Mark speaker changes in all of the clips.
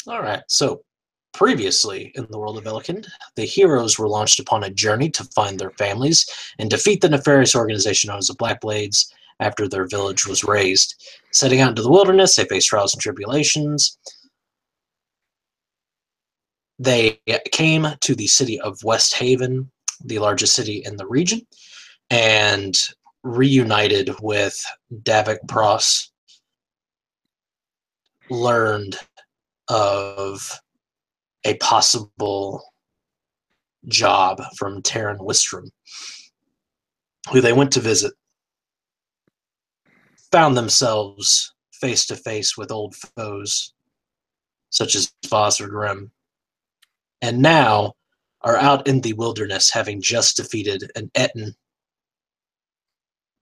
Speaker 1: All right, so previously in the world of Elekind, the heroes were launched upon a journey to find their families and defeat the nefarious organization known as the Blackblades after their village was razed. Setting out into the wilderness, they faced trials and tribulations. They came to the city of West Haven, the largest city in the region, and reunited with Davik Pross, learned of a possible job from Taryn Wistrom, who they went to visit, found themselves face to face with old foes such as Hauser Grimm, and now are out in the wilderness having just defeated an Etten,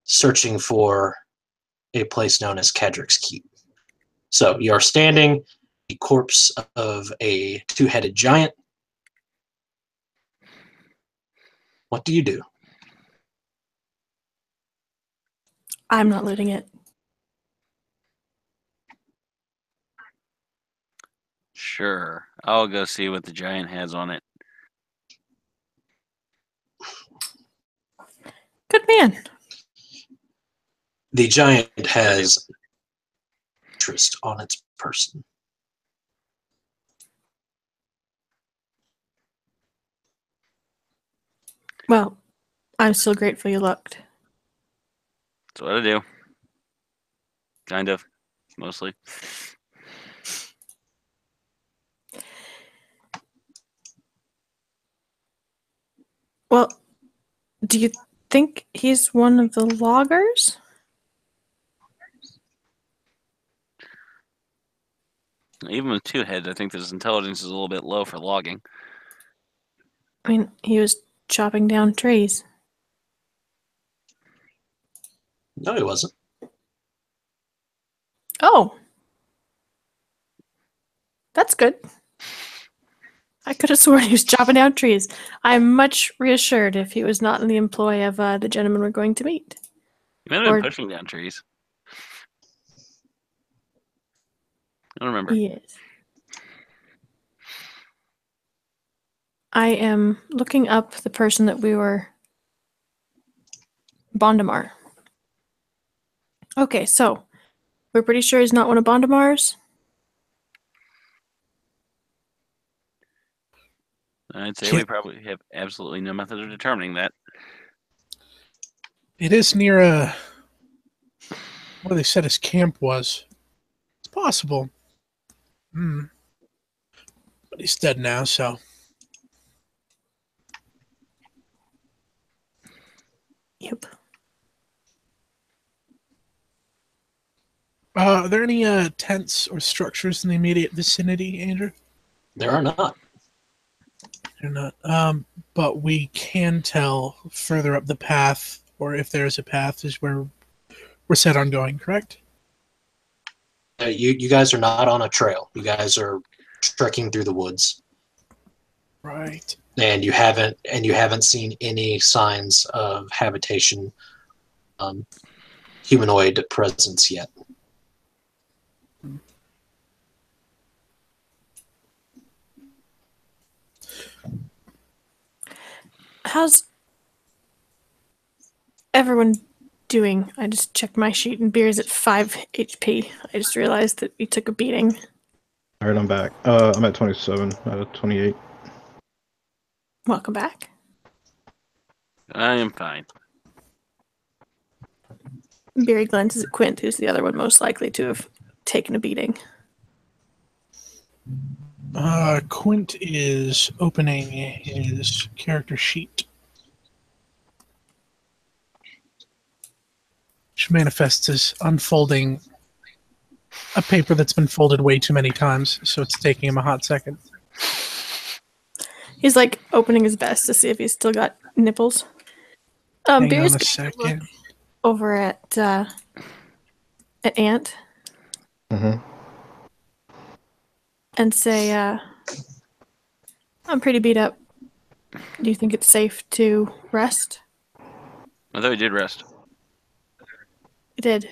Speaker 1: searching for a place known as Kadric's Keep. So you are standing the corpse of a two-headed giant. What do you do?
Speaker 2: I'm not looting it.
Speaker 3: Sure. I'll go see what the giant has on it.
Speaker 2: Good man.
Speaker 1: The giant has interest on its person.
Speaker 2: Well, I'm still grateful you looked.
Speaker 3: That's what I do. Kind of. Mostly.
Speaker 2: Well, do you think he's one of the loggers?
Speaker 3: Even with two heads, I think his intelligence is a little bit low for logging.
Speaker 2: I mean, he was chopping down trees.
Speaker 1: No, he wasn't.
Speaker 2: Oh. That's good. I could have sworn he was chopping down trees. I'm much reassured if he was not in the employ of the gentleman we're going to meet.
Speaker 3: He might have been pushing down trees. I don't remember.
Speaker 2: Yes. I am looking up the person that we were... Bondamar. Okay, so we're pretty sure he's not one of Bondamar's?
Speaker 3: I'd say we probably have absolutely no method of determining that.
Speaker 4: It is near where they said his camp was. It's possible. But he's dead now, so.
Speaker 2: Yep.
Speaker 4: Are there any tents or structures in the immediate vicinity, Andrew?
Speaker 1: There are not.
Speaker 4: They're not. But we can tell further up the path, or if there's a path, is where we're set on going, correct?
Speaker 1: You guys are not on a trail. You guys are trekking through the woods.
Speaker 4: Right.
Speaker 1: And you haven't seen any signs of habitation, humanoid presence yet.
Speaker 2: How's everyone doing? I just checked my sheet and Biri's at 5 HP. I just realized that we took a beating.
Speaker 5: Alright, I'm back. I'm at 27 out of 28.
Speaker 2: Welcome back.
Speaker 3: I am fine.
Speaker 2: Biri glances at Quint, who's the other one most likely to have taken a beating.
Speaker 4: Quint is opening his character sheet, which manifests as unfolding a paper that's been folded way too many times, so it's taking him a hot second.
Speaker 2: He's like opening his vest to see if he's still got nipples.
Speaker 4: Hang
Speaker 2: Biri's
Speaker 4: on a
Speaker 2: gonna
Speaker 4: second.
Speaker 2: look over at Ant.
Speaker 5: Mm-hmm.
Speaker 2: And say, I'm pretty beat up. Do you think it's safe to rest?
Speaker 3: I thought we did rest.
Speaker 2: We did.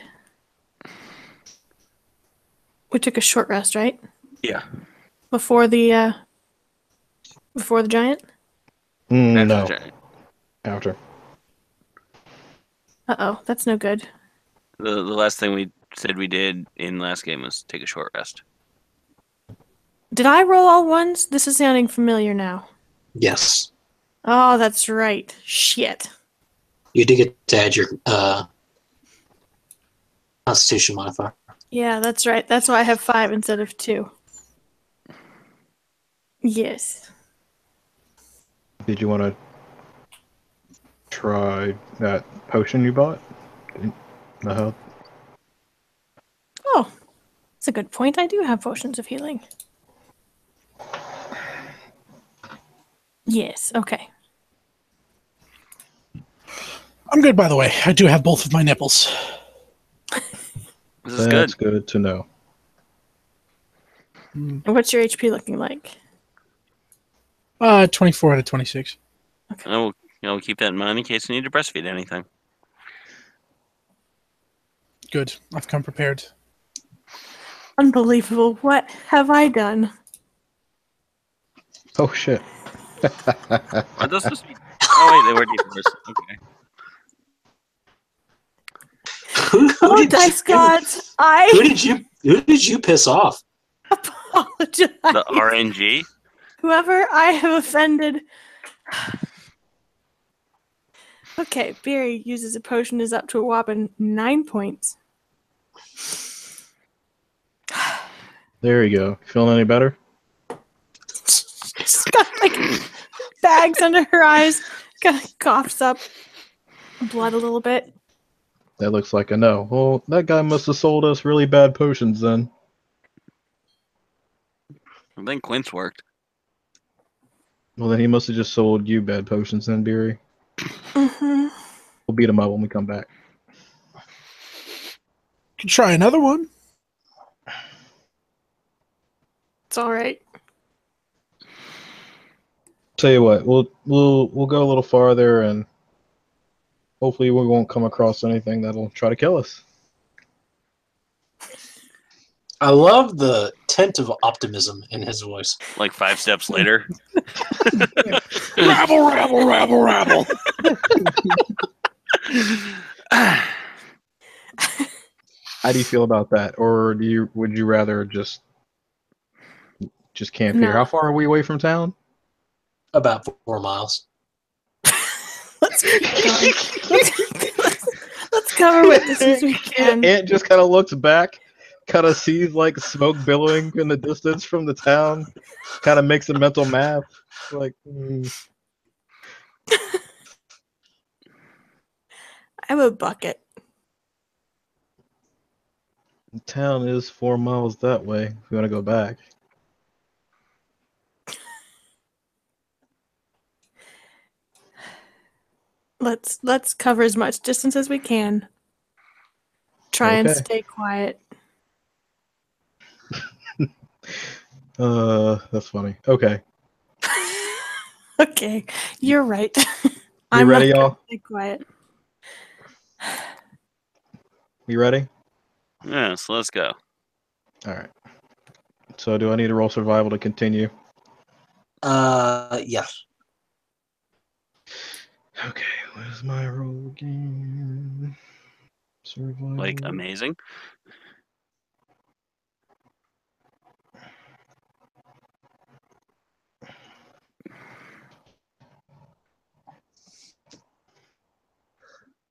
Speaker 2: We took a short rest, right?
Speaker 3: Yeah.
Speaker 2: before the giant?
Speaker 3: After
Speaker 5: No,
Speaker 3: the giant.
Speaker 5: after.
Speaker 2: Uh-oh, that's no good.
Speaker 3: The last thing we said we did in last game was take a short rest.
Speaker 2: Did I roll all ones? This is sounding familiar now.
Speaker 1: Yes.
Speaker 2: Oh, that's right. Shit.
Speaker 1: You did get to add your Constitution modifier.
Speaker 2: Yeah, that's right. That's why I have 5 instead of 2. Yes.
Speaker 5: Did you want to try that potion you bought? No.
Speaker 2: Oh, that's a good point. I do have potions of healing. Yes, okay.
Speaker 4: I'm good, by the way. I do have both of my nipples.
Speaker 3: This is good.
Speaker 5: That's good to know.
Speaker 2: And what's your HP looking like?
Speaker 4: 24 out of 26.
Speaker 3: We'll keep that in mind in case you need to breastfeed anything.
Speaker 4: Good. I've come prepared.
Speaker 2: Unbelievable. What have I done?
Speaker 5: Oh shit.
Speaker 3: Are those supposed to be? Oh wait, they were D4s. Okay.
Speaker 1: Who
Speaker 2: Oh,
Speaker 1: did
Speaker 2: dice
Speaker 1: you,
Speaker 2: gods!
Speaker 1: Who did you piss off?
Speaker 2: Apologize.
Speaker 3: The RNG.
Speaker 2: Whoever I have offended. Okay, Biri uses a potion is up to a whopping 9 points.
Speaker 5: There you go. Feeling any better?
Speaker 2: She's got like bags under her eyes. Kind of coughs up blood a little bit.
Speaker 5: That looks like a no. Well, that guy must have sold us really bad potions then.
Speaker 3: I think Quint's worked.
Speaker 5: Well, then he must have just sold you bad potions then, Biri.
Speaker 2: Mm-hmm.
Speaker 5: We'll beat him up when we come back.
Speaker 4: Could try another one.
Speaker 2: It's all right.
Speaker 5: Tell you what, we'll go a little farther and hopefully we won't come across anything that'll try to kill us.
Speaker 1: I love the tint of optimism in his voice.
Speaker 3: Like 5 steps later.
Speaker 4: Rabble, rabble, rabble, rabble.
Speaker 5: How do you feel about that? Or would you rather just camp here?
Speaker 2: No.
Speaker 5: How far are we away from town?
Speaker 1: About 4 miles.
Speaker 2: Let's keep going. Let's cover what distance we can.
Speaker 5: Ant just kind of looks back, kind of sees like smoke billowing in the distance from the town, kind of makes a mental math. Like,
Speaker 2: I have a bucket.
Speaker 5: the town is 4 miles that way. If we want to go back.
Speaker 2: Let's cover as much distance as we can. Try and
Speaker 5: Okay.
Speaker 2: stay quiet.
Speaker 5: That's funny. Okay.
Speaker 2: Okay, you're right.
Speaker 5: You
Speaker 2: I'm
Speaker 5: ready,
Speaker 2: not gonna
Speaker 5: y'all?
Speaker 2: stay quiet.
Speaker 5: You ready?
Speaker 3: Yeah, so let's go.
Speaker 5: All right. So do I need to roll survival to continue?
Speaker 1: Yeah.
Speaker 5: Okay, what is my roll again? Survival.
Speaker 3: Like amazing.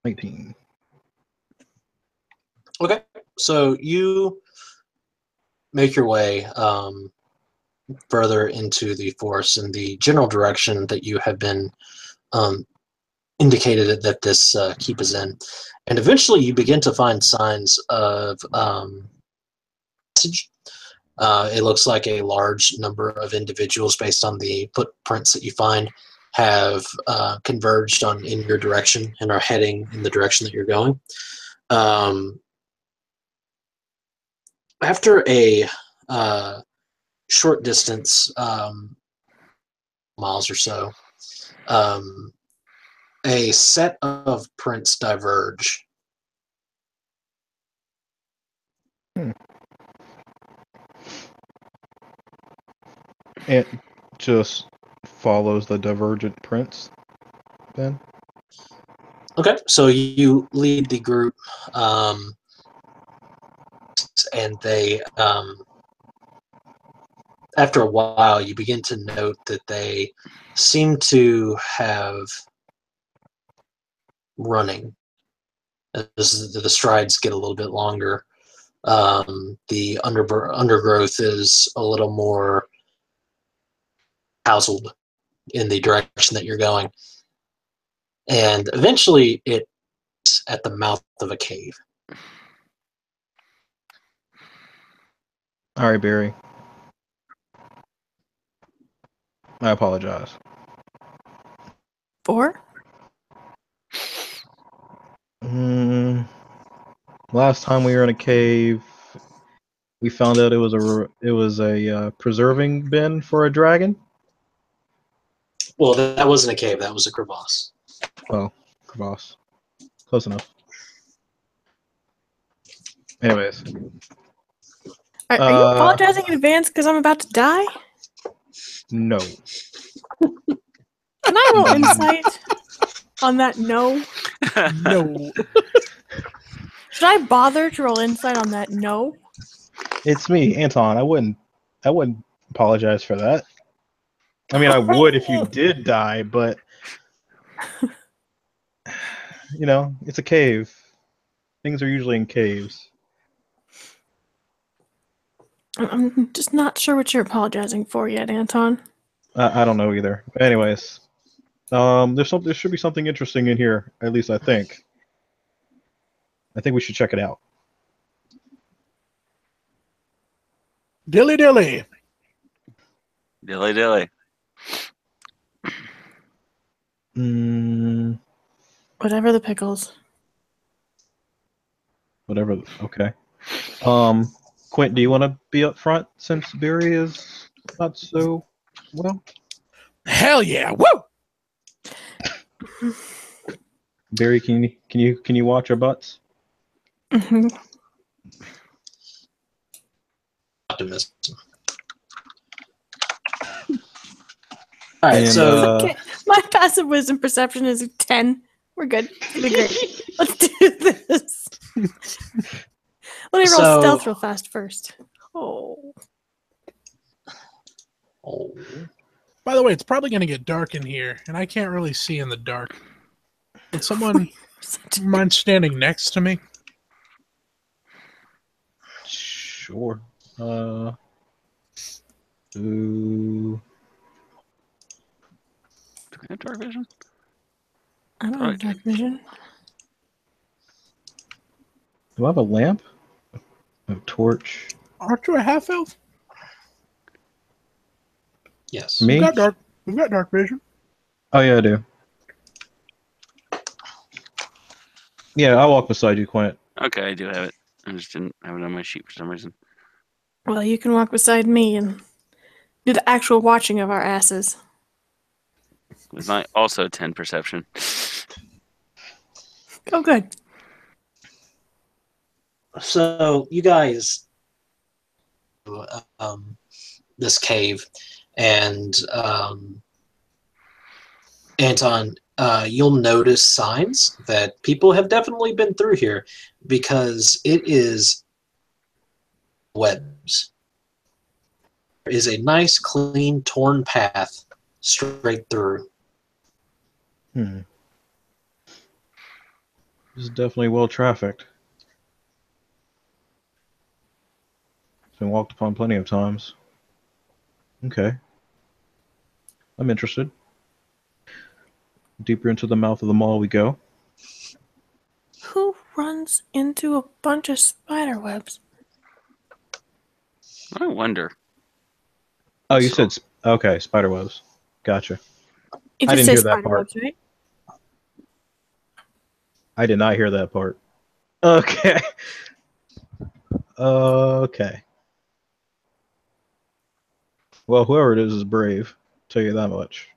Speaker 5: $19.
Speaker 1: Okay. So you make your way further into the forest in the general direction that you have been indicated that this keep is in. And eventually you begin to find signs of passage. It looks like a large number of individuals, based on the footprints that you find, have converged in your direction and are heading in the direction that you're going. After a short distance, miles or so, a set of prints diverge.
Speaker 5: It just follows the divergent prints, then.
Speaker 1: Okay, so you lead the group, and they, after a while, you begin to note that they seem to have running. As the strides get a little bit longer, the undergrowth is a little more tousled in the direction that you're going. And eventually it's at the mouth of a cave.
Speaker 5: All right, Biri. I apologize.
Speaker 2: 4?
Speaker 5: Last time we were in a cave, we found out it was a preserving bin for a dragon.
Speaker 1: Well, that wasn't a cave. That was a crevasse.
Speaker 5: Oh, crevasse. Close enough. Anyways.
Speaker 2: Are you apologizing in advance because I'm about to die?
Speaker 5: No.
Speaker 2: Can I roll insight on that? No.
Speaker 4: No.
Speaker 2: Should I bother to roll insight on that? No.
Speaker 5: It's me, Anton. I wouldn't apologize for that. I mean, I would if you did die, but you know, it's a cave. Things are usually in caves.
Speaker 2: I'm just not sure what you're apologizing for yet, Anton.
Speaker 5: I don't know either. Anyways, there should be something interesting in here. At least I think. I think we should check it out.
Speaker 4: Dilly dilly.
Speaker 3: Dilly dilly.
Speaker 2: Whatever the pickles.
Speaker 5: Whatever. Okay. Quint, do you want to be up front since Biri is not so well?
Speaker 4: Hell yeah! Woo!
Speaker 5: Biri, can you watch our butts?
Speaker 2: Mm-hmm.
Speaker 1: Optimism. All right,
Speaker 5: And,
Speaker 1: so
Speaker 2: Okay. My passive wisdom perception is 10. We're good. It'll be great. Let's do this. Let me roll
Speaker 1: So-
Speaker 2: stealth real fast first. Oh.
Speaker 4: By the way, it's probably going to get dark in here, and I can't really see in the dark. Would someone mind standing next to me?
Speaker 5: Sure.
Speaker 3: Do we have dark vision?
Speaker 2: I don't have dark vision.
Speaker 5: Do I have a lamp? A torch?
Speaker 4: Aren't you a half elf?
Speaker 1: yes.
Speaker 5: Me?
Speaker 4: We've got dark vision.
Speaker 5: Oh yeah, I do. Yeah, I'll walk beside you, Quint.
Speaker 3: Okay, I do have it. I just didn't have it on my sheet for some reason.
Speaker 2: Well, you can walk beside me and do the actual watching of our asses.
Speaker 3: With my also 10 perception.
Speaker 2: Oh, good.
Speaker 1: So you guys, this cave, and Anton, you'll notice signs that people have definitely been through here because it is webs. There is a nice, clean, torn path straight through.
Speaker 5: This is definitely well trafficked. It's been walked upon plenty of times. Okay. I'm interested. Deeper into the mouth of the mall we go.
Speaker 2: Who runs into a bunch of spider webs?
Speaker 3: I wonder.
Speaker 5: Oh, you said okay, spiderwebs. Gotcha.
Speaker 2: You
Speaker 5: I
Speaker 2: just
Speaker 5: didn't
Speaker 2: say
Speaker 5: hear that
Speaker 2: spider
Speaker 5: part.
Speaker 2: webs, right?
Speaker 5: I did not hear that part. Okay. Okay. Well, whoever it is brave. Tell you that much.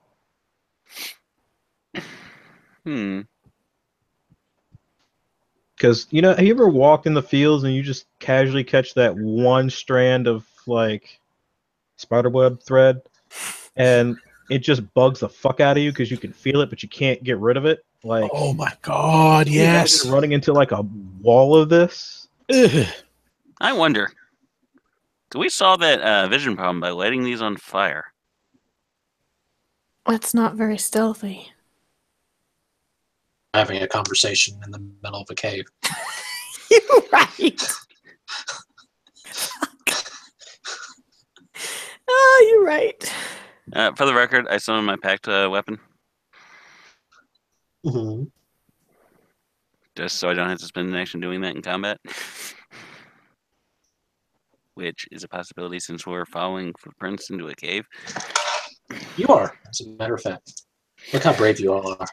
Speaker 5: Because, you know, have you ever walked in the fields and you just casually catch that one strand of, like, spiderweb thread and it just bugs the fuck out of you because you can feel it, but you can't get rid of it. Like,
Speaker 4: Oh my god,
Speaker 5: can you
Speaker 4: yes.
Speaker 5: imagine running into like a wall of this.
Speaker 4: Ugh.
Speaker 3: I wonder, do we solve that vision problem by lighting these on fire?
Speaker 2: That's not very stealthy.
Speaker 1: Having a conversation in the middle of a cave.
Speaker 2: You're right. Oh, you're right.
Speaker 3: For the record, I summon my packed weapon,
Speaker 1: Mm-hmm.
Speaker 3: just so I don't have to spend an action doing that in combat. Which is a possibility since we're following footprints into a cave.
Speaker 1: You are, as a matter of fact. Look how brave you all are.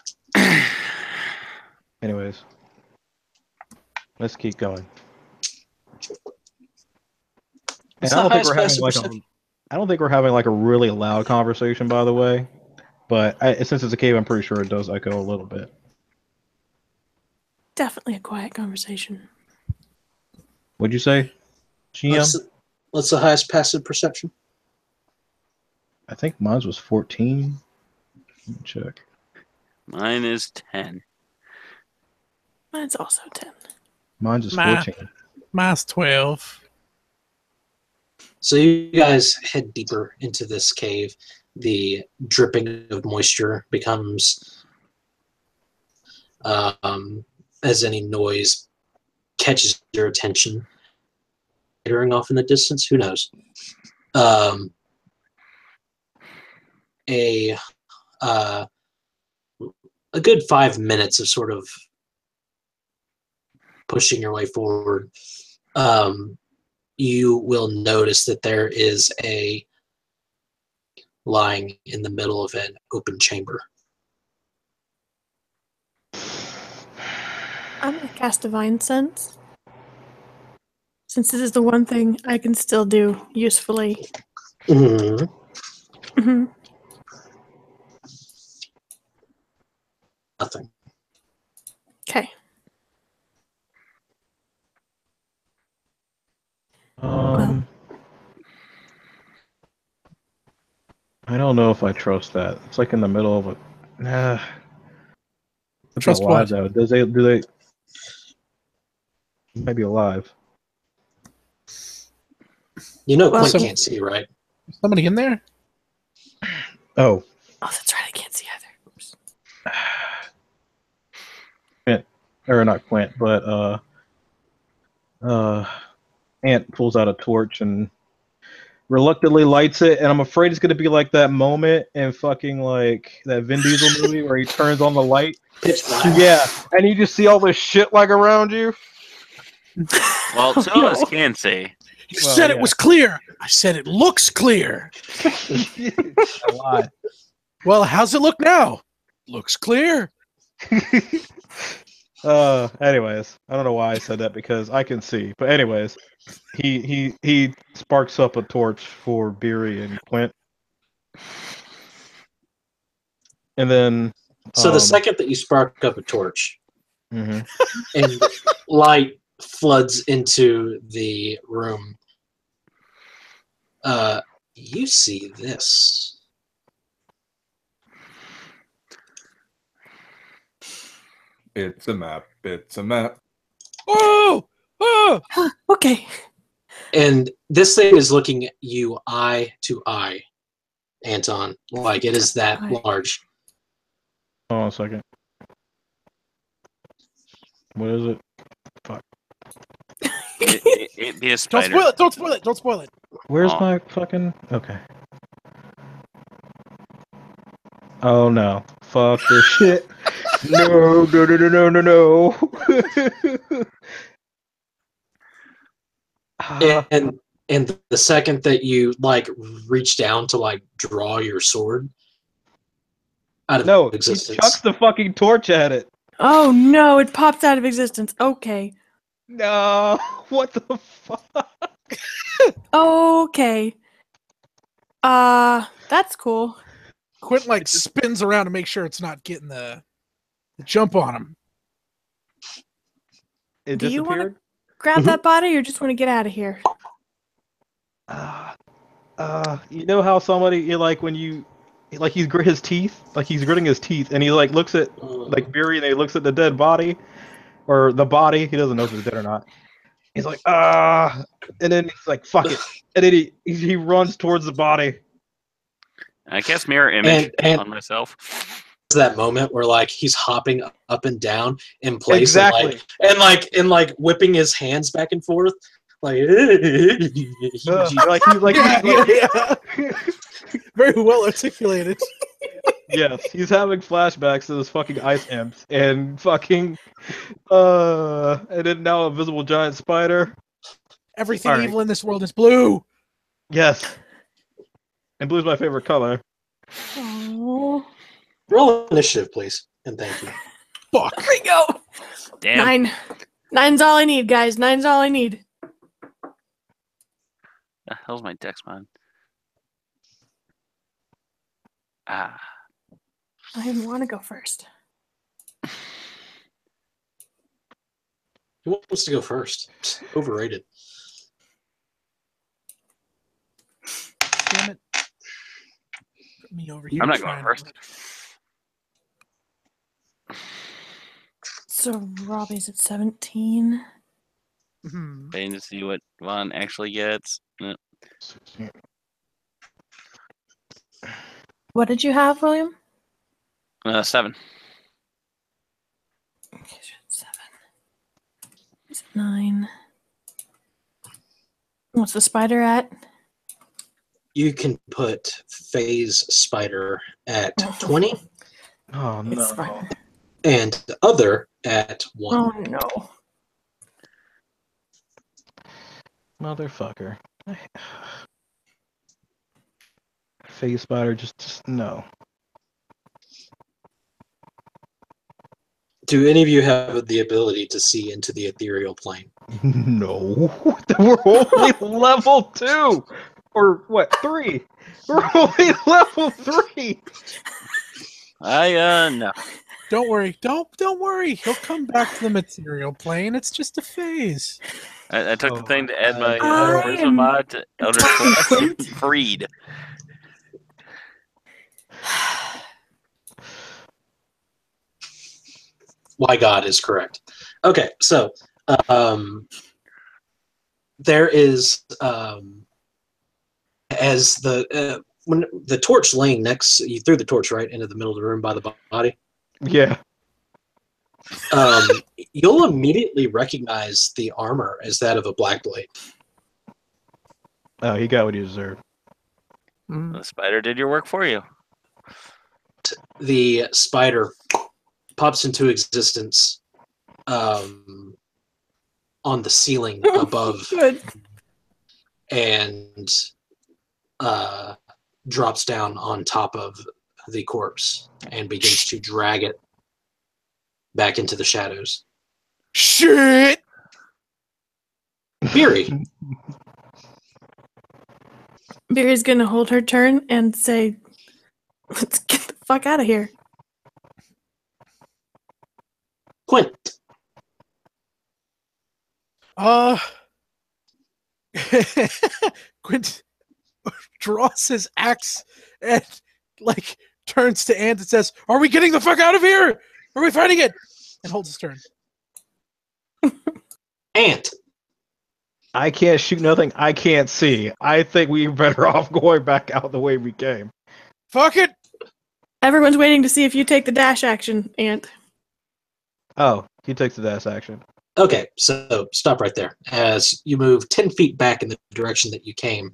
Speaker 5: Anyways, let's keep going. And
Speaker 1: What's
Speaker 5: I
Speaker 1: the
Speaker 5: don't think
Speaker 1: highest
Speaker 5: we're having
Speaker 1: passive
Speaker 5: like
Speaker 1: perception?
Speaker 5: I don't think we're having like a really loud conversation, by the way. But since it's a cave, I'm pretty sure it does echo a little bit.
Speaker 2: Definitely a quiet conversation.
Speaker 5: What'd you say, GM?
Speaker 1: What's the highest passive perception?
Speaker 5: I think mine was 14. Let me check.
Speaker 3: Mine is 10.
Speaker 2: Mine's also 10.
Speaker 5: Mine's is
Speaker 4: Math.
Speaker 5: 14.
Speaker 4: Mine's 12.
Speaker 1: So you guys head deeper into this cave. The dripping of moisture becomes, as any noise catches your attention. Skittering off in the distance, who knows? A good 5 minutes of sort of pushing your way forward. You will notice that there is a lying in the middle of an open chamber.
Speaker 2: I'm going to cast Divine Sense. Since this is the one thing I can still do usefully.
Speaker 1: Mm-hmm.
Speaker 2: Mm-hmm.
Speaker 1: Nothing.
Speaker 2: Okay.
Speaker 5: I don't know if I trust that. It's like in the middle of a.
Speaker 4: Trust
Speaker 5: alive
Speaker 4: what?
Speaker 5: though. Do they? Might be alive.
Speaker 1: You know
Speaker 2: Well,
Speaker 1: Quint
Speaker 4: so-
Speaker 1: can't see, right?
Speaker 4: Somebody in there?
Speaker 5: Oh,
Speaker 2: Oh, that's right. I can't see either. Oops.
Speaker 5: Quint, or not Quint, but Ant pulls out a torch and reluctantly lights it, and I'm afraid it's gonna be like that moment in fucking like that Vin Diesel movie where he turns on the light.
Speaker 1: Pitch black.
Speaker 5: Yeah, and you just see all this shit like around you.
Speaker 3: Well, two of us
Speaker 2: No.
Speaker 3: can see.
Speaker 4: You
Speaker 5: Well,
Speaker 4: said
Speaker 5: yeah.
Speaker 4: it was clear. I said it looks clear.
Speaker 5: I lied.
Speaker 4: Well, how's it look now? Looks clear.
Speaker 5: Anyways, I don't know why I said that because I can see. But anyways, he sparks up a torch for Biri and Quint. And then
Speaker 1: So the second that you spark up a torch
Speaker 5: mhm.
Speaker 1: and light floods into the room, you see this.
Speaker 6: It's a map. It's a map.
Speaker 4: Oh! Oh!
Speaker 2: Okay.
Speaker 1: And this thing is looking at you eye to eye, Anton. Like it is that
Speaker 2: Eye.
Speaker 1: large.
Speaker 5: Hold on a second. What is it?
Speaker 3: It'd be a
Speaker 4: Don't
Speaker 3: spider.
Speaker 4: spoil it! Don't spoil it! Don't spoil it!
Speaker 5: Where's
Speaker 3: Oh.
Speaker 5: my fucking okay. Oh no. Fuck this shit. No, no, no, no, no, no, no.
Speaker 1: And the second that you like reach down to like draw your sword out of
Speaker 5: No, he
Speaker 1: existence.
Speaker 5: chucks the fucking torch at it.
Speaker 2: Oh no, it popped out of existence. Okay.
Speaker 5: No, what the fuck?
Speaker 2: Okay. That's cool.
Speaker 4: Quint like spins around to make sure it's not getting the jump on him.
Speaker 5: It
Speaker 2: Do you wanna-
Speaker 5: disappeared?
Speaker 2: Grab that body or just want to get out of here?
Speaker 5: You know how somebody you like when you he's grit his teeth, like he's gritting his teeth, and he like looks at like Biri, and he looks at the dead body, or the body. He doesn't know if it's dead or not. He's like, and then he's like, fuck it, and then he runs towards the body.
Speaker 3: I cast mirror image on myself.
Speaker 1: That moment where like he's hopping up and down in place,
Speaker 5: Exactly,
Speaker 1: and whipping his hands back and forth, like
Speaker 5: like he's like,
Speaker 4: yeah. Very well articulated.
Speaker 5: yes, he's having flashbacks to those fucking ice imps and fucking and then now a visible giant spider.
Speaker 4: Everything evil in this world is blue.
Speaker 5: Yes, and blue's my favorite color.
Speaker 2: Oh.
Speaker 1: Roll initiative, please, and thank you.
Speaker 4: Fuck.
Speaker 2: There we go.
Speaker 3: Damn.
Speaker 2: 9. 9's all I need, guys. 9's all I need.
Speaker 3: The hell's my dex mod? Ah.
Speaker 2: I want to go first.
Speaker 1: Who wants to go first? Overrated.
Speaker 4: Damn it. Put me over here.
Speaker 3: I'm not going first.
Speaker 2: So Robbie's at 17.
Speaker 4: Mhm.
Speaker 3: Waiting to see what Vaughn actually gets.
Speaker 2: What did you have, William?
Speaker 3: 7.
Speaker 2: Okay, so it's 7. He's at 9. What's the spider at?
Speaker 1: You can put Phase Spider at 20
Speaker 5: Oh no.
Speaker 2: It's fine.
Speaker 1: and the other at 1.
Speaker 2: Oh no.
Speaker 5: Motherfucker. Face spider, just no.
Speaker 1: Do any of you have the ability to see into the ethereal plane?
Speaker 5: No. We're only level 2! Or what, 3? We're only level 3!
Speaker 3: No.
Speaker 4: Don't worry. Don't worry. He'll come back to the material plane. It's just a phase.
Speaker 3: I took the thing to add my
Speaker 2: I
Speaker 3: charisma
Speaker 2: am
Speaker 3: mod to Elder Quint. Freed.
Speaker 1: Why God is correct. Okay, so there is as the when the torch laying next, you threw the torch right into the middle of the room by the body.
Speaker 5: Yeah.
Speaker 1: You'll immediately recognize the armor as that of a Blackblade.
Speaker 5: Oh, he got what he deserved.
Speaker 4: Mm.
Speaker 3: The spider did your work for you.
Speaker 1: The spider pops into existence on the ceiling above
Speaker 2: Good.
Speaker 1: and drops down on top of the corpse and begins to drag it back into the shadows.
Speaker 4: Shit!
Speaker 1: Biri,
Speaker 2: Biri's gonna hold her turn and say, "Let's get the fuck out of here."
Speaker 1: Quint,
Speaker 4: Quint draws his axe and like turns to Ant and says, "Are we getting the fuck out of here? Are we fighting it?" And holds his turn.
Speaker 1: Ant,
Speaker 5: I can't shoot nothing. I can't see. I think we're better off going back out the way we came.
Speaker 4: Fuck it!
Speaker 2: Everyone's waiting to see if you take the dash action, Ant.
Speaker 5: Oh, he takes the dash action.
Speaker 1: Okay, so stop right there. As you move 10 feet back in the direction that you came,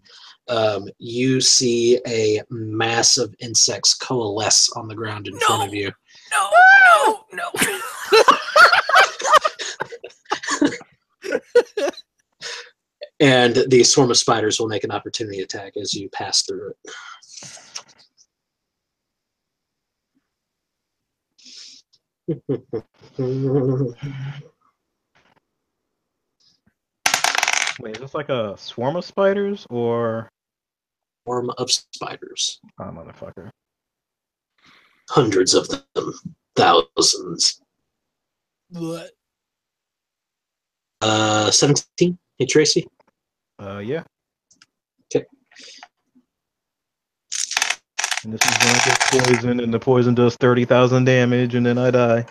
Speaker 1: you see a mass of insects coalesce on the ground in front of you.
Speaker 2: No.
Speaker 1: And the swarm of spiders will make an opportunity attack as you pass through it.
Speaker 5: Wait, is this like a swarm of spiders or?
Speaker 1: Swarm of spiders.
Speaker 5: Oh, motherfucker.
Speaker 1: Hundreds of them. Thousands.
Speaker 4: What?
Speaker 1: 17? Hey, Tracy?
Speaker 5: Yeah.
Speaker 1: Okay.
Speaker 5: And this is when I get poisoned, and the poison does 30,000 damage, and then I die.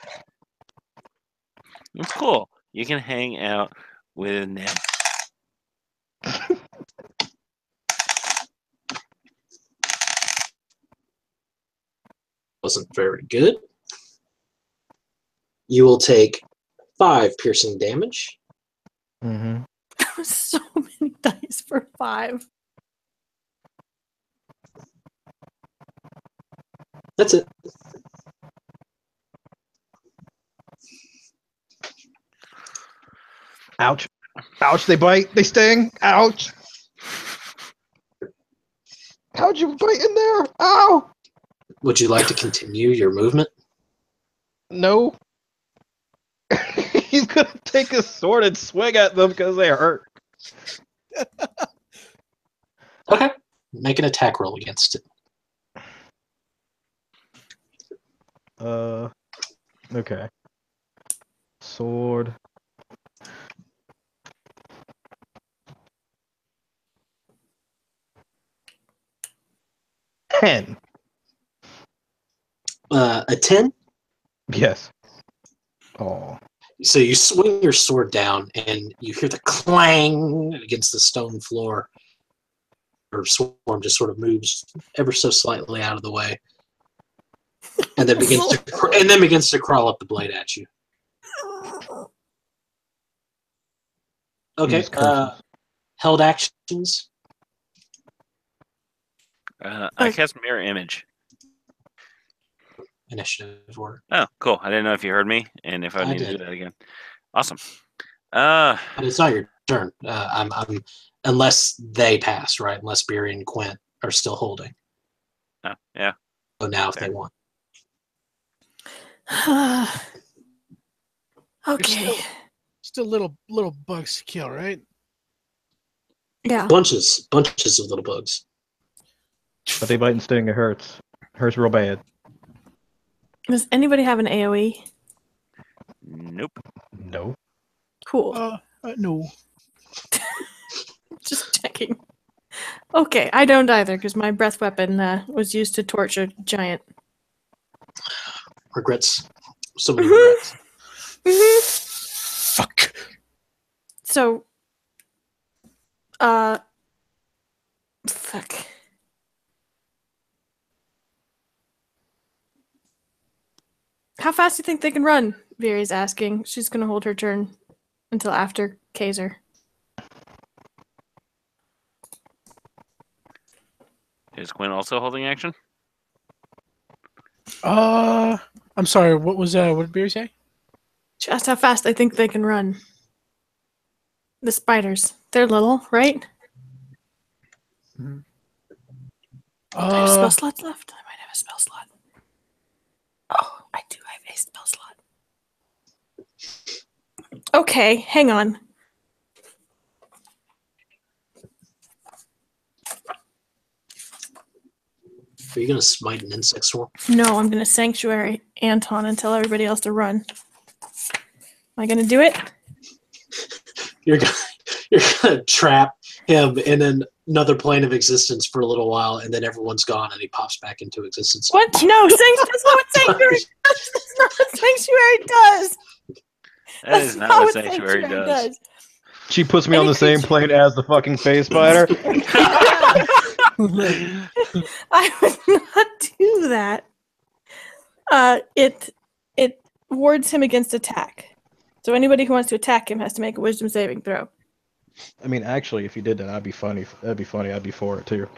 Speaker 3: It's cool. You can hang out with Ned.
Speaker 1: Wasn't very good. You will take 5 piercing damage.
Speaker 5: Mm-hmm.
Speaker 2: So many dice for 5.
Speaker 1: That's it.
Speaker 5: Ouch. Ouch, they bite. They sting. Ouch. How'd you bite in there? Ow.
Speaker 1: Would you like to continue your movement?
Speaker 5: No. He's gonna take his sword and swing at them because they hurt.
Speaker 1: Okay. Make an attack roll against it.
Speaker 5: Okay. Sword. $10.
Speaker 1: A 10?
Speaker 5: Yes. Oh.
Speaker 1: So you swing your sword down and you hear the clang against the stone floor. Or swarm just sort of moves ever so slightly out of the way. And then begins to crawl up the blade at you. Okay. Held actions.
Speaker 3: I cast Mirror Image.
Speaker 1: Initiative order.
Speaker 3: Oh, cool. I didn't know if you heard me and if I need to do that again. Awesome.
Speaker 1: But it's not your turn. I'm unless they pass, right? Unless Biri and Quint are still holding.
Speaker 3: Oh, yeah.
Speaker 1: So now if they want.
Speaker 2: Okay.
Speaker 4: Still little bugs to kill, right?
Speaker 2: Yeah.
Speaker 1: Bunches of little bugs.
Speaker 5: But they bite and sting, it hurts. Hurts real bad.
Speaker 2: Does anybody have an AoE?
Speaker 3: Nope.
Speaker 5: No.
Speaker 2: Cool.
Speaker 4: No.
Speaker 2: Just checking. Okay, I don't either because my breath weapon was used to torch a giant.
Speaker 1: Regrets. So many regrets.
Speaker 4: Fuck.
Speaker 2: So, fuck. How fast do you think they can run? Biri's asking. She's gonna hold her turn until after Kazer.
Speaker 3: Is Quinn also holding action?
Speaker 4: I'm sorry. What did Biri say?
Speaker 2: She asked how fast I think they can run. The spiders. They're little, right?
Speaker 4: Mm-hmm.
Speaker 2: Do I have spell slots left? I might have a spell slot. Oh, I do have a spell slot. Okay, hang on.
Speaker 1: Are you going to smite an insect swarm?
Speaker 2: No, I'm going to sanctuary Anton and tell everybody else to run. Am I going to do it?
Speaker 1: You're gonna trap him in another plane of existence for a little while, and then everyone's gone, and he pops back into existence.
Speaker 2: What? No, that's not what sanctuary does. That's not what sanctuary does.
Speaker 3: That is not what Sanctuary does.
Speaker 5: She puts me on the same plane as the fucking face spider.
Speaker 2: I would not do that. It wards him against attack. So anybody who wants to attack him has to make a wisdom saving throw.
Speaker 5: I mean, actually, if you did that, that'd be funny. That'd be funny. I'd be for it too.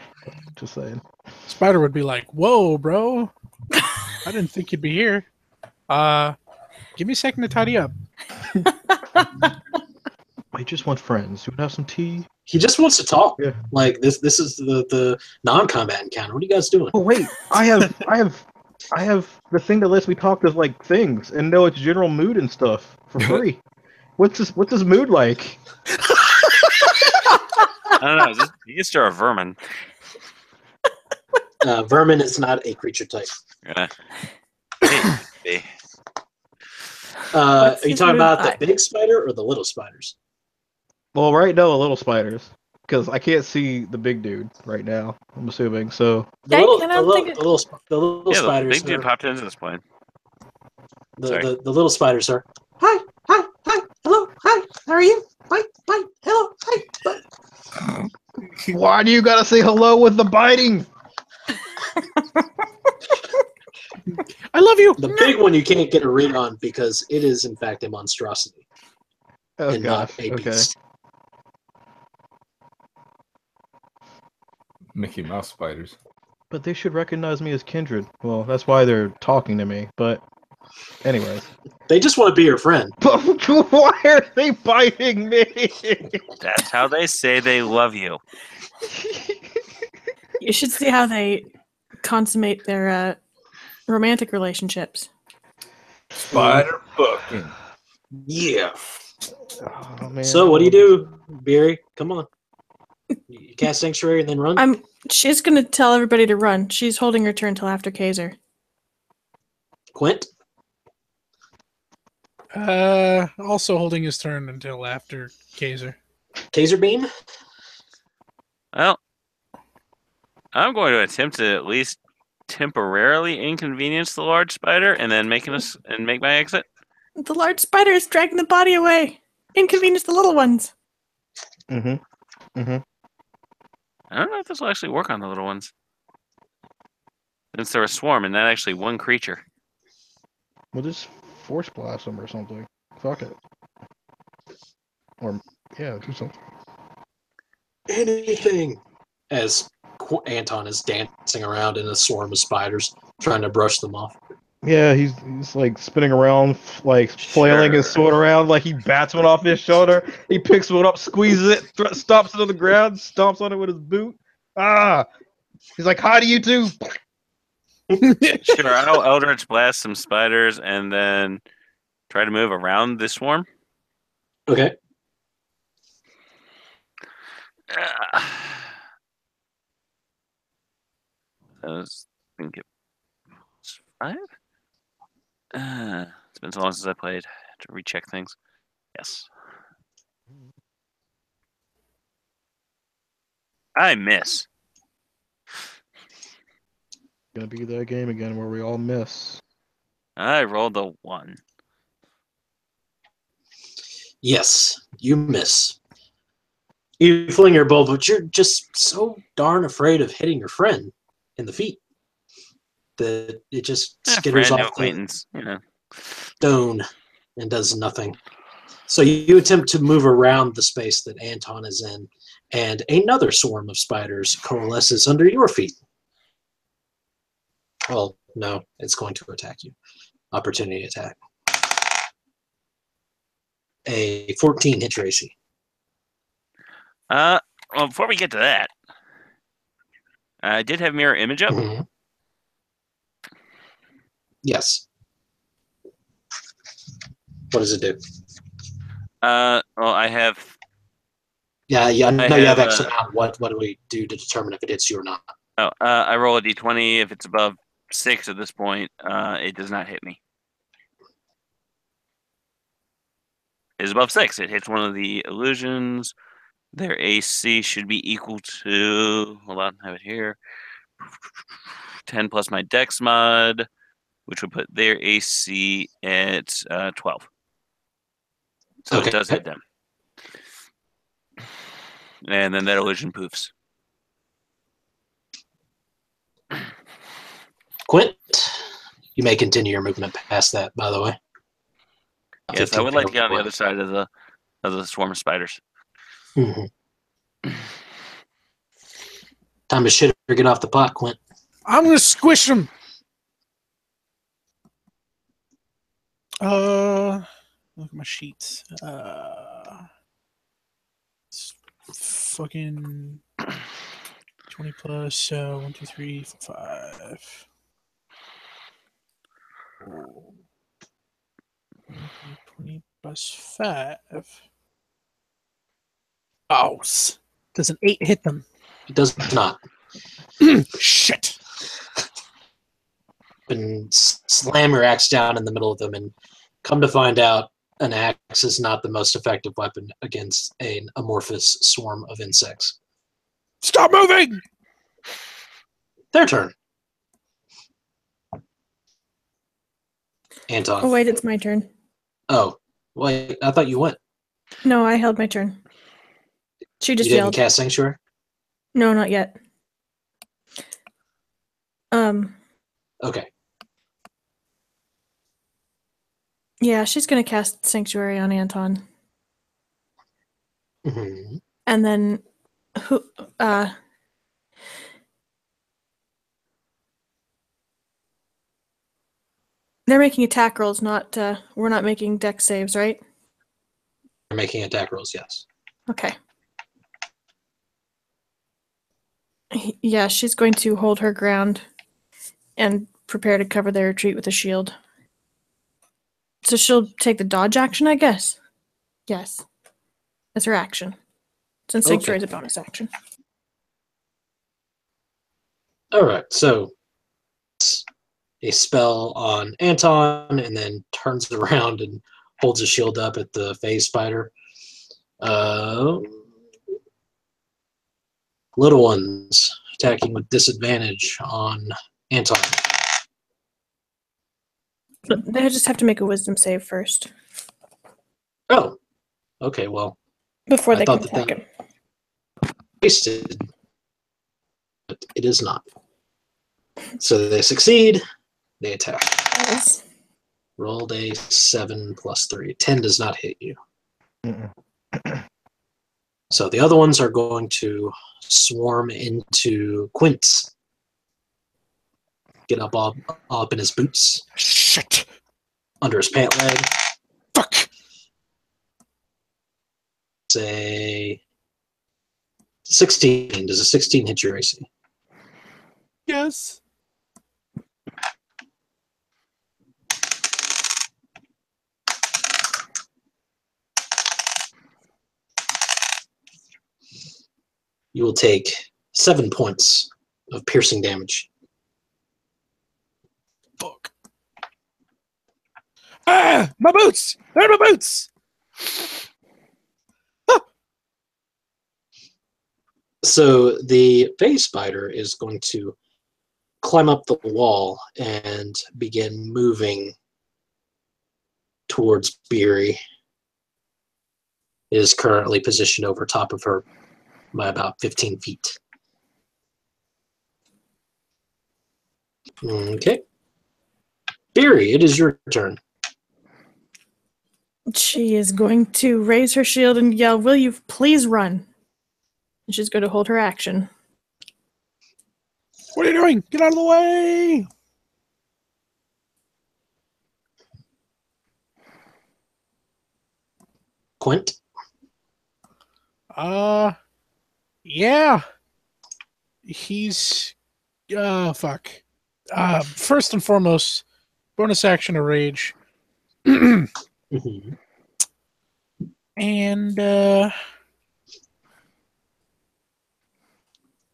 Speaker 5: Just saying.
Speaker 4: Spider would be like, "Whoa, bro! I didn't think you'd be here. Give me a second to tidy up."
Speaker 5: I just want friends. You would have some tea.
Speaker 1: He just wants to talk.
Speaker 5: Yeah.
Speaker 1: Like this is the non-combat encounter. What are you guys doing?
Speaker 5: Oh wait, I have the thing that lets me talk to like things and know its general mood and stuff for free. What's this mood like?
Speaker 3: I don't know. You used to a vermin.
Speaker 1: Vermin is not a creature type.
Speaker 3: Hey.
Speaker 1: Are you talking about the big spider or the little spiders?
Speaker 5: Well, right now, little spiders. because I can't see the big dude right now. I'm assuming so.
Speaker 1: The
Speaker 2: I
Speaker 1: little,
Speaker 2: cannot think of-
Speaker 1: the little
Speaker 3: Yeah, the
Speaker 1: spiders.
Speaker 3: big dude popped into this plane. Sorry.
Speaker 1: The little spiders are. Hi, hello, hi. How are you? Hi, hello, hi. Bye.
Speaker 5: Why do you gotta say hello with the biting?
Speaker 4: I love you.
Speaker 1: The big one you can't get a read on because it is in fact a monstrosity
Speaker 5: Oh
Speaker 1: and
Speaker 5: gosh.
Speaker 1: not a
Speaker 5: Okay.
Speaker 1: beast.
Speaker 6: Mickey Mouse spiders.
Speaker 5: But they should recognize me as kindred. Well, that's why they're talking to me. But, anyways.
Speaker 1: They just want to be your friend.
Speaker 5: But why are they biting me?
Speaker 3: That's how they say they love you.
Speaker 2: You should see how they consummate their romantic relationships.
Speaker 6: Spider fucking.
Speaker 1: Yeah.
Speaker 5: Oh, man.
Speaker 1: So what do you do, Biri? Come on. You cast Sanctuary and then run?
Speaker 2: She's gonna tell everybody to run. She's holding her turn till after Kazer.
Speaker 1: Quint?
Speaker 4: Also holding his turn until after Kazer.
Speaker 1: Kazer Beam?
Speaker 3: Well, I'm going to attempt to at least temporarily inconvenience the large spider and then make my exit.
Speaker 2: The large spider is dragging the body away. Inconvenience the little ones.
Speaker 5: Mm-hmm. Mm-hmm.
Speaker 3: I don't know if this will actually work on the little ones. Since they're a swarm and not actually one creature.
Speaker 5: We'll just force blast them or something. Fuck it. Or, yeah, do something.
Speaker 1: Anything. As Anton is dancing around in a swarm of spiders, trying to brush them off.
Speaker 5: Yeah, he's like spinning around, like flailing his sword around, like he bats one off his shoulder. He picks one up, squeezes it, stomps it on the ground, stomps on it with his boot. Ah! He's like, "Hi to you too."
Speaker 3: Sure, I'll Eldritch Blast some spiders and then try to move around this swarm.
Speaker 1: Okay.
Speaker 3: I think it's 5? It's been so long since I played to recheck things. Yes. I miss.
Speaker 5: Gonna be that game again where we all miss.
Speaker 3: I rolled a 1.
Speaker 1: Yes, you miss. You fling your bow, but you're just so darn afraid of hitting your friend in the feet that it just skitters
Speaker 3: Friend, no
Speaker 1: off the
Speaker 3: acquaintance. You know.
Speaker 1: stone and does nothing. So you attempt to move around the space that Anton is in, and another swarm of spiders coalesces under your feet. Well, no, it's going to attack you. Opportunity attack. A 14 hit your AC.
Speaker 3: Well, before we get to that, I did have mirror image up.
Speaker 1: Mhm. Yes. What does it do?
Speaker 3: Well, I have.
Speaker 1: Yeah, I know
Speaker 3: I
Speaker 1: you have
Speaker 3: have,
Speaker 1: X amount. What do we do to determine if it hits you or not?
Speaker 3: I roll a d20. If it's above 6 at this point, it does not hit me. It is above 6. It hits one of the illusions. Their AC should be equal to. Hold on, I have it here. 10 plus my Dex mod, which would put their AC at 12. So
Speaker 1: Okay.
Speaker 3: it does hit them. And then that illusion poofs.
Speaker 1: Quint, you may continue your movement past that, by the way.
Speaker 3: Yes, I would like to get on the other side of the swarm of spiders.
Speaker 1: Mm-hmm. Time to shit or get off the pot, Quint.
Speaker 4: I'm gonna squish him. Look at my sheets. It's fucking 20 plus 1, 2, 3, 4, 5. 20 plus 5. Oh, does an 8 hit them?
Speaker 1: It does not.
Speaker 4: Shit.
Speaker 1: And slam your axe down in the middle of them, and come to find out, an axe is not the most effective weapon against an amorphous swarm of insects.
Speaker 4: Stop moving!
Speaker 1: Their turn. Anton.
Speaker 2: Oh, wait, it's my turn.
Speaker 1: Oh, wait, I thought you went.
Speaker 2: No, I held my turn. She just
Speaker 1: You didn't
Speaker 2: yelled.
Speaker 1: cast Sanctuary?
Speaker 2: No, not yet.
Speaker 1: Okay.
Speaker 2: Yeah, she's gonna cast Sanctuary on Anton.
Speaker 1: Mm-hmm.
Speaker 2: And then who they're making attack rolls, not we're not making dex saves, right?
Speaker 1: They're making attack rolls, yes.
Speaker 2: Okay. Yeah, she's going to hold her ground and prepare to cover their retreat with a shield. So she'll take the dodge action, I guess. Yes. That's her action. Since Sanctuary is a bonus action.
Speaker 1: Alright, so it's a spell on Anton and then turns around and holds a shield up at the phase spider. Little ones attacking with disadvantage on Anton.
Speaker 2: They just have to make a wisdom save first.
Speaker 1: Oh, okay, well.
Speaker 2: Before they can
Speaker 1: thought
Speaker 2: attack him.
Speaker 1: Wasted, but it is not. So they succeed, they attack.
Speaker 2: Yes.
Speaker 1: Rolled a 7 plus 3. 10 does not hit you. So the other ones are going to swarm into Quint. Get up all up in his boots.
Speaker 4: Shit!
Speaker 1: Under his pant leg.
Speaker 4: Fuck!
Speaker 1: Say 16. Does a 16 hit your AC?
Speaker 4: Yes.
Speaker 1: You will take 7 points of piercing damage.
Speaker 4: Fuck. Ah! My boots! They're my boots!
Speaker 1: So the phase spider is going to climb up the wall and begin moving towards Biri. It is currently positioned over top of her by about 15 feet. Okay. Biri, it is your turn.
Speaker 2: She is going to raise her shield and yell, "Will you please run?" And she's going to hold her action.
Speaker 4: What are you doing? Get out of the way!
Speaker 1: Quint?
Speaker 4: Yeah. He's fuck. First and foremost, bonus action of rage.
Speaker 1: Mm-hmm.
Speaker 4: And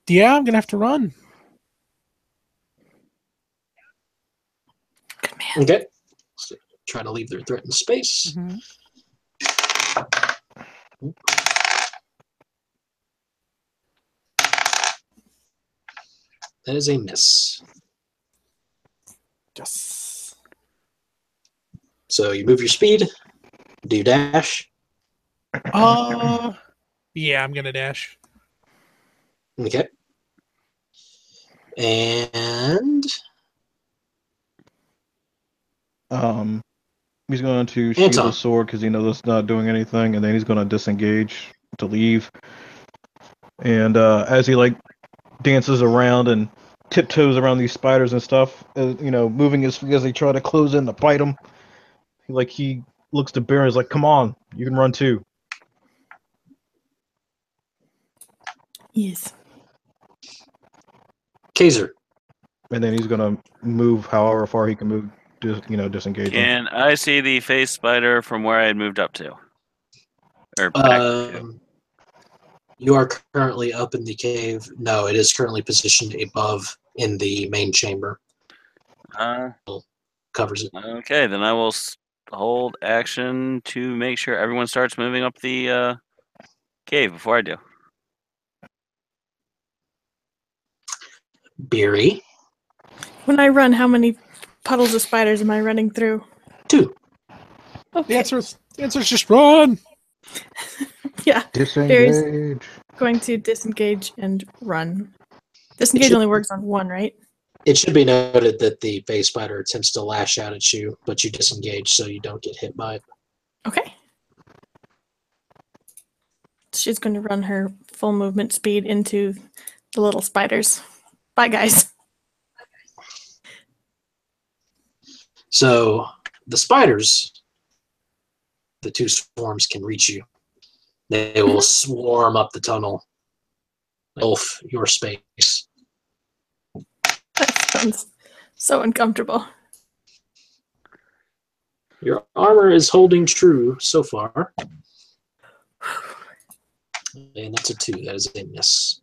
Speaker 4: yeah, I'm gonna have to run.
Speaker 2: Good man.
Speaker 1: Okay. So try to leave their threatened space.
Speaker 4: Mm-hmm.
Speaker 1: That is a miss.
Speaker 4: Yes.
Speaker 1: So you move your speed. Do you dash?
Speaker 4: Yeah, I'm gonna dash.
Speaker 1: Okay. And
Speaker 5: he's going to sheath
Speaker 1: Anton.
Speaker 5: the sword because he knows it's not doing anything, and then he's going to disengage to leave. And as he dances around and tiptoes around these spiders and stuff, moving his feet as they try to close in to bite him, he looks to Biri and is like, "Come on, you can run too."
Speaker 2: Yes.
Speaker 1: Kazer.
Speaker 5: And then he's gonna move however far he can move, disengage.
Speaker 3: Can I see the face spider from where I had moved up to? Or back to?
Speaker 1: You are currently up in the cave. No, it is currently positioned above in the main chamber. Covers it.
Speaker 3: Okay, then I will hold action to make sure everyone starts moving up the cave before I do.
Speaker 1: Biri,
Speaker 2: When I run, how many puddles of spiders am I running through?
Speaker 1: 2.
Speaker 2: Okay.
Speaker 4: The answer is just run.
Speaker 2: Yeah.
Speaker 5: Disengage.
Speaker 2: Going to disengage and run. Disengage only works on one, right?
Speaker 1: It should be noted that the phase spider attempts to lash out at you, but you disengage so you don't get hit by it.
Speaker 2: Okay. She's going to run her full movement speed into the little spiders. Bye, guys.
Speaker 1: So the spiders, the 2 swarms, can reach you. They will swarm up the tunnel, engulf your space.
Speaker 2: That sounds so uncomfortable.
Speaker 1: Your armor is holding true so far. And that's a 2. That is a miss.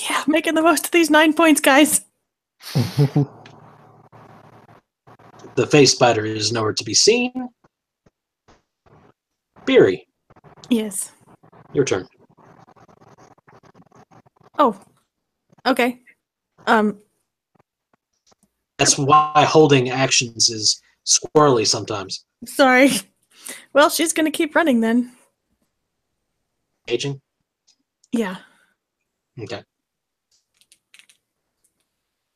Speaker 2: Yeah, making the most of these 9 points, guys.
Speaker 1: The face spider is nowhere to be seen. Biri,
Speaker 2: Yes.
Speaker 1: your turn.
Speaker 2: Oh. Okay.
Speaker 1: That's why holding actions is squirrely sometimes.
Speaker 2: Sorry. Well, she's going to keep running then.
Speaker 1: Aging?
Speaker 2: Yeah.
Speaker 1: Okay.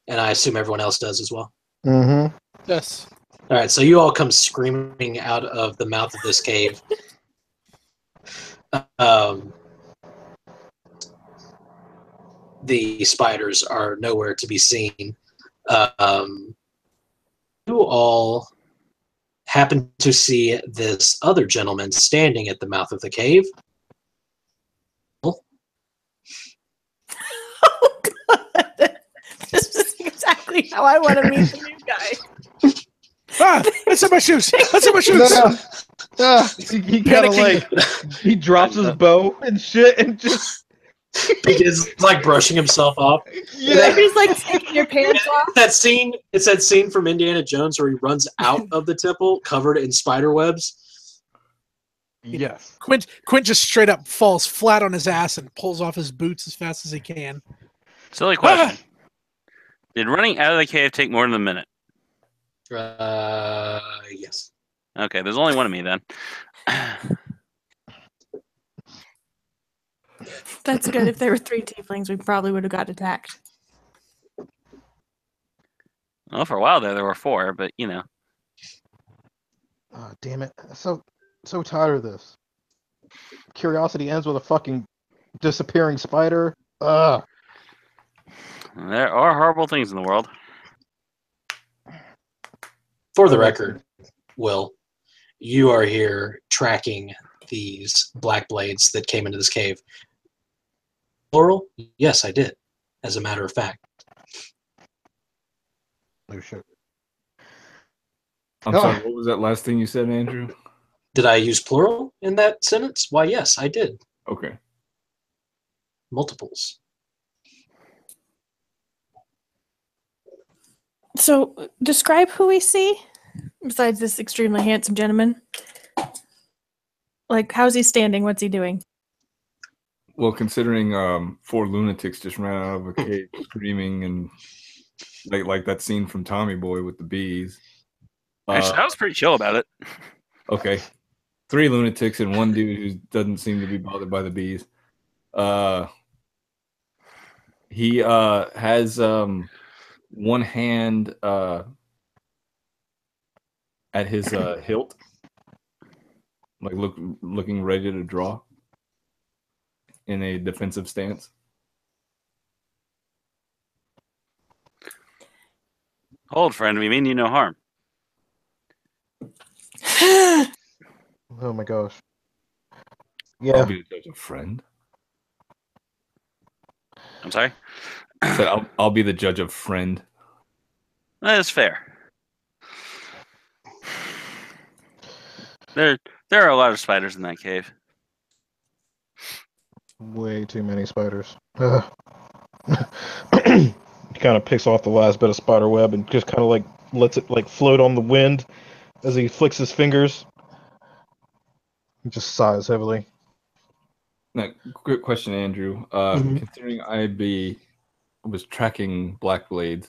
Speaker 1: And I assume everyone else does as well.
Speaker 5: Mm-hmm.
Speaker 4: Yes.
Speaker 1: All right, so you all come screaming out of the mouth of this cave. The spiders are nowhere to be seen. You all happen to see this other gentleman standing at the mouth of the cave.
Speaker 2: Oh, God. This is exactly how I want to meet the new guy.
Speaker 4: Ah! Let's have my shoes. Let's have my shoes.
Speaker 5: No. He kind of like he drops his bow and shit and just
Speaker 1: He's like brushing himself off.
Speaker 5: yeah.
Speaker 2: He's like taking your pants off.
Speaker 1: It's that scene from Indiana Jones where he runs out of the temple covered in spider webs.
Speaker 5: Yes.
Speaker 4: Quint just straight up falls flat on his ass and pulls off his boots as fast as he can.
Speaker 3: Silly question. Did running out of the cave take more than a minute?
Speaker 1: Yes.
Speaker 3: Okay, there's only one of me then.
Speaker 2: That's good. If there were 3 tieflings, we probably would have got attacked.
Speaker 3: Well, for a while there were 4, but you know.
Speaker 5: Oh, damn it. So tired of this. Curiosity ends with a fucking disappearing spider. Ugh.
Speaker 3: There are horrible things in the world.
Speaker 1: For the record, Will, you are here tracking these Blackblades that came into this cave. Plural? Yes, I did, as a matter of fact.
Speaker 5: Oh shit.
Speaker 6: I'm sorry, what was that last thing you said, Andrew?
Speaker 1: Did I use plural in that sentence? Why, yes, I did.
Speaker 6: Okay.
Speaker 1: Multiples.
Speaker 2: So, describe who we see, besides this extremely handsome gentleman. Like, how's he standing? What's he doing?
Speaker 6: Well, considering 4 lunatics just ran out of a cave screaming and like that scene from Tommy Boy with the bees.
Speaker 3: Actually, I was pretty chill about it.
Speaker 6: Okay. 3 lunatics and 1 dude who doesn't seem to be bothered by the bees. He has 1 hand at his hilt, like looking ready to draw in a defensive stance.
Speaker 3: Hold, friend. We mean you no harm.
Speaker 5: Oh my gosh.
Speaker 6: I'll
Speaker 5: Yeah.
Speaker 6: be the judge of friend.
Speaker 3: I'm sorry?
Speaker 6: I said I'll be the judge of friend.
Speaker 3: That is fair. There are a lot of spiders in that cave.
Speaker 5: Way too many spiders. He kind of picks off the last bit of spider web and just kind of like lets it like float on the wind as he flicks his fingers. He just sighs heavily.
Speaker 6: Now, quick question, Andrew. Considering was tracking Blackblades,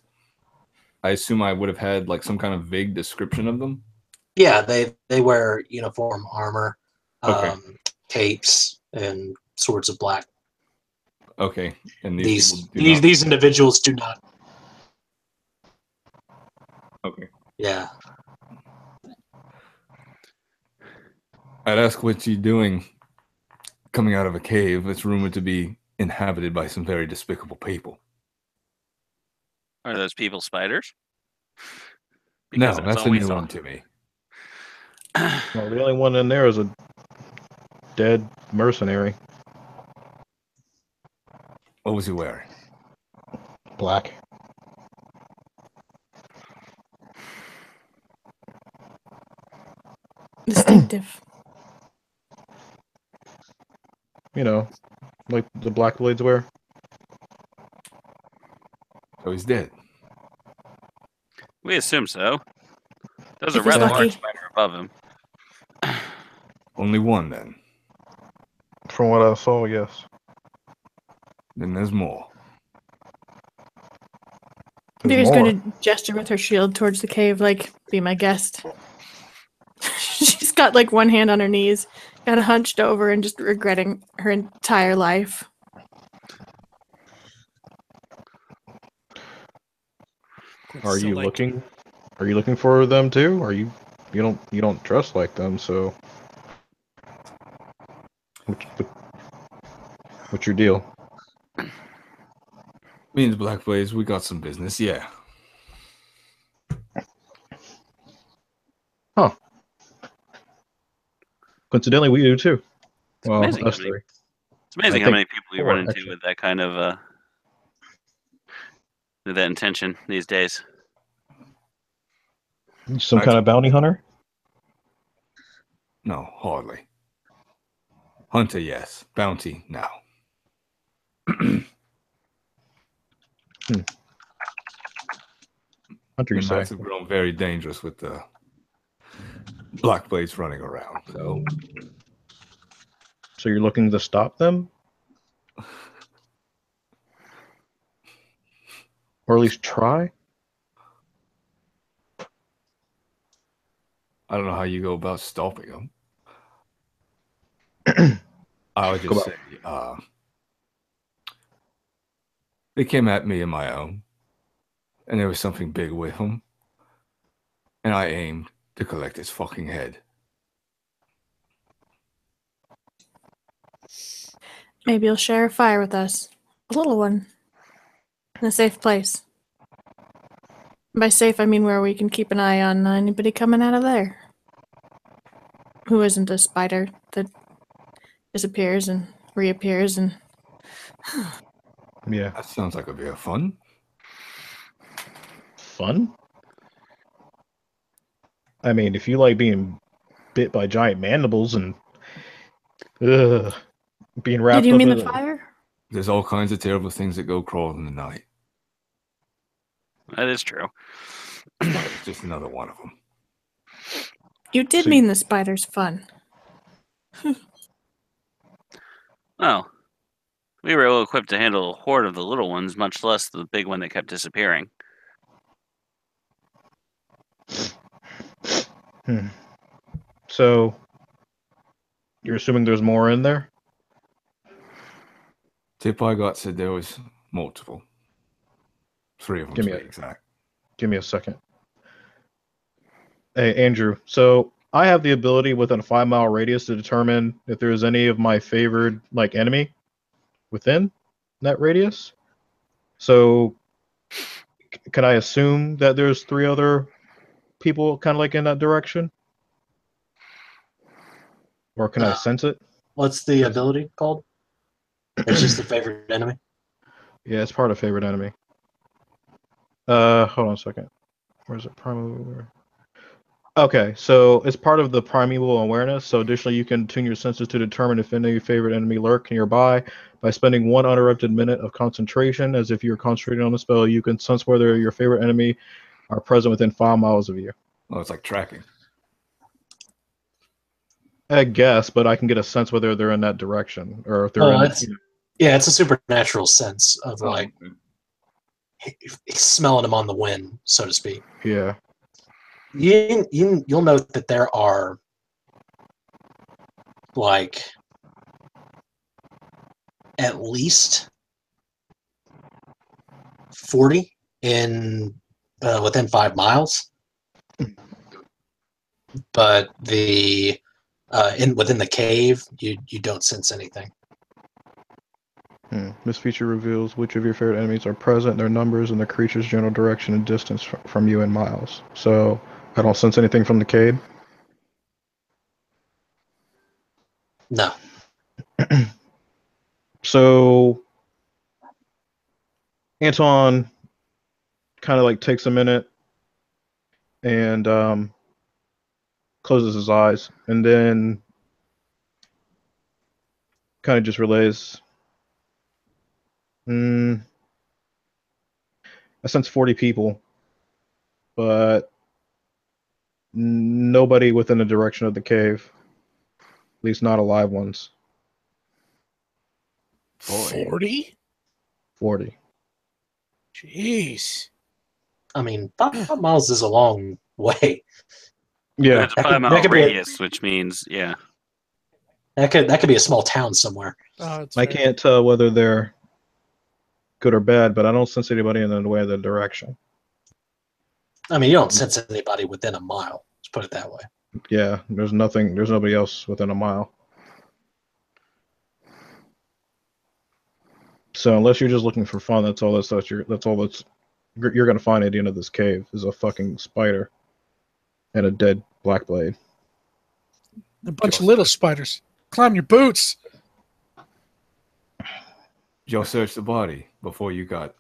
Speaker 6: I assume I would have had like some kind of vague description of them.
Speaker 1: Yeah, they wear uniform armor,
Speaker 6: Okay.
Speaker 1: capes, and swords of black.
Speaker 6: Okay, and
Speaker 1: These
Speaker 6: people do
Speaker 1: these individuals do not.
Speaker 6: Okay.
Speaker 1: Yeah.
Speaker 6: I'd ask what you're doing coming out of a cave that's rumored to be inhabited by some very despicable people.
Speaker 3: Are those people spiders?
Speaker 6: No,
Speaker 3: Because
Speaker 6: that's a new one to me.
Speaker 5: Well, the only one in there is a dead mercenary.
Speaker 6: What was he wearing?
Speaker 5: Black.
Speaker 2: Distinctive.
Speaker 5: You know, like the Blackblades wear.
Speaker 6: Oh, he's dead.
Speaker 3: We assume so. There's
Speaker 2: If
Speaker 3: a
Speaker 2: he's
Speaker 3: rather
Speaker 2: lucky.
Speaker 3: large spider above him.
Speaker 6: Only one, then.
Speaker 5: From what I saw, yes.
Speaker 6: Then there's more.
Speaker 2: Biri's
Speaker 5: more.
Speaker 2: going to gesture with her shield towards the cave, like, be my guest. She's got, like, one hand on her knees, kind of hunched over and just regretting her entire life.
Speaker 5: Are
Speaker 4: So,
Speaker 5: you
Speaker 4: like,
Speaker 5: looking? Are you looking for them too? Are you don't dress like them, so what's your deal?
Speaker 6: Me and the Blackblades, we got some business, yeah.
Speaker 5: Huh. Coincidentally, we do too. Well,
Speaker 3: amazing
Speaker 5: us
Speaker 3: how many-
Speaker 5: three.
Speaker 3: It's amazing
Speaker 5: I
Speaker 3: how
Speaker 5: think
Speaker 3: many people you
Speaker 5: four,
Speaker 3: run into
Speaker 5: actually.
Speaker 3: with that kind of with that intention these days.
Speaker 5: Some kind of bounty hunter?
Speaker 6: No, hardly. Hunter, yes. Bounty, no.
Speaker 5: Hunter, you
Speaker 6: The
Speaker 5: say?
Speaker 6: knights have grown very dangerous with the Blackblades running around, so...
Speaker 5: So you're looking to stop them? Or at least try?
Speaker 6: I don't know how you go about stopping them. I would
Speaker 5: Go
Speaker 6: just say, they came at me in my own, and there was something big with them, and I aimed to collect its fucking head.
Speaker 2: Maybe you'll share a fire with us. A little one. In a safe place. By safe, I mean where we can keep an eye on anybody coming out of there. Who isn't a spider that disappears and reappears and...
Speaker 5: Yeah.
Speaker 6: That sounds like a bit of fun.
Speaker 5: Fun? I mean, if you like being bit by giant mandibles and being wrapped
Speaker 2: Did you
Speaker 5: up
Speaker 2: mean
Speaker 5: in
Speaker 2: the fire?
Speaker 6: There's all kinds of terrible things that go crawling in the night.
Speaker 3: That is true.
Speaker 6: It's just another one of them.
Speaker 2: You did
Speaker 5: So-
Speaker 2: mean the spider's fun.
Speaker 3: Well, we were ill equipped to handle a horde of the little ones, much less the big one that kept disappearing.
Speaker 5: So you're assuming there's more in there?
Speaker 6: Tip I got said there was multiple. 3 of them
Speaker 5: Give
Speaker 6: to
Speaker 5: me
Speaker 6: be
Speaker 5: a-
Speaker 6: exact.
Speaker 5: Give me a second. Hey, Andrew. So I have the ability within a 5-mile radius to determine if there's any of my favored like enemy within that radius. So can I assume that there's 3 other people kind of like in that direction? Or can I sense it?
Speaker 1: What's the ability called? It's just the favorite enemy.
Speaker 5: Yeah, it's part of favorite enemy. Hold on a second. Where's it? Primal. Okay, so it's part of the primeval awareness. So additionally, you can tune your senses to determine if any favorite enemy lurk nearby. By spending 1 uninterrupted minute of concentration, as if you're concentrating on the spell, you can sense whether your favorite enemy are present within 5 miles of you.
Speaker 6: Oh, it's like tracking.
Speaker 5: I guess, but I can get a sense whether they're in that direction or if they're
Speaker 1: it's a supernatural sense of like smelling them on the wind, so to speak.
Speaker 5: Yeah.
Speaker 1: You'll note that there are like at least 40 in within 5 miles, but the within the cave you don't sense anything.
Speaker 5: This feature reveals which of your favorite enemies are present, their numbers, and the creature's general direction and distance from you in miles. So I don't sense anything from the cave.
Speaker 1: No.
Speaker 5: So Anton kind of like takes a minute and closes his eyes, and then kind of just relays. I sense 40 people, but nobody within the direction of the cave. At least not alive ones.
Speaker 4: 40?
Speaker 5: 40.
Speaker 4: Jeez.
Speaker 1: I mean, 5 miles is a long way.
Speaker 5: Yeah.
Speaker 3: It's a 5-mile radius, which means, yeah.
Speaker 1: That could be a small town somewhere.
Speaker 5: I can't tell whether they're good or bad, but I don't sense anybody in the way of the direction.
Speaker 1: I mean, you don't sense anybody within a mile. Let's put it that way.
Speaker 5: Yeah, there's nobody else within a mile. So unless you're just looking for fun, that's all you're gonna find at the end of this cave is a fucking spider and a dead Blackblade.
Speaker 4: A bunch of little spiders. Climb your boots.
Speaker 6: Y'all searched the body before you got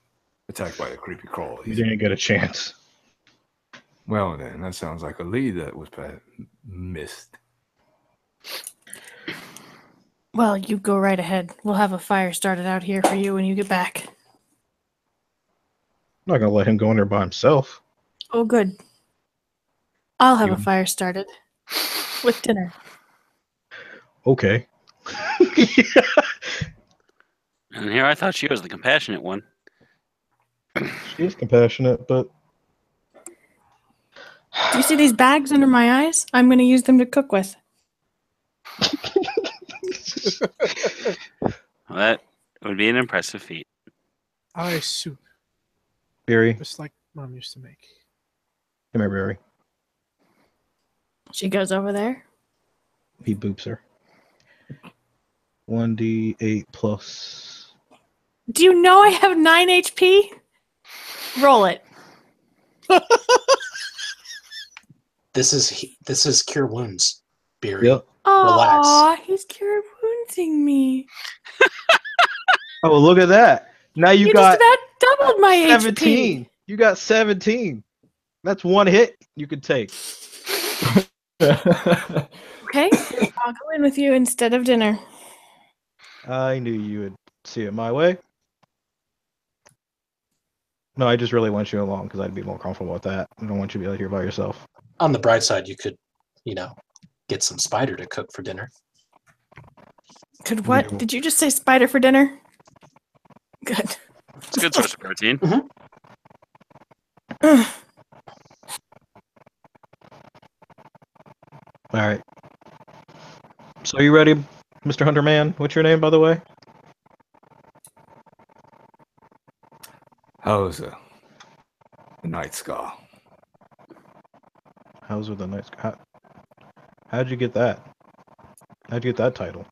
Speaker 6: attacked by the creepy crawlies.
Speaker 5: You didn't get a chance.
Speaker 6: Well then, that sounds like a lead that was missed.
Speaker 2: Well, you go right ahead. We'll have a fire started out here for you when you get back.
Speaker 5: I'm not gonna let him go in there by himself.
Speaker 2: Oh, good. I'll have a fire started with dinner.
Speaker 5: Okay.
Speaker 3: And here I thought she was the compassionate one.
Speaker 5: She is compassionate, but
Speaker 2: Do you see these bags under my eyes? I'm going to use them to cook with.
Speaker 3: Well, that would be an impressive feat.
Speaker 4: Eye soup.
Speaker 5: Biri,
Speaker 4: Just like Mom used to make.
Speaker 5: come here, Biri.
Speaker 2: She goes over there.
Speaker 5: He boops her. 1d8 plus.
Speaker 2: Do you know I have 9 HP? Roll it.
Speaker 1: This is cure wounds, Biri.
Speaker 5: Yep.
Speaker 2: Aw, he's cure wounding me.
Speaker 5: Oh, look at that. Now you got
Speaker 2: just about doubled my
Speaker 5: 17.
Speaker 2: HP.
Speaker 5: You got 17. That's one hit you could take.
Speaker 2: Okay, I'll go in with you instead of dinner.
Speaker 5: I knew you would see it my way. No, I just really want you along because I'd be more comfortable with that. I don't want you to be out here by yourself.
Speaker 1: On the bright side, you could, get some spider to cook for dinner.
Speaker 2: Could what? Did you just say spider for dinner? Good.
Speaker 3: It's a good source of protein.
Speaker 5: All right. So are you ready, Mr. Hunter Man? What's your name, by the way?
Speaker 6: Hauser, the Night Scar.
Speaker 5: Hauser the Night Scar. How'd you get that? How'd you get that title?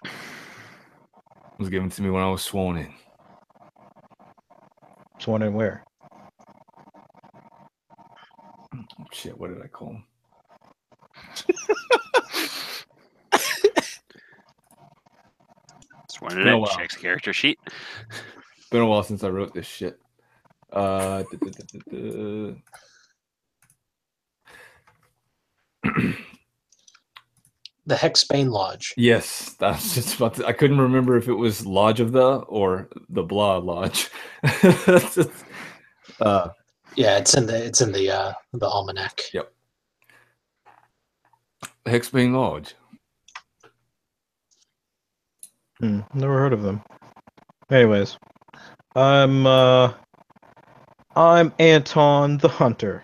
Speaker 6: It was given to me when I was sworn in.
Speaker 5: Sworn in where?
Speaker 6: Shit, what did I call him?
Speaker 3: Sworn in it. Check's character sheet.
Speaker 6: Been a while since I wrote this shit.
Speaker 1: The Hexbane Lodge.
Speaker 6: Yes, that's just about to, I couldn't remember if it was Lodge of the or the Blah Lodge.
Speaker 1: Yeah, it's in the almanac.
Speaker 6: Yep. Hexbane Lodge.
Speaker 5: Never heard of them. Anyways, I'm Anton the Hunter.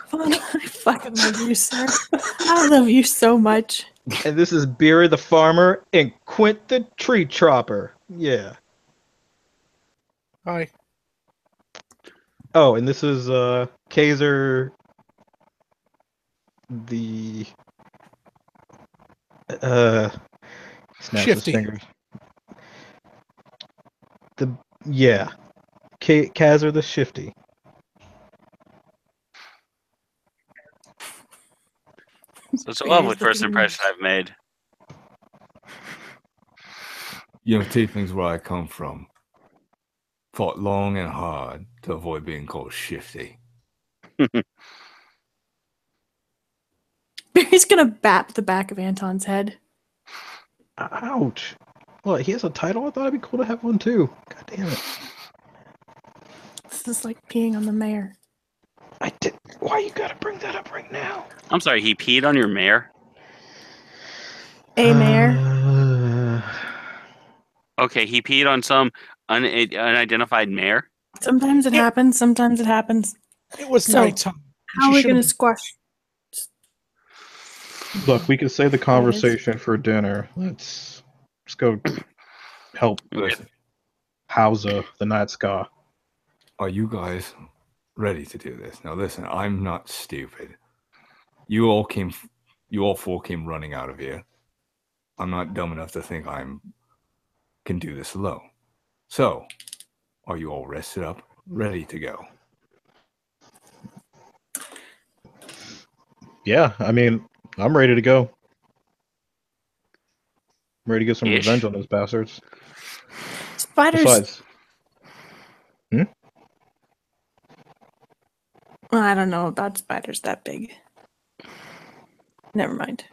Speaker 2: Fun. I fucking love you, sir. I love you so much.
Speaker 5: And this is Biri the farmer and Quint the tree chopper. Yeah.
Speaker 4: Hi.
Speaker 5: Oh, and this is Kazer the snaps
Speaker 4: Shifty.
Speaker 5: his fingers. Yeah. Kazer the Shifty.
Speaker 3: So it's a lovely
Speaker 2: Here's the
Speaker 3: first
Speaker 2: thing.
Speaker 3: impression I've made.
Speaker 6: You know, Tiefling's where I come from. Fought long and hard to avoid being called shifty.
Speaker 2: He's gonna bap the back of Anton's head.
Speaker 5: Ouch. Well, he has a title? I thought it'd be cool to have one too. God damn it.
Speaker 2: This is like peeing on the mayor.
Speaker 5: Why you gotta bring that up right now?
Speaker 3: I'm sorry, he peed on your mare?
Speaker 2: A mayor.
Speaker 3: Okay, he peed on some unidentified mare?
Speaker 2: Sometimes it happens. Sometimes it happens.
Speaker 4: It was
Speaker 2: So,
Speaker 4: nighttime.
Speaker 2: How are we gonna squash?
Speaker 5: Look, we can save the conversation for dinner. Let's go help
Speaker 6: Listen,
Speaker 5: Hauser, the Night Scar.
Speaker 6: are you guys ready to do this? Now listen, I'm not stupid. You all four came running out of here. I'm not dumb enough to think can do this alone. So, are you all rested up, ready to go?
Speaker 5: Yeah, I mean, I'm ready to go. I'm ready to get some
Speaker 3: Ish.
Speaker 5: revenge on those bastards.
Speaker 2: Spiders.
Speaker 5: Besides,
Speaker 2: Well, I don't know about spiders that big. Never mind.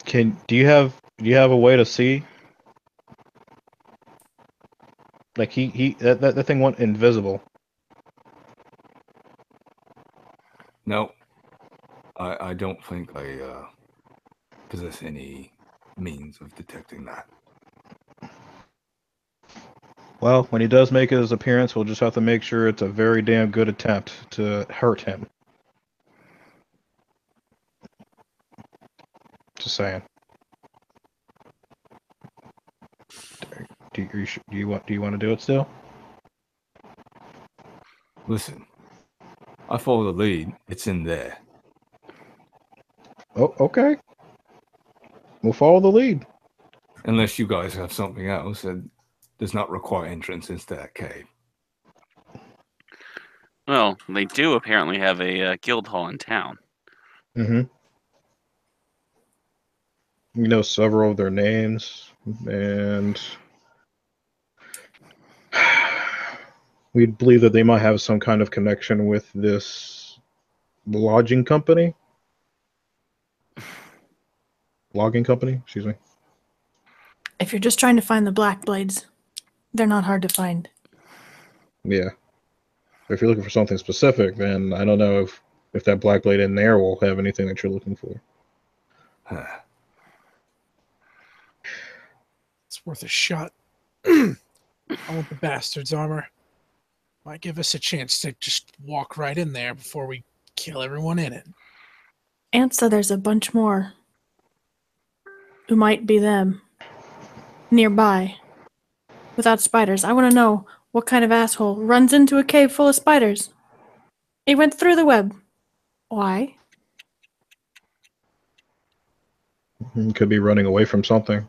Speaker 5: do you have a way to see? Like that thing went invisible.
Speaker 6: No, I don't think I possess any means of detecting that.
Speaker 5: Well, when he does make his appearance, we'll just have to make sure it's a very damn good attempt to hurt him. Just saying. Do you want to do it still?
Speaker 6: Listen, I follow the lead. It's in there.
Speaker 5: Oh, okay. We'll follow the lead.
Speaker 6: Unless you guys have something else that does not require entrance into that cave.
Speaker 3: Well, they do apparently have a guild hall in town.
Speaker 5: Mm-hmm. You know several of their names, and we believe that they might have some kind of connection with this lodging company. Logging company, excuse me.
Speaker 2: If you're just trying to find the Blackblades, they're not hard to find.
Speaker 5: Yeah. If you're looking for something specific, then I don't know if that Blackblade in there will have anything that you're looking for.
Speaker 4: It's worth a shot. I want the bastard's armor. Might give us a chance to just walk right in there before we kill everyone in it.
Speaker 2: Aunt said there's a bunch more who might be them nearby without spiders. I want to know what kind of asshole runs into a cave full of spiders. He went through the web. Why?
Speaker 5: He could be running away from something.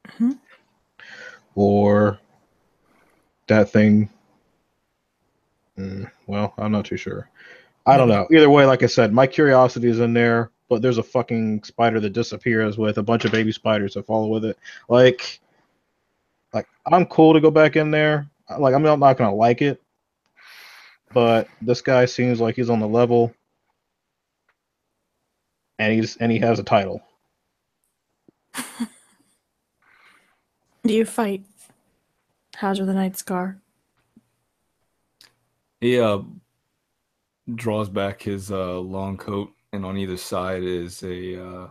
Speaker 2: Mhm.
Speaker 5: Or that thing. Well, I'm not too sure. I don't know. Either way, like I said, my curiosity is in there, but there's a fucking spider that disappears with a bunch of baby spiders that follow with it. Like I'm cool to go back in there. Like, I'm not gonna like it, but this guy seems like he's on the level, and he has a title.
Speaker 2: Do you fight Hauser the Night Scar.
Speaker 6: He draws back his long coat, and on either side is a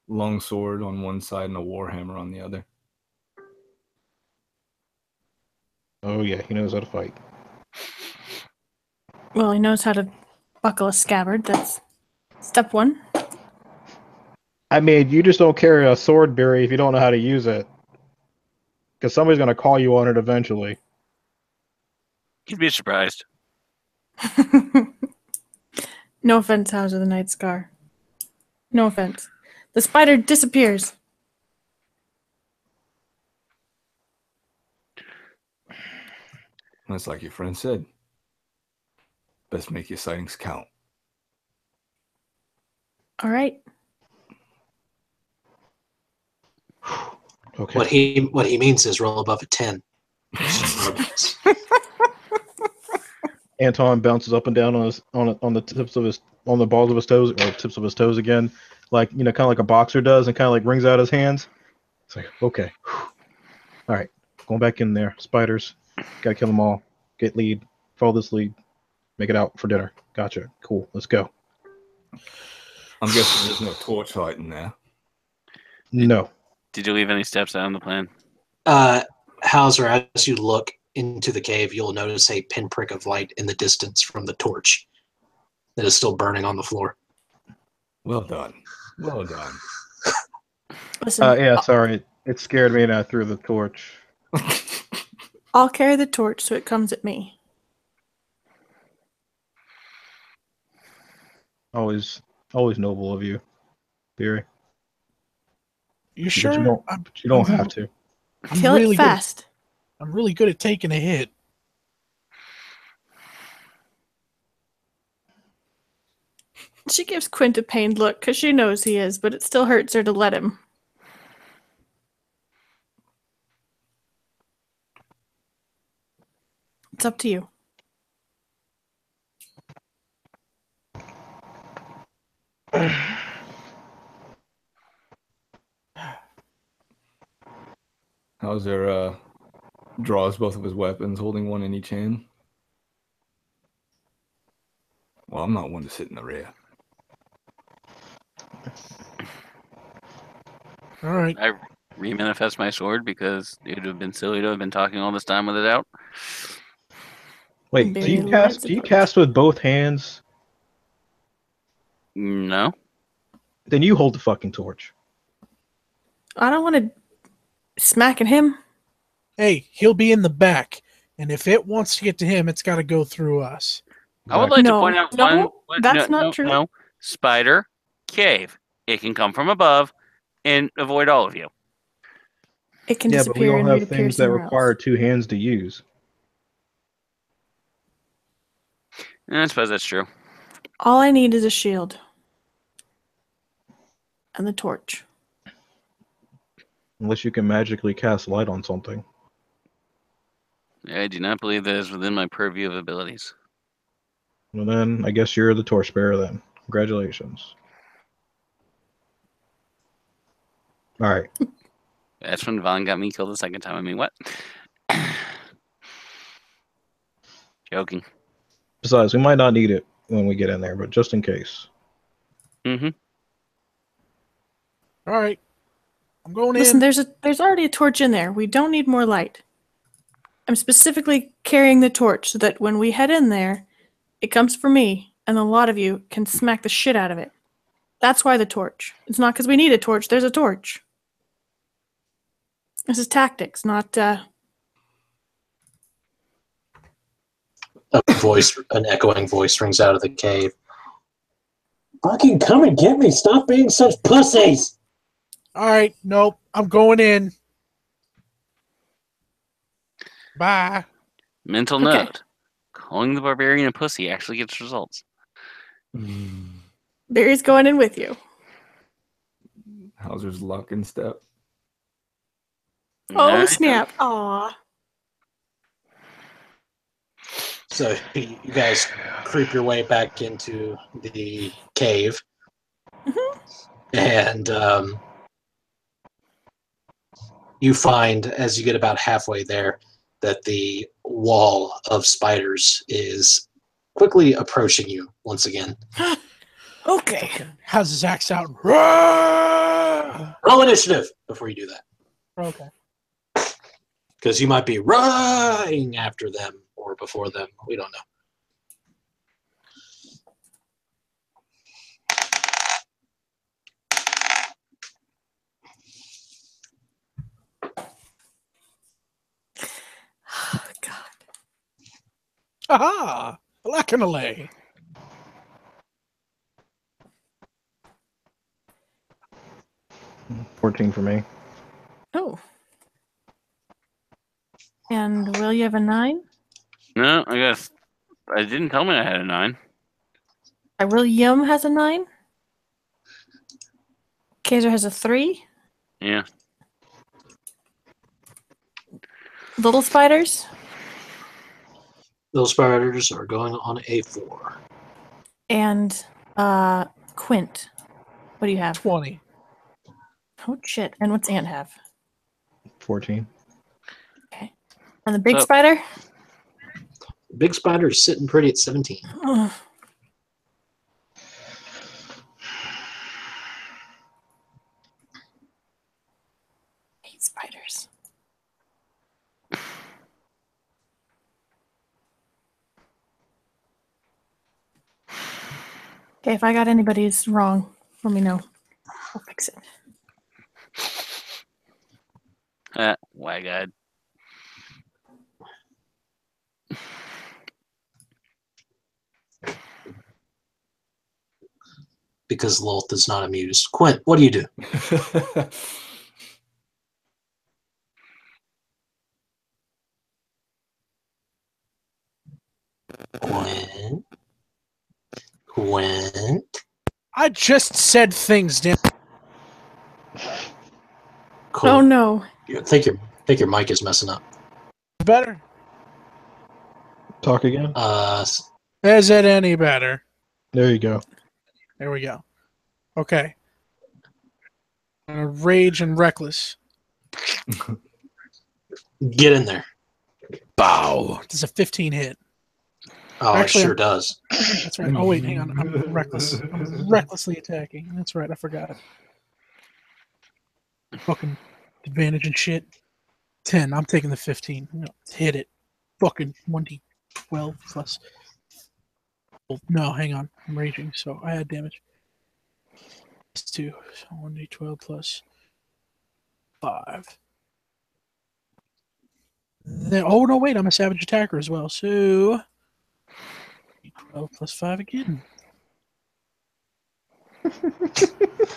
Speaker 6: long sword on one side and a warhammer on the other.
Speaker 5: Oh yeah, he knows how to fight.
Speaker 2: Well, he knows how to buckle a scabbard. That's step one.
Speaker 5: I mean, you just don't carry a sword, Biri, if you don't know how to use it. Because somebody's going to call you on it eventually.
Speaker 3: You'd be surprised.
Speaker 2: No offense, Hauser the Night Scar. No offense. The spider disappears.
Speaker 6: That's like your friend said. Best make your sightings count.
Speaker 2: All right.
Speaker 5: Okay.
Speaker 1: What he means is roll above a 10.
Speaker 5: Anton bounces up and down on the balls of his toes, or tips of his toes again, like kind of like a boxer does, and kind of like wrings out his hands. It's like, okay, all right, going back in there. Spiders, gotta kill them all. Get lead, follow this lead, make it out for dinner. Gotcha. Cool. Let's go.
Speaker 6: I'm guessing there's no torchlight in there.
Speaker 5: No.
Speaker 3: Did you leave any steps out on the plan?
Speaker 1: Hauser, as you look into the cave, you'll notice a pinprick of light in the distance from the torch that is still burning on the floor.
Speaker 6: Well done. Well done.
Speaker 2: Listen,
Speaker 5: Yeah, sorry. It scared me and I threw the torch.
Speaker 2: I'll carry the torch so it comes at me.
Speaker 5: Always noble of you, Biri.
Speaker 4: You sure?
Speaker 5: You don't have to.
Speaker 2: Kill it fast.
Speaker 4: I'm really good at taking a hit.
Speaker 2: She gives Quint a pained look because she knows he is, but it still hurts her to let him. It's up to you.
Speaker 6: Hauser draws both of his weapons, holding one in each hand. Well, I'm not one to sit in the rear.
Speaker 4: All right.
Speaker 3: I remanifest my sword because it would have been silly to have been talking all this time with it out.
Speaker 5: Wait,
Speaker 2: Very
Speaker 5: do you cast with both hands?
Speaker 3: No.
Speaker 5: Then you hold the fucking torch.
Speaker 2: I don't want to smacking him.
Speaker 4: Hey, he'll be in the back, and if it wants to get to him, it's got to go through us.
Speaker 3: I would like to
Speaker 2: No,
Speaker 3: point out
Speaker 2: no,
Speaker 3: one.
Speaker 2: that's not true.
Speaker 3: No, spider cave. It can come from above and avoid all of you.
Speaker 2: It can
Speaker 5: Yeah, but we
Speaker 2: disappear
Speaker 5: all
Speaker 2: and
Speaker 5: have
Speaker 2: reappear
Speaker 5: things that
Speaker 2: somewhere
Speaker 5: require
Speaker 2: else.
Speaker 5: 2 hands to use.
Speaker 3: I suppose that's true.
Speaker 2: All I need is a shield. And the torch.
Speaker 5: Unless you can magically cast light on something.
Speaker 3: I do not believe that is within my purview of abilities.
Speaker 5: Well then, I guess you're the torchbearer then. Congratulations. Alright.
Speaker 3: That's when Vaughn got me killed the second time. I mean, what? Joking.
Speaker 5: Besides, we might not need it when we get in there, but just in case.
Speaker 3: Mm-hmm.
Speaker 4: All right. I'm going
Speaker 2: Listen,
Speaker 4: in.
Speaker 2: there's already a torch in there. We don't need more light. I'm specifically carrying the torch so that when we head in there, it comes for me, and a lot of you can smack the shit out of it. That's why the torch. It's not because we need a torch. There's a torch. This is tactics, not
Speaker 1: An echoing voice rings out of the cave. Fucking come and get me! Stop being such pussies!
Speaker 4: All right. Nope. I'm going in. Bye.
Speaker 3: Mental
Speaker 2: Okay.
Speaker 3: note. Calling the barbarian a pussy actually gets results.
Speaker 2: Biri's going in with you.
Speaker 6: Hauser's lock and step.
Speaker 2: Oh,
Speaker 3: Nah,
Speaker 2: snap. Aw.
Speaker 1: So you guys creep your way back into the cave. And you find, as you get about halfway there, that the wall of spiders is quickly approaching you once again.
Speaker 2: Okay.
Speaker 4: How's his axe out? Roar!
Speaker 1: Roll initiative before you do that,
Speaker 4: Okay.
Speaker 1: because you might be running after them or before them. We don't know.
Speaker 2: Oh, God.
Speaker 4: Aha! Blackblade.
Speaker 5: 14 for me.
Speaker 2: Oh. And Will, you have a 9?
Speaker 3: No, I guess I didn't tell me I had a 9.
Speaker 2: William has a 9. Kazer has a 3.
Speaker 3: Yeah.
Speaker 2: Little spiders.
Speaker 1: Those spiders are going on a 4.
Speaker 2: And Quint. What do you have?
Speaker 4: 20.
Speaker 2: Oh, shit. And what's Ant have?
Speaker 5: 14.
Speaker 2: Okay. And the big
Speaker 3: So-
Speaker 2: spider?
Speaker 1: Big spider is sitting pretty at 17.
Speaker 2: Ugh. Hate spiders. Okay, if I got anybody's wrong, let me know. I'll fix it.
Speaker 3: Wag-eyed.
Speaker 1: Because Lolth is not amused. Quint, what do you do? Quint? Quint?
Speaker 4: I just said things, damn.
Speaker 1: Cool.
Speaker 2: Oh no.
Speaker 1: I think your mic is messing up.
Speaker 4: Better?
Speaker 5: Talk again.
Speaker 4: Is it any better?
Speaker 5: There you go.
Speaker 4: There we go. Okay. Rage and reckless.
Speaker 1: Get in there.
Speaker 4: Bow. Does a 15 hit?
Speaker 1: Oh,
Speaker 4: Actually,
Speaker 1: it sure does.
Speaker 4: That's right. Oh wait, hang on. I'm reckless. I'm recklessly attacking. That's right. I forgot. Fucking advantage and shit. 10. I'm taking the 15. No, hit it. Fucking 1d12 plus. No, hang on. I'm raging, so I had damage. It's 2. So 1d12 plus 5. Then, oh no, wait! I'm a savage attacker as well. So 12 plus 5 again.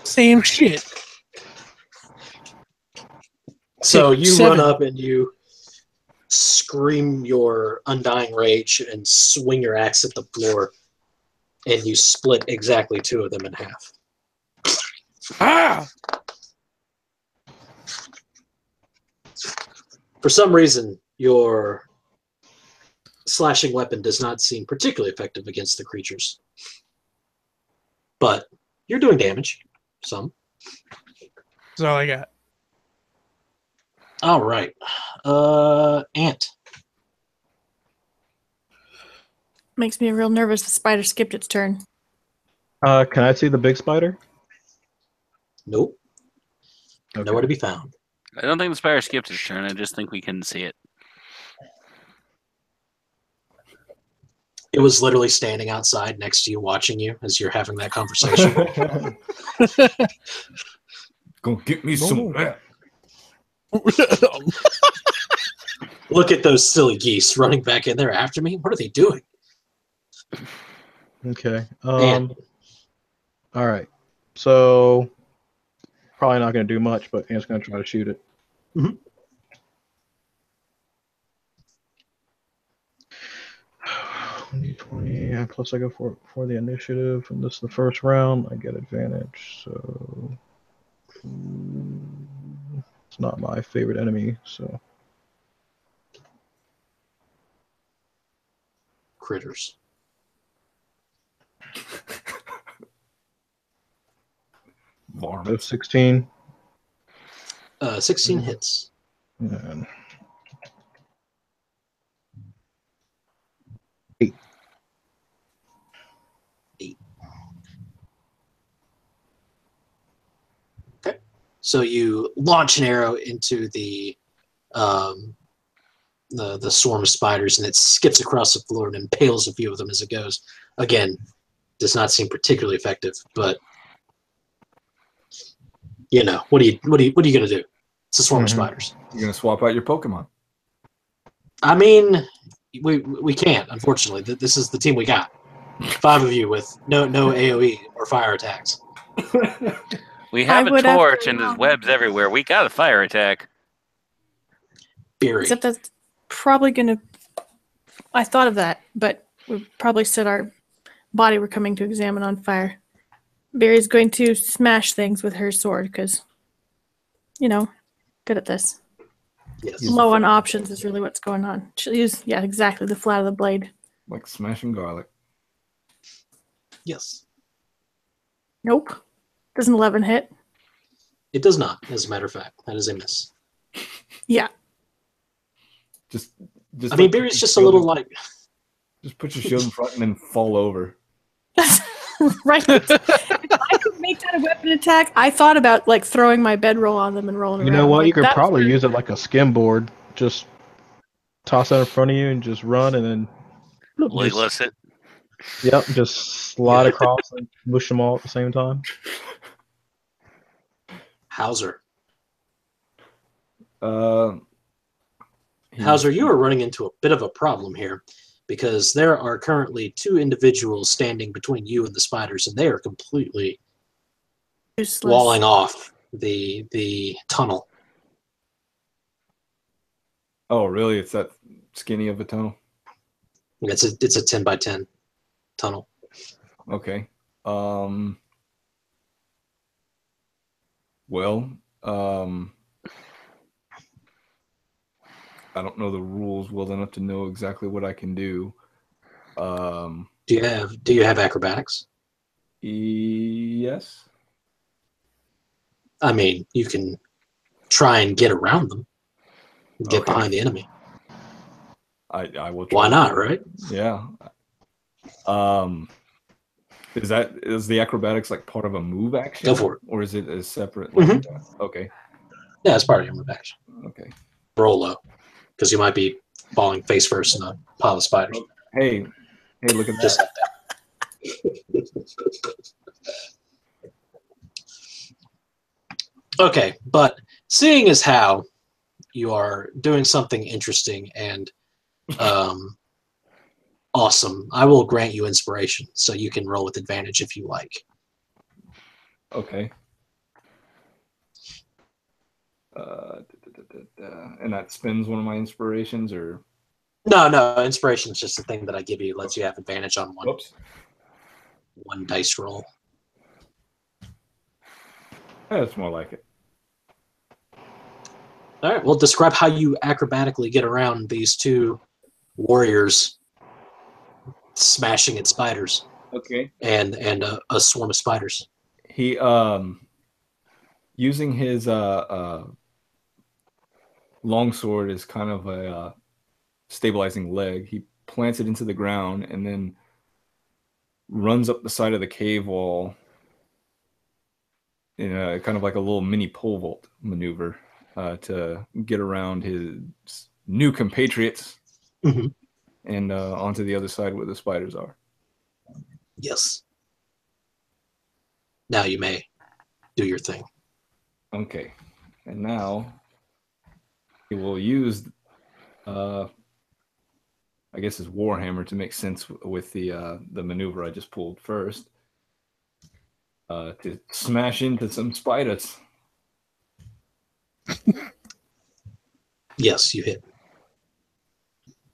Speaker 4: Same shit.
Speaker 1: So you
Speaker 4: 7.
Speaker 1: run up and you scream your undying rage and swing your axe at the floor, and you split exactly 2 of them in half.
Speaker 4: Ah!
Speaker 1: For some reason, your slashing weapon does not seem particularly effective against the creatures. But you're doing damage. Some.
Speaker 4: That's all I got.
Speaker 1: All right. Ant.
Speaker 2: Makes me real nervous the spider skipped its turn.
Speaker 5: Can I see the big spider?
Speaker 1: Nope.
Speaker 5: Okay.
Speaker 1: Nowhere to be found.
Speaker 3: I don't think the spider skipped his turn. I just think we couldn't see it.
Speaker 1: It was literally standing outside next to you, watching you as you're having that conversation.
Speaker 6: Go get me some of that.
Speaker 1: Look at those silly geese running back in there after me. What are they doing?
Speaker 5: Okay.
Speaker 1: Ant.
Speaker 5: All right. So probably not going to do much, but Ant's going to try to shoot it.
Speaker 1: Mhm.
Speaker 5: Yeah, plus I go for the initiative, and this is the first round. I get advantage, so it's not my favorite enemy. So
Speaker 1: Critters.
Speaker 6: Varmints.
Speaker 5: 16.
Speaker 1: 16 hits.
Speaker 5: And
Speaker 1: So you launch an arrow into the swarm of spiders, and it skips across the floor and impales a few of them as it goes. Again, does not seem particularly effective, but you know, what are you gonna do? It's a swarm of spiders.
Speaker 6: You're gonna swap out your Pokemon.
Speaker 1: I mean, we can't, unfortunately. This is the team we got. 5 of you with no AoE or fire attacks.
Speaker 3: We have
Speaker 2: I
Speaker 3: a
Speaker 2: would have
Speaker 3: torch
Speaker 2: to
Speaker 3: and there's
Speaker 2: run.
Speaker 3: webs everywhere. We got a fire attack.
Speaker 1: Biri.
Speaker 2: Except that's probably going to... I thought of that, but we probably set our body we're coming to examine on fire. Biri's going to smash things with her sword because, you know, good at this.
Speaker 1: Yes.
Speaker 2: Low on options is really what's going on. She'll use, yeah, exactly, the flat of the blade.
Speaker 6: Like smashing garlic.
Speaker 1: Yes.
Speaker 2: Nope. Does an 11 hit?
Speaker 1: It does not, as a matter of fact. That is a miss.
Speaker 2: Yeah.
Speaker 6: Just
Speaker 1: I mean, Biri's just a little like...
Speaker 6: Just put your shield in front and then fall over.
Speaker 2: Right. If I could make that a weapon attack, I thought about like throwing my bedroll on them and rolling around.
Speaker 5: You know what?
Speaker 2: but
Speaker 5: You could
Speaker 2: that was
Speaker 5: probably
Speaker 2: very-
Speaker 5: use it like a skimboard. Just toss that in front of you and just run, and then
Speaker 3: Legless it.
Speaker 5: yep, just slide across and mush them all at the same time.
Speaker 1: Hauser.
Speaker 6: He-
Speaker 1: Hauser, you are running into a bit of a problem here because there are currently 2 individuals standing between you and the spiders, and they are completely
Speaker 2: useless.
Speaker 1: walling off the tunnel.
Speaker 6: Oh, really? It's that skinny of a tunnel?
Speaker 1: It's a 10 by 10 tunnel.
Speaker 6: Okay. Well, I don't know the rules well enough to know exactly what I can do.
Speaker 1: Do you have acrobatics?
Speaker 6: Yes.
Speaker 1: I mean, you can try and get around them, get
Speaker 6: Okay.
Speaker 1: behind the enemy.
Speaker 6: I will try.
Speaker 1: Why not, right?
Speaker 6: Yeah. Is the acrobatics like part of a move action?
Speaker 1: Go for it.
Speaker 6: Or is it a separate?
Speaker 1: Mhm.
Speaker 6: Okay.
Speaker 1: Yeah, it's part of your move action.
Speaker 6: Okay.
Speaker 1: Roll low, because you might be falling face first in a pile of spiders.
Speaker 6: Hey, look at
Speaker 1: Just
Speaker 6: that.
Speaker 1: Okay, but seeing as how you are doing something interesting and awesome, I will grant you inspiration, so you can roll with advantage if you like.
Speaker 6: Okay. And that spends one of my inspirations, or
Speaker 1: No, inspiration is just a thing that I give you. It lets you have advantage on
Speaker 6: whoops.
Speaker 1: one dice roll.
Speaker 6: That's more like it.
Speaker 1: All right, well, describe how you acrobatically get around these 2 warriors smashing at spiders
Speaker 6: Okay.
Speaker 1: and a swarm of spiders.
Speaker 6: He using his longsword as kind of a stabilizing leg, he plants it into the ground and then runs up the side of the cave wall in a kind of like a little mini pole vault maneuver to get around his new compatriots
Speaker 1: Mhm.
Speaker 6: and onto the other side where the spiders are.
Speaker 1: Yes. Now you may do your thing.
Speaker 6: Okay, and now he will use, I guess, his warhammer to make sense with the maneuver I just pulled first, to smash into some spiders.
Speaker 1: Yes, you hit.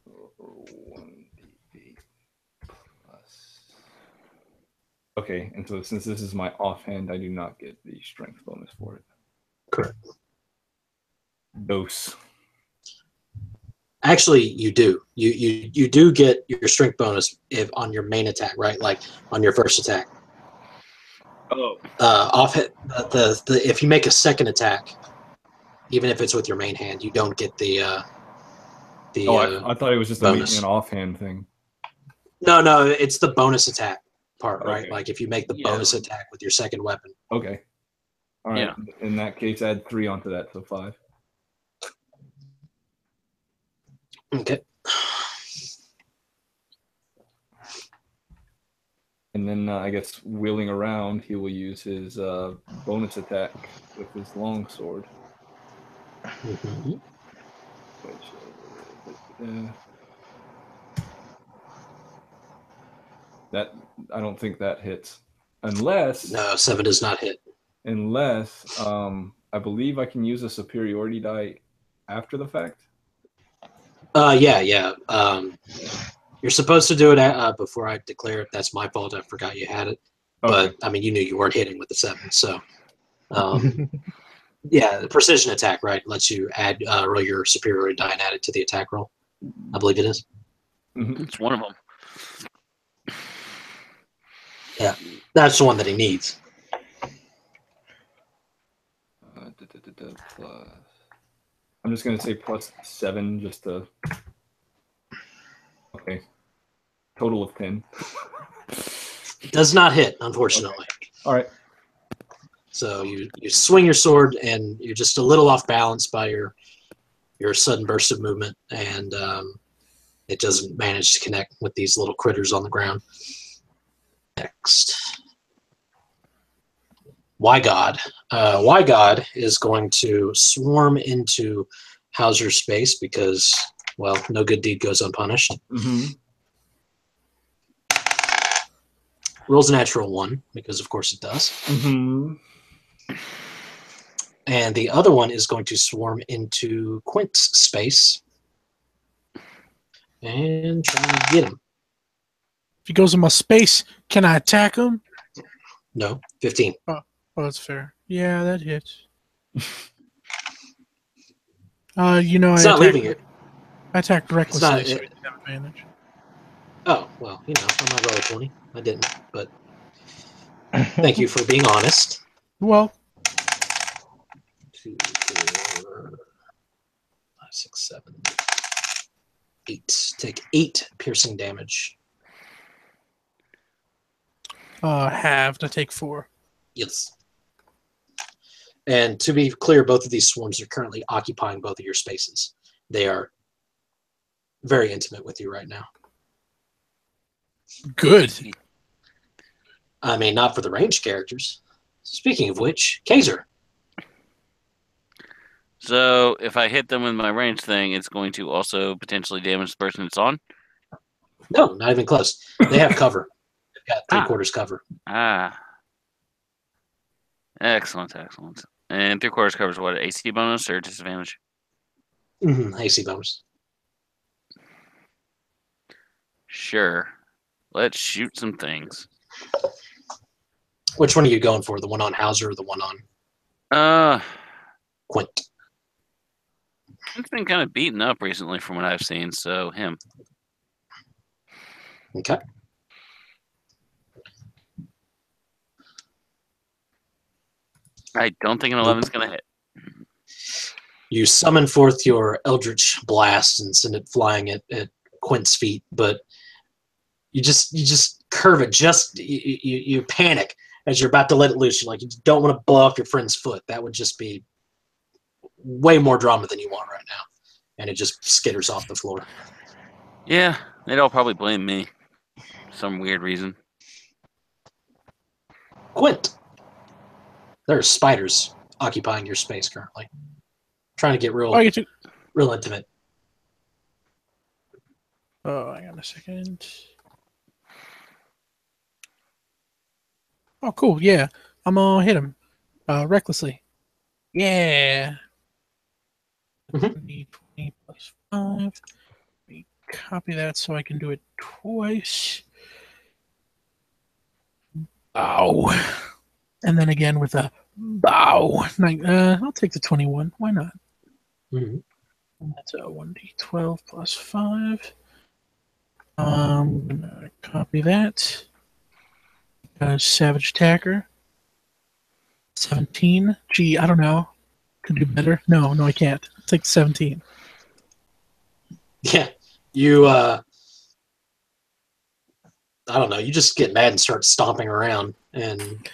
Speaker 6: 1d8 plus. Okay, and so since this is my offhand, I do not get the strength bonus for it.
Speaker 1: Correct.
Speaker 6: Dose.
Speaker 1: Actually, you do. You do get your strength bonus if on your main attack, right? Like on your first attack.
Speaker 6: Oh.
Speaker 1: Off hit the if you make a second attack, even if it's with your main hand, you don't get the
Speaker 6: I thought it was just
Speaker 1: bonus.
Speaker 6: an offhand thing.
Speaker 1: No, it's the bonus attack part, right?
Speaker 6: Okay.
Speaker 1: Like if you make the
Speaker 3: Yeah.
Speaker 1: bonus attack with your second weapon.
Speaker 6: Okay. All right.
Speaker 3: Yeah.
Speaker 6: In that case, add 3 onto that, so 5.
Speaker 1: Okay.
Speaker 6: And then I guess wheeling around, he will use his bonus attack with his longsword.
Speaker 1: Mhm.
Speaker 6: Which, that I don't think that hits, unless
Speaker 1: No, 7 does not hit.
Speaker 6: I believe I can use a superiority die after the fact.
Speaker 1: Yeah. You're supposed to do it before I declare it. That's my fault. I forgot you had it.
Speaker 6: Okay.
Speaker 1: But, I mean, you knew you weren't hitting with the 7. So, yeah, the precision attack, right, lets you add roll your superiority die and add it to the attack roll. I believe it is.
Speaker 3: It's one of them.
Speaker 1: Yeah, that's the one that he needs.
Speaker 6: Plus. I'm just gonna say plus 7 just to. Okay. Total of 10.
Speaker 1: Does not hit, unfortunately.
Speaker 6: Okay. All right.
Speaker 1: So you swing your sword and you're just a little off balance by your sudden burst of movement, and it doesn't manage to connect with these little critters on the ground. Next. Wygod. Wygod is going to swarm into Hauser's space because, well, no good deed goes unpunished. Rolls a natural 1, because of course it does. And the other one is going to swarm into Quint's space and try to get him.
Speaker 4: If he goes in my space, can I attack him?
Speaker 1: No, 15.
Speaker 4: Oh, that's fair. Yeah, that hits. You know,
Speaker 1: It's not leaving it.
Speaker 4: I attacked recklessly,
Speaker 1: not-
Speaker 4: so he didn't have advantage.
Speaker 1: Oh, well, you know, I might roll a 20. I didn't, but thank you for being honest.
Speaker 4: Well,
Speaker 1: 2, 4, 5, 6, 7, 8. Take 8 piercing damage.
Speaker 4: halved. I take 4.
Speaker 1: Yes. And to be clear, both of these swarms are currently occupying both of your spaces. They are very intimate with you right now.
Speaker 4: Good.
Speaker 1: I mean, not for the ranged characters. Speaking of which, Kazer.
Speaker 3: So if I hit them with my range thing, it's going to also potentially damage the person it's on?
Speaker 1: No, not even close. They have cover. They've got 3/4 cover.
Speaker 3: Excellent. And 3/4 covers what, AC bonus or disadvantage?
Speaker 1: AC bonus.
Speaker 3: Sure. Let's shoot some things.
Speaker 1: Which one are you going for? The one on Hauser or the one on Quint?
Speaker 3: It's been kind of beaten up recently from what I've seen, so him.
Speaker 1: Okay.
Speaker 3: I don't think an 11's going to hit.
Speaker 1: You summon forth your Eldritch Blast and send it flying at Quint's feet, but you just curve it. You panic as you're about to let it loose. You're like, you don't want to blow off your friend's foot. That would just be way more drama than you want right now. And it just skitters off the floor.
Speaker 3: Yeah, they'd all probably blame me. For some weird reason.
Speaker 1: Quint. There are spiders occupying your space currently. Trying to get real intimate.
Speaker 4: Oh, hang on a second. Oh, cool. Yeah. I'm going to hit him recklessly. Yeah. 20 plus 5. Let me copy that so I can do it twice. Bow. And then again with a bow. I'll take the 21. Why not? That's a 1d12 plus 5. I'm gonna copy that. Savage Attacker. 17. Gee, I don't know. Could do better. No, I can't. I'll take 17.
Speaker 1: Yeah. You I don't know, you just get mad and start stomping around, and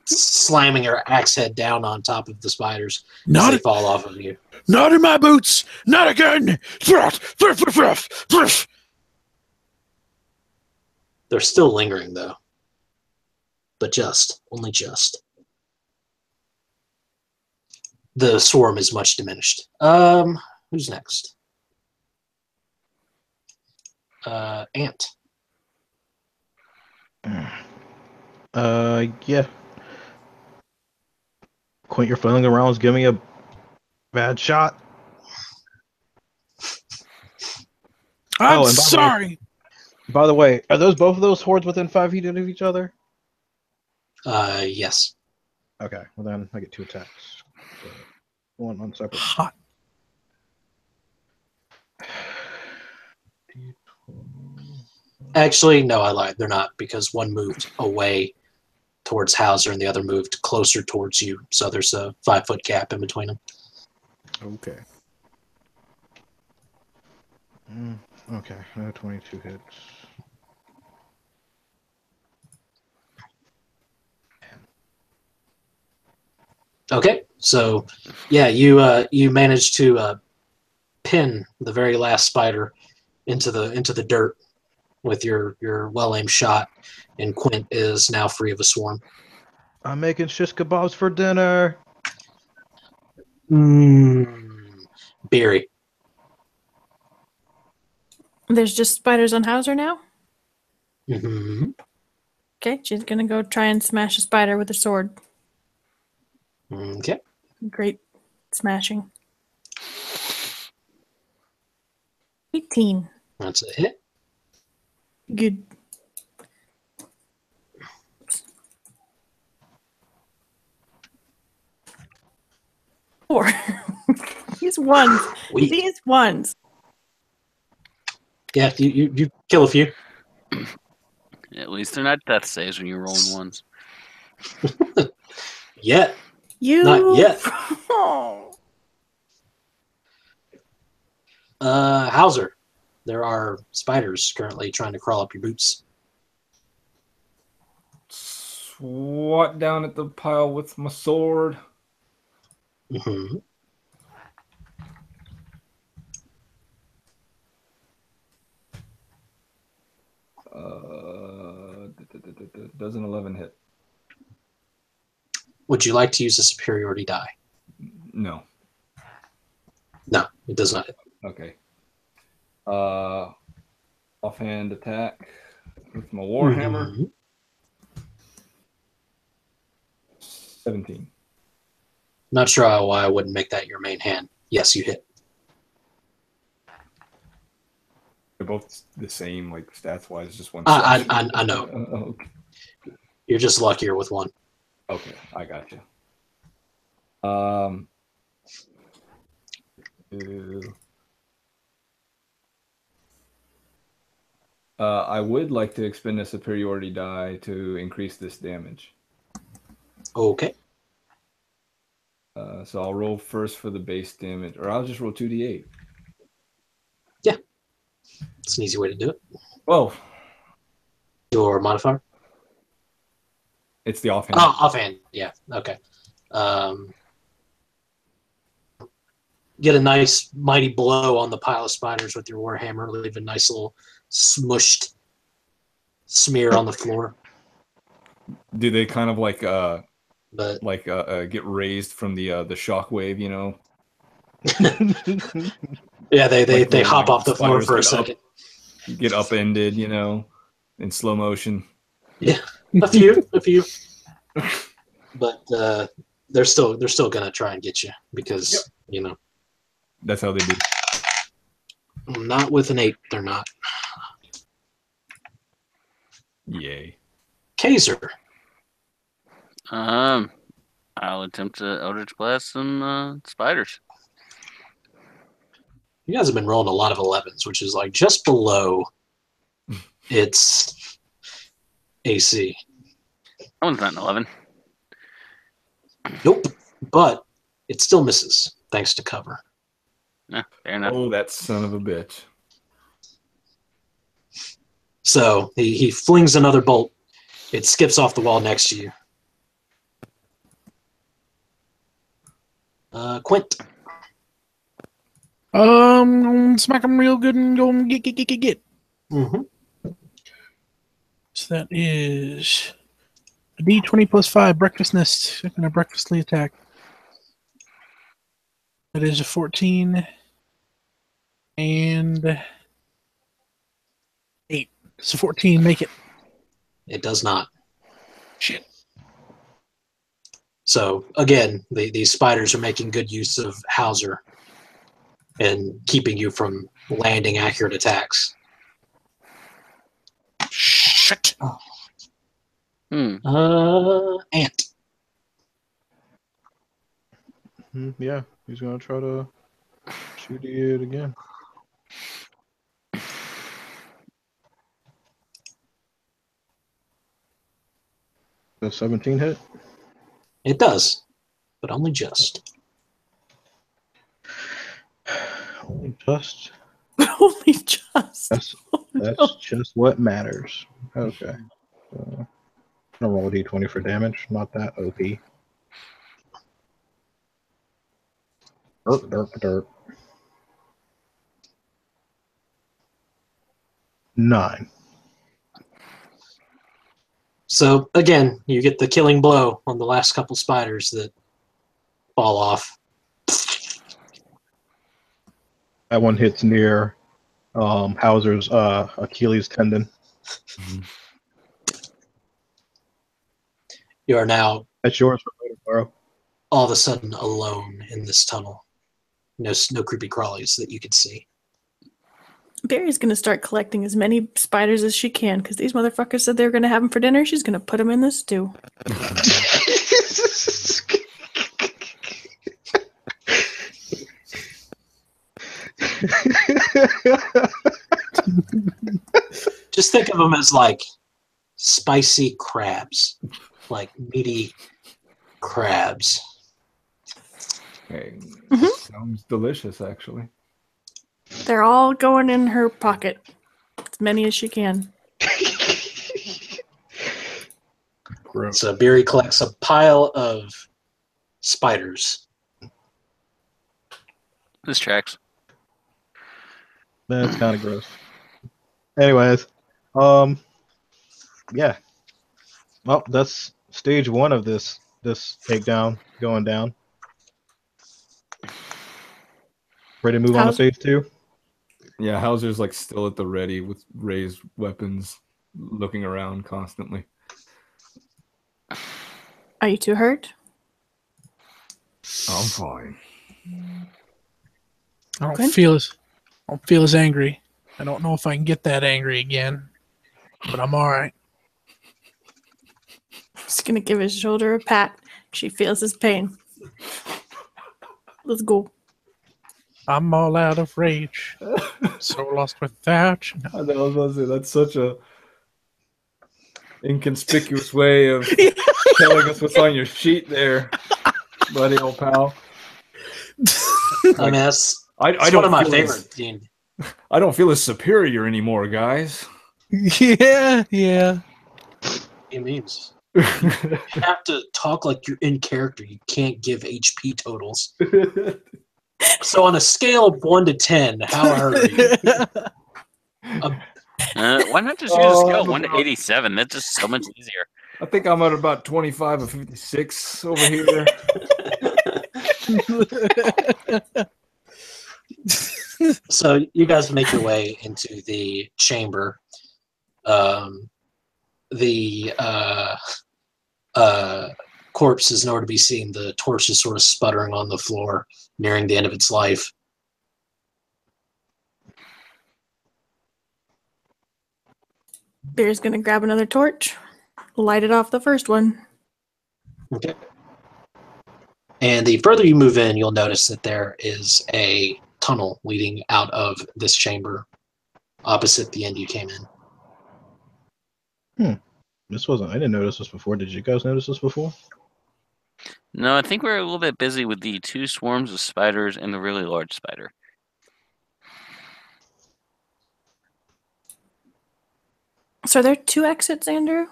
Speaker 1: slamming your axe head down on top of the spiders as
Speaker 4: Not
Speaker 1: they fall off of you.
Speaker 4: Not in my boots! Not again!
Speaker 1: They're still lingering, though. But only just. The swarm is much diminished. Who's next? Ant.
Speaker 5: Yeah. Quint, you're flailing around. Give me a bad shot.
Speaker 4: I'm
Speaker 5: and
Speaker 4: sorry!
Speaker 5: By the way, are both of those hordes within 5 feet of each other?
Speaker 1: Yes.
Speaker 5: Okay, well then I get 2 attacks. So, one on separate.
Speaker 4: Hot.
Speaker 1: Actually, no, I lied. They're not, because one moved away towards Hauser and the other moved closer towards you. So there's a 5-foot gap in between them.
Speaker 5: Okay. Okay, 22 hits.
Speaker 1: Okay, so yeah, you managed to pin the very last spider into the dirt with your well-aimed shot, and Quint is now free of a swarm.
Speaker 5: I'm making shish kebabs for dinner.
Speaker 1: Biri.
Speaker 2: There's just spiders on Hauser now?
Speaker 1: Mm-hmm.
Speaker 2: Okay, she's gonna go try and smash a spider with a sword.
Speaker 1: Okay.
Speaker 2: Great smashing. 18.
Speaker 1: That's a hit.
Speaker 2: Good. Four. These ones.
Speaker 1: Weak.
Speaker 2: These ones.
Speaker 1: Yeah, you kill a few.
Speaker 3: At least they're not death saves when you're rolling ones.
Speaker 1: Yet.
Speaker 2: You.
Speaker 1: Not yet.
Speaker 2: Oh.
Speaker 1: Hauser. There are spiders currently trying to crawl up your boots.
Speaker 6: Swat down at the pile with my sword.
Speaker 1: Mm-hmm.
Speaker 6: Does an 11 hit?
Speaker 1: Would you like to use a superiority die?
Speaker 6: No.
Speaker 1: No, it does not hit.
Speaker 6: Okay. Offhand attack with my warhammer.
Speaker 1: Mm-hmm.
Speaker 6: 17.
Speaker 1: Not sure why I wouldn't make that your main hand. Yes, you hit.
Speaker 6: They're both the same, like stats wise. Just one.
Speaker 1: I know.
Speaker 6: Okay.
Speaker 1: You're just luckier with one.
Speaker 6: Okay, I got you. I would like to expend a superiority die to increase this damage.
Speaker 1: Okay.
Speaker 6: So I'll roll first for the base damage, or I'll just roll 2d8.
Speaker 1: Yeah. It's an easy way to do it.
Speaker 6: Oh,
Speaker 1: Your modifier?
Speaker 6: it's the offhand.
Speaker 1: Oh, offhand. Yeah. Okay. Get a nice mighty blow on the pile of spiders with your warhammer. Leave a nice little smushed smear on the floor.
Speaker 6: Do they kind of like
Speaker 1: But
Speaker 6: get raised from the shockwave, you know?
Speaker 1: yeah, they
Speaker 6: Like
Speaker 1: hop
Speaker 6: like
Speaker 1: off the floor
Speaker 6: spiders
Speaker 1: for a
Speaker 6: get
Speaker 1: second.
Speaker 6: Get upended, you know, in slow motion.
Speaker 1: Yeah, a few. But they're still gonna try and get you because you know.
Speaker 6: That's how they do.
Speaker 1: Not with an 8, they're not.
Speaker 6: Yay.
Speaker 1: Kazer.
Speaker 3: I'll attempt to Eldritch Blast some spiders.
Speaker 1: You guys have been rolling a lot of 11s, which is like just below its AC.
Speaker 3: That one's not an 11.
Speaker 1: Nope, but it still misses thanks to cover.
Speaker 3: Yeah, fair enough.
Speaker 6: Oh, that son of a bitch.
Speaker 1: So he flings another bolt. It skips off the wall next to you. Quint.
Speaker 4: Smack them real good and go and get.
Speaker 1: Mm-hmm.
Speaker 4: So that is a D20 plus 5 breakfast nest. I'm gonna breakfastly attack. That is a 14 and 8. So 14, make it.
Speaker 1: It does not.
Speaker 4: Shit.
Speaker 1: So again, these spiders are making good use of Hauser and keeping you from landing accurate attacks.
Speaker 4: Shit.
Speaker 1: Ant.
Speaker 5: Yeah, he's gonna try to shoot it again. The 17 hit?
Speaker 1: It does, but only just.
Speaker 5: Only just.
Speaker 2: Only just.
Speaker 5: That's just what matters. Okay. I'm gonna roll a d20 for damage. Not that OP. Dirt. 9.
Speaker 1: So again, you get the killing blow on the last couple spiders that fall off.
Speaker 5: That one hits near Hauser's Achilles tendon.
Speaker 1: You are now
Speaker 5: That's yours for later, bro.
Speaker 1: all of a sudden alone in this tunnel. No creepy crawlies that you can see.
Speaker 2: Barry's going to start collecting as many spiders as she can because these motherfuckers said they were going to have them for dinner. She's going to put them in the stew.
Speaker 1: Just think of them as like spicy crabs, like meaty crabs.
Speaker 6: Hey,
Speaker 2: Mhm.
Speaker 6: sounds delicious, actually.
Speaker 2: They're all going in her pocket. As many as she can.
Speaker 5: Gross.
Speaker 1: So Biri collects a pile of spiders.
Speaker 3: This tracks.
Speaker 5: That's kind of gross. Anyways, yeah. Well, that's stage 1 of this takedown going down. Ready to move on to phase 2?
Speaker 6: Yeah, Hauser's like still at the ready with raised weapons, looking around constantly.
Speaker 2: Are you too hurt?
Speaker 6: I'm fine.
Speaker 4: I don't
Speaker 2: Quint?
Speaker 4: feel as angry. I don't know if I can get that angry again, but I'm all right.
Speaker 2: Just going to give his shoulder a pat. She feels his pain. Let's go.
Speaker 4: I'm all out of rage. So lost without you.
Speaker 6: I was about to say, that's such a inconspicuous way of telling us what's on your sheet there, buddy, old pal.
Speaker 1: I mean, that's
Speaker 6: I
Speaker 1: one
Speaker 6: don't
Speaker 1: of my
Speaker 6: feel
Speaker 1: favorite
Speaker 6: as-
Speaker 1: D&D.
Speaker 6: I don't feel as superior anymore, guys.
Speaker 4: Yeah.
Speaker 1: memes. You have to talk like you're in character. You can't give HP totals. So on a scale of 1 to 10, how hurt are you?
Speaker 3: Why not just use a scale of 1 to 87? That's just so much easier.
Speaker 6: I think I'm at about 25 or 56 over here.
Speaker 1: So you guys make your way into the chamber. The corpse is nowhere to be seen. The torch is sort of sputtering on the floor, nearing the end of its life.
Speaker 2: Bear's going to grab another torch, light it off the first one.
Speaker 1: Okay. And the further you move in, you'll notice that there is a tunnel leading out of this chamber opposite the end you came in.
Speaker 5: I didn't notice this before. Did you guys notice this before?
Speaker 3: No, I think we're a little bit busy with the 2 swarms of spiders and the really large spider.
Speaker 2: So are there 2 exits, Andrew?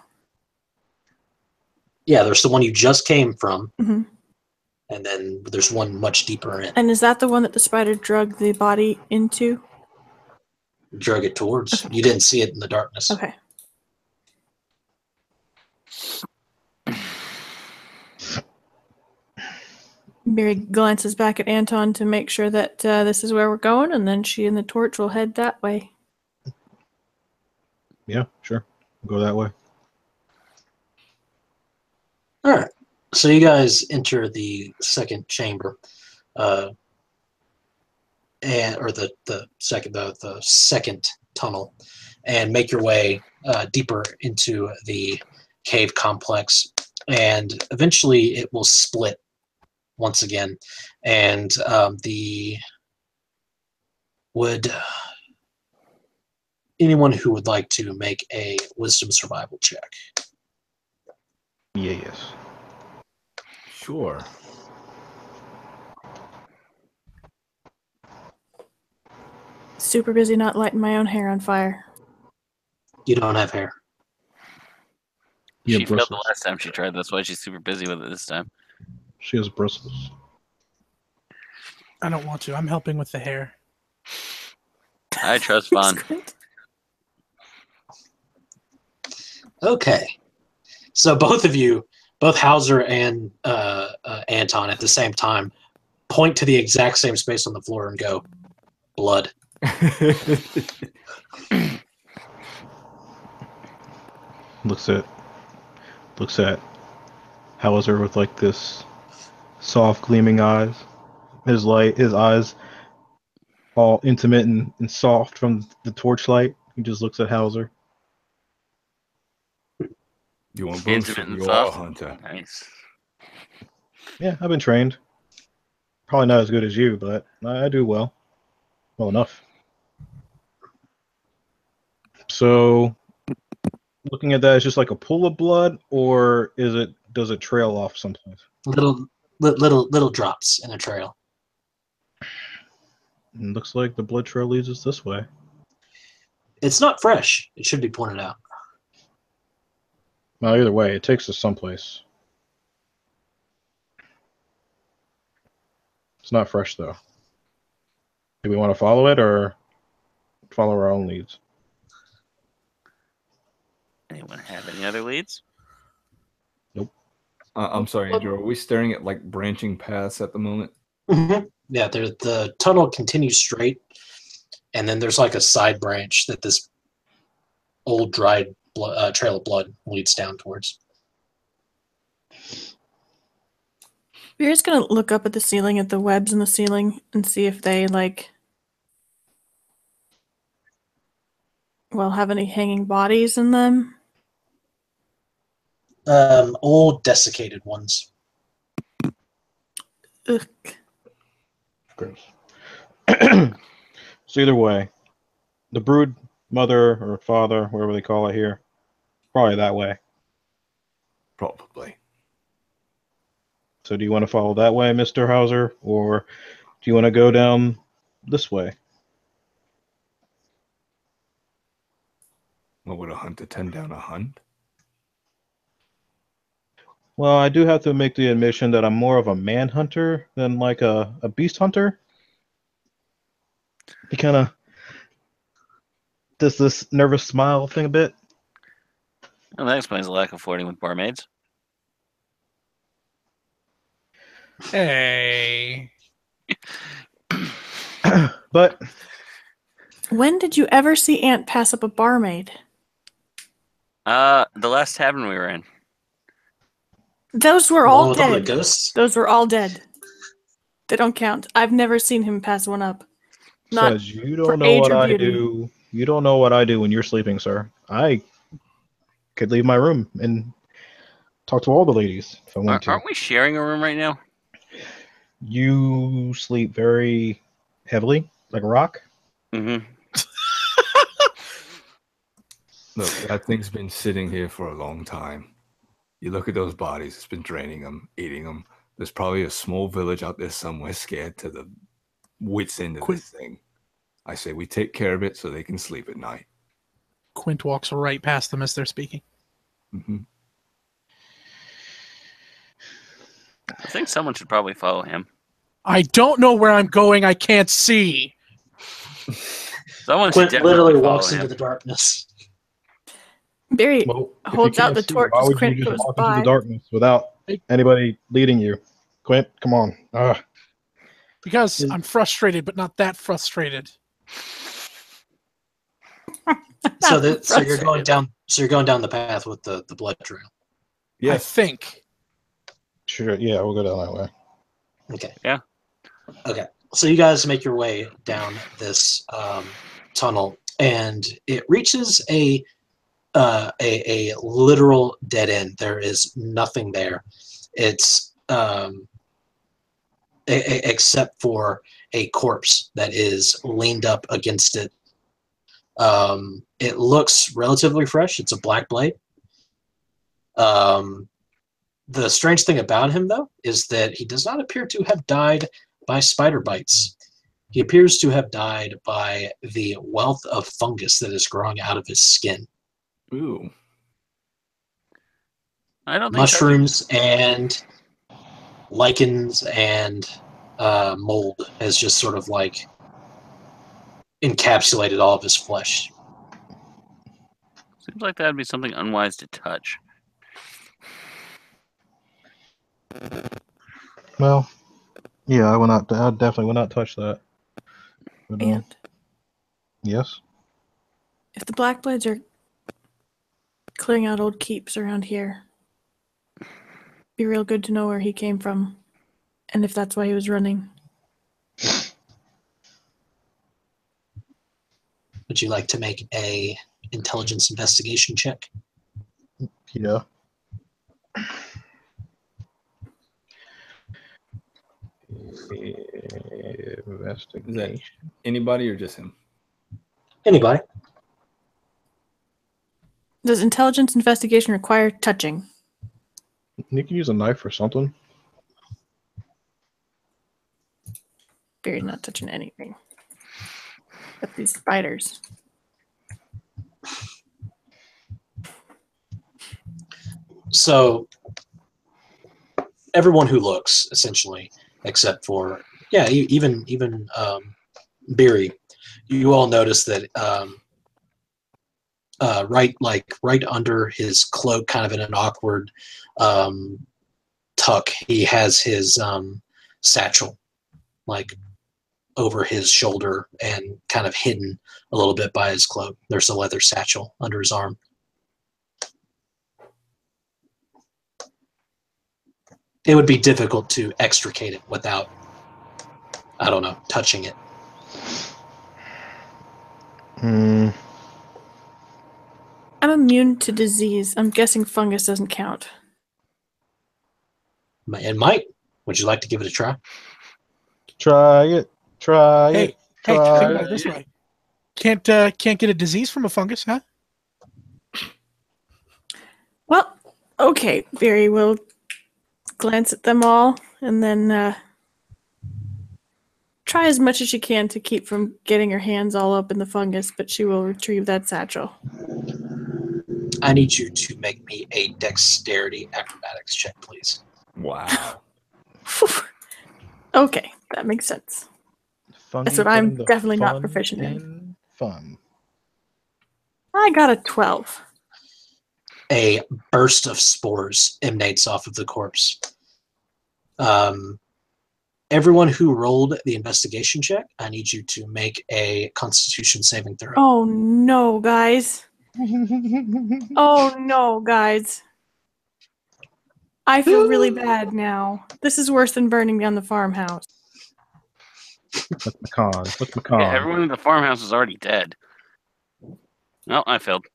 Speaker 1: Yeah, there's the one you just came from,
Speaker 2: Mm-hmm.
Speaker 1: and then there's one much deeper in.
Speaker 2: And is that the one that the spider drug the body into?
Speaker 1: Drug it towards. You didn't see it in the darkness.
Speaker 2: Okay. Biri glances back at Anton to make sure that this is where we're going, and then she and the torch will head that way.
Speaker 5: Yeah, sure. Go that way.
Speaker 1: All right. So you guys enter the second chamber, or the second tunnel, and make your way deeper into the cave complex, and eventually it will split once again, and anyone who would like to make a wisdom survival check?
Speaker 5: Yes.
Speaker 6: Sure.
Speaker 2: Super busy not lighting my own hair on fire.
Speaker 1: You don't have hair.
Speaker 5: Yeah,
Speaker 3: She failed the
Speaker 5: bristles.
Speaker 3: last time she tried. That's why she's super busy with it this time.
Speaker 5: She has bristles.
Speaker 4: I don't want to. I'm helping with the hair.
Speaker 3: I trust Vaughn.
Speaker 1: Okay. So both of you, both Hauser and Anton at the same time, point to the exact same space on the floor and go, blood.
Speaker 5: Looks at Hauser with like this soft gleaming eyes. His eyes all intimate and soft from the torchlight. He just looks at Hauser.
Speaker 6: You want both?
Speaker 3: Intimate and
Speaker 6: You are a
Speaker 3: soft.
Speaker 6: hunter.
Speaker 3: Nice.
Speaker 5: Yeah, I've been trained. Probably not as good as you, but I do well. Well enough. So, looking at that, it's just like a pool of blood, or does it trail off someplace?
Speaker 1: Little drops in a trail.
Speaker 5: It looks like the blood trail leads us this way.
Speaker 1: It's not fresh. It should be pointed out.
Speaker 5: Well, either way, it takes us someplace. It's not fresh, though. Do we want to follow it, or follow our own leads?
Speaker 3: Anyone have any other leads?
Speaker 6: I'm sorry, Andrew. Are we staring at like branching paths at the moment?
Speaker 1: Mm-hmm. Yeah, the tunnel continues straight, and then there's like a side branch that this old dried trail of blood leads down towards.
Speaker 2: We're just gonna look up at the ceiling, at the webs in the ceiling, and see if they have any hanging bodies in them.
Speaker 1: Old desiccated ones.
Speaker 2: Ugh.
Speaker 5: Gross. So either way, the brood mother or father, whatever they call it here, probably that way.
Speaker 6: Probably.
Speaker 5: So do you want to follow that way, Mr. Hauser, or do you want to go down this way?
Speaker 6: What would a hunter tend down a hunt?
Speaker 5: Well, I do have to make the admission that I'm more of a man hunter than like a beast hunter. He kind of does this nervous smile thing a bit.
Speaker 3: Well, that explains the lack of flirting with barmaids.
Speaker 4: Hey.
Speaker 5: But
Speaker 2: When did you ever see Ant pass up a barmaid?
Speaker 3: The last tavern we were in.
Speaker 2: Those were
Speaker 1: The one
Speaker 2: all
Speaker 1: with all the
Speaker 2: dead.
Speaker 1: ghosts?
Speaker 2: Those were all dead. They don't count. I've never seen him pass one up. Not
Speaker 5: says you
Speaker 2: for
Speaker 5: don't know
Speaker 2: age
Speaker 5: what
Speaker 2: or
Speaker 5: I
Speaker 2: beauty.
Speaker 5: do. You don't know what I do when you're sleeping, sir. I could leave my room and talk to all the ladies if I want to.
Speaker 3: Aren't we sharing a room right now?
Speaker 5: You sleep very heavily, like a rock.
Speaker 3: Mm-hmm.
Speaker 6: Look, that thing's been sitting here for a long time. You look at those bodies, it's been draining them, eating them. There's probably a small village out there somewhere scared to the wits' end of this thing. I say we take care of it so they can sleep at night.
Speaker 4: Quint walks right past them as they're speaking.
Speaker 6: Mm-hmm.
Speaker 3: I think someone should probably follow him.
Speaker 4: I don't know where I'm going. I can't see.
Speaker 3: Someone should
Speaker 1: Quint
Speaker 3: definitely
Speaker 1: literally
Speaker 3: follow
Speaker 1: walks
Speaker 3: him.
Speaker 1: into the darkness.
Speaker 2: Biri
Speaker 5: Well, if you
Speaker 2: holds out
Speaker 5: can't
Speaker 2: the
Speaker 5: see,
Speaker 2: torch
Speaker 5: why
Speaker 2: as
Speaker 5: would you
Speaker 2: Quint
Speaker 5: just
Speaker 2: goes
Speaker 5: walk into the
Speaker 2: by.
Speaker 5: darkness without anybody leading you? Quint, come on.
Speaker 4: Because I'm frustrated, but not that frustrated.
Speaker 1: So you're going down. So you're going down the path with the blood trail.
Speaker 4: I
Speaker 6: Yes.
Speaker 4: think.
Speaker 5: Sure, yeah, we'll go down that way.
Speaker 1: Okay.
Speaker 3: Yeah.
Speaker 1: Okay. So you guys make your way down this tunnel, and it reaches a literal dead end. There is nothing there. It's except for a corpse that is leaned up against it. It looks relatively fresh. It's a Blackblade. The strange thing about him, though, is that he does not appear to have died by spider bites. He appears to have died by the wealth of fungus that is growing out of his skin.
Speaker 6: Ooh.
Speaker 3: I don't think
Speaker 1: Mushrooms and lichens and mold has just sort of like encapsulated all of his flesh.
Speaker 3: Seems like that'd be something unwise to touch.
Speaker 5: Well, yeah, I definitely will not touch that. But,
Speaker 2: And
Speaker 5: yes.
Speaker 2: if the Blackblades are clearing out old keeps around here, be real good to know where he came from, and if that's why he was running.
Speaker 1: Would you like to make a intelligence investigation check?
Speaker 5: Yeah. Investigation.
Speaker 6: Anybody or just him?
Speaker 1: Anybody?
Speaker 2: Does intelligence investigation require touching?
Speaker 5: You can use a knife or something.
Speaker 2: Biri's not touching anything. But these spiders.
Speaker 1: So everyone who looks, essentially, except for even Biri, you all notice that right under his cloak, kind of in an awkward tuck, he has his satchel, like over his shoulder and kind of hidden a little bit by his cloak. There's a leather satchel under his arm. It would be difficult to extricate it without, I don't know, touching it.
Speaker 2: I'm immune to disease. I'm guessing fungus doesn't count.
Speaker 1: It might. Would you like to give it a try?
Speaker 5: Try it. Try
Speaker 4: Hey,
Speaker 5: it.
Speaker 4: think
Speaker 5: Try
Speaker 4: about it this way. Can't get a disease from a fungus, huh?
Speaker 2: Well, okay, Biri will glance at them all and then try as much as she can to keep from getting her hands all up in the fungus, but she will retrieve that satchel.
Speaker 1: I need you to make me a dexterity acrobatics check, please.
Speaker 6: Wow.
Speaker 2: Okay, that makes sense. That's what I'm definitely not proficient in.
Speaker 5: Fun.
Speaker 2: I got a 12.
Speaker 1: A burst of spores emanates off of the corpse. Everyone who rolled the investigation check, I need you to make a Constitution saving throw.
Speaker 2: Oh no, guys. Oh no, guys. I feel really bad now. This is worse than burning down the farmhouse.
Speaker 5: What's my con? What's my con?
Speaker 3: Yeah, everyone in the farmhouse is already dead. No, I failed.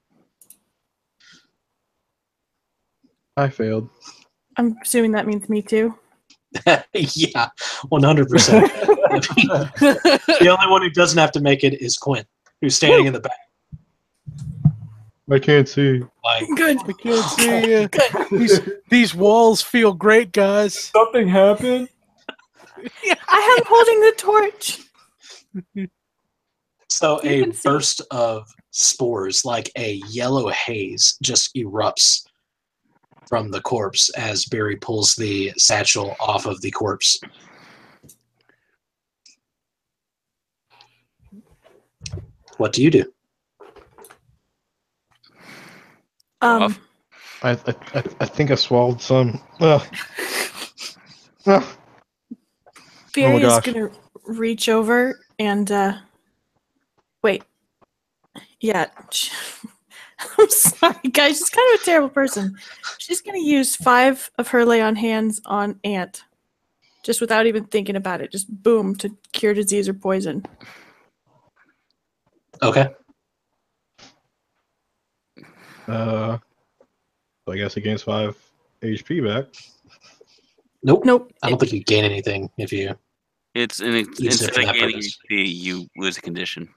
Speaker 5: I failed.
Speaker 2: I'm assuming that means me too.
Speaker 1: Yeah, 100%. The only one who doesn't have to make it is Quint, who's standing in the back.
Speaker 5: I can't see.
Speaker 1: Like,
Speaker 2: Good.
Speaker 4: I can't see. These walls feel great, guys.
Speaker 6: Something happened.
Speaker 2: I am holding the torch.
Speaker 1: so
Speaker 2: You
Speaker 1: a
Speaker 2: can see.
Speaker 1: burst of spores, like a yellow haze, just erupts from the corpse as Biri pulls the satchel off of the corpse. What do you do?
Speaker 3: Off.
Speaker 5: I think I swallowed some. Ugh. Ugh.
Speaker 2: Biri is
Speaker 5: gosh.
Speaker 2: gonna reach over and wait. Yeah. I'm sorry, guys. She's kind of a terrible person. She's gonna use 5 of her lay on hands on Ant, just without even thinking about it. Just boom to cure disease or poison.
Speaker 1: Okay.
Speaker 5: So I guess he gains 5 HP back.
Speaker 1: Nope.
Speaker 2: Nope.
Speaker 1: I don't think you gain anything if you.
Speaker 3: It's
Speaker 1: Use it
Speaker 3: instead
Speaker 1: for
Speaker 3: of
Speaker 1: that
Speaker 3: gaining
Speaker 1: purpose.
Speaker 3: HP, you lose a condition.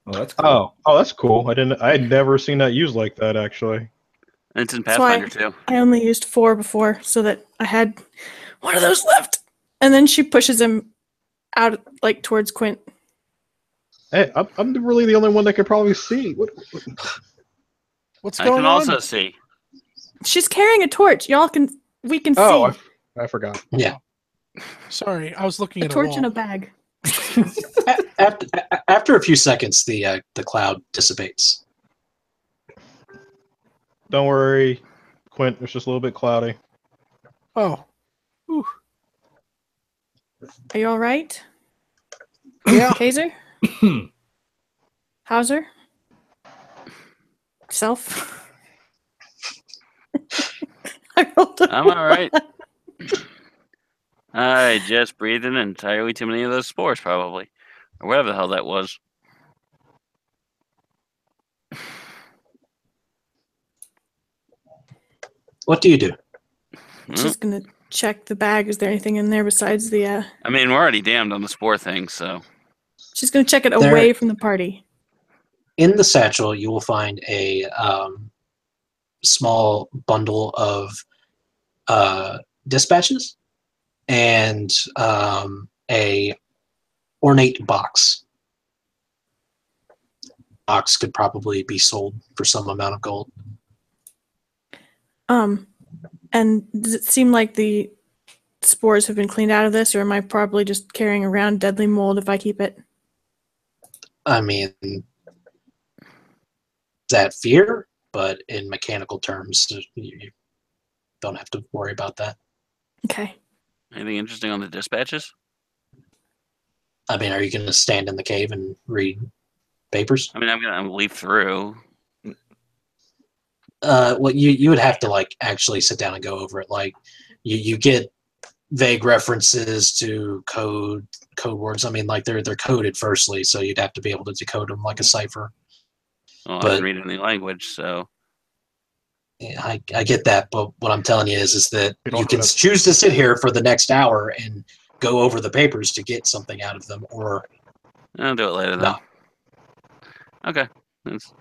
Speaker 6: Oh, that's cool.
Speaker 5: Oh, that's cool. I had never seen that used like that actually.
Speaker 3: And it's in
Speaker 2: That's why
Speaker 3: Pathfinder too.
Speaker 2: I only used 4 before, so that I had one of those left. And then she pushes him out, like towards Quint.
Speaker 5: Hey, I'm really the only one that could probably see.
Speaker 4: What's
Speaker 3: I
Speaker 4: going
Speaker 3: can
Speaker 4: on?
Speaker 3: also see.
Speaker 2: She's carrying a torch. We can
Speaker 5: Oh,
Speaker 2: see
Speaker 5: I forgot.
Speaker 1: Yeah.
Speaker 4: Sorry, I was looking
Speaker 2: a
Speaker 4: at a
Speaker 2: torch
Speaker 4: wall.
Speaker 2: in a bag.
Speaker 1: After a few seconds, the cloud dissipates.
Speaker 5: Don't worry, Quint. It's just a little bit cloudy.
Speaker 4: Oh, Whew.
Speaker 2: Are you all right,
Speaker 4: Yeah.
Speaker 2: Kazer? Hauser? Self? I rolled a
Speaker 3: I'm all right. I just breathed in entirely too many of those spores, probably, or whatever the hell that was.
Speaker 1: What do you do?
Speaker 2: Just gonna check the bag. Is there anything in there besides the?
Speaker 3: I mean, we're already damned on the spore thing, so
Speaker 2: She's gonna check it
Speaker 1: There-
Speaker 2: away from the party.
Speaker 1: In the satchel, you will find a small bundle of dispatches and a ornate box. Box could probably be sold for some amount of gold.
Speaker 2: And does it seem like the spores have been cleaned out of this, or am I probably just carrying around deadly mold if I keep it?
Speaker 1: I mean, that fear, but in mechanical terms, you don't have to worry about that.
Speaker 2: Okay.
Speaker 3: anything interesting on the dispatches?
Speaker 1: I mean, are you going to stand in the cave and read papers?
Speaker 3: I mean, I'm gonna leaf through.
Speaker 1: Well, you would have to like actually sit down and go over it. Like, you get vague references to code words. I mean, like they're coded firstly, so you'd have to be able to decode them like a cipher.
Speaker 3: Well, I
Speaker 1: But-
Speaker 3: can read any language, so
Speaker 1: Yeah, I get that, but what I'm telling you is that
Speaker 5: You don't
Speaker 1: you
Speaker 5: have
Speaker 1: can
Speaker 5: enough-
Speaker 1: choose to sit here for the next hour and go over the papers to get something out of them, or
Speaker 3: I'll do it later then.
Speaker 1: no.
Speaker 3: Okay, let's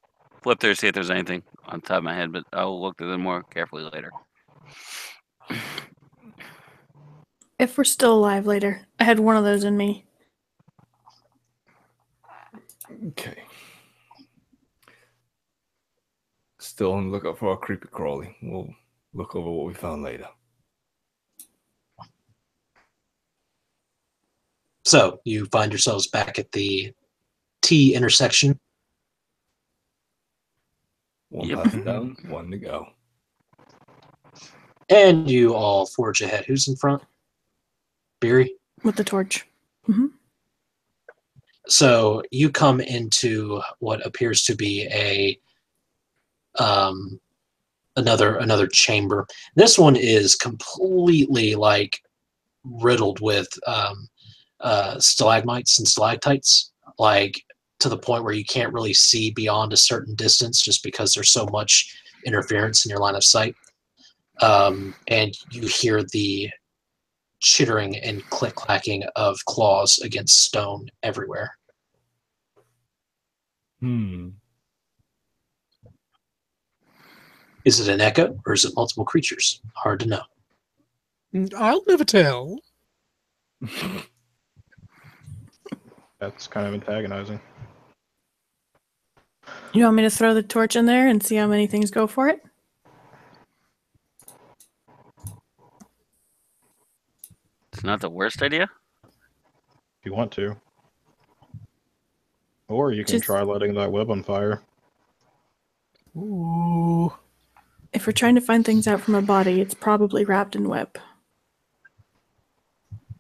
Speaker 3: flip through see if there's anything on top of my head, but I'll look through them more carefully later.
Speaker 2: If we're still alive later, I had one of those in me.
Speaker 6: Okay. Still on the lookout for our creepy crawly. We'll look over what we found later.
Speaker 1: So you find yourselves back at the T intersection.
Speaker 6: One
Speaker 3: Yep.
Speaker 6: path down, one to go.
Speaker 1: And you all forge ahead. Who's in front? Biri?
Speaker 2: With the torch.
Speaker 1: So you come into what appears to be a another chamber. This one is completely like riddled with stalagmites and stalactites, like to the point where you can't really see beyond a certain distance just because there's so much interference in your line of sight. And you hear the chittering and click-clacking of claws against stone everywhere. Is it an echo or is it multiple creatures? Hard to know.
Speaker 4: I'll never tell.
Speaker 5: That's kind of antagonizing.
Speaker 2: You want me to throw the torch in there and see how many things go for it?
Speaker 3: Not the worst idea.
Speaker 5: If you want to. Or you can
Speaker 2: Just-
Speaker 5: try lighting that web on fire.
Speaker 4: Ooh.
Speaker 2: If we're trying to find things out from a body, it's probably wrapped in web.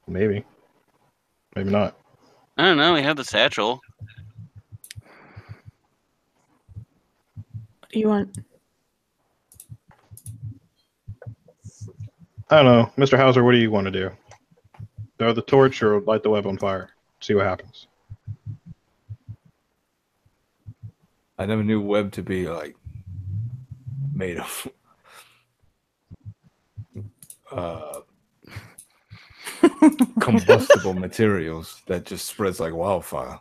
Speaker 5: Maybe. Maybe not.
Speaker 3: I don't know. We have the satchel.
Speaker 2: What do you want?
Speaker 5: I don't know. Mr. Hauser, what do you want to do? Throw the torch or light the web on fire? See what happens.
Speaker 6: I never knew web to be like made of combustible materials that just spreads like wildfire.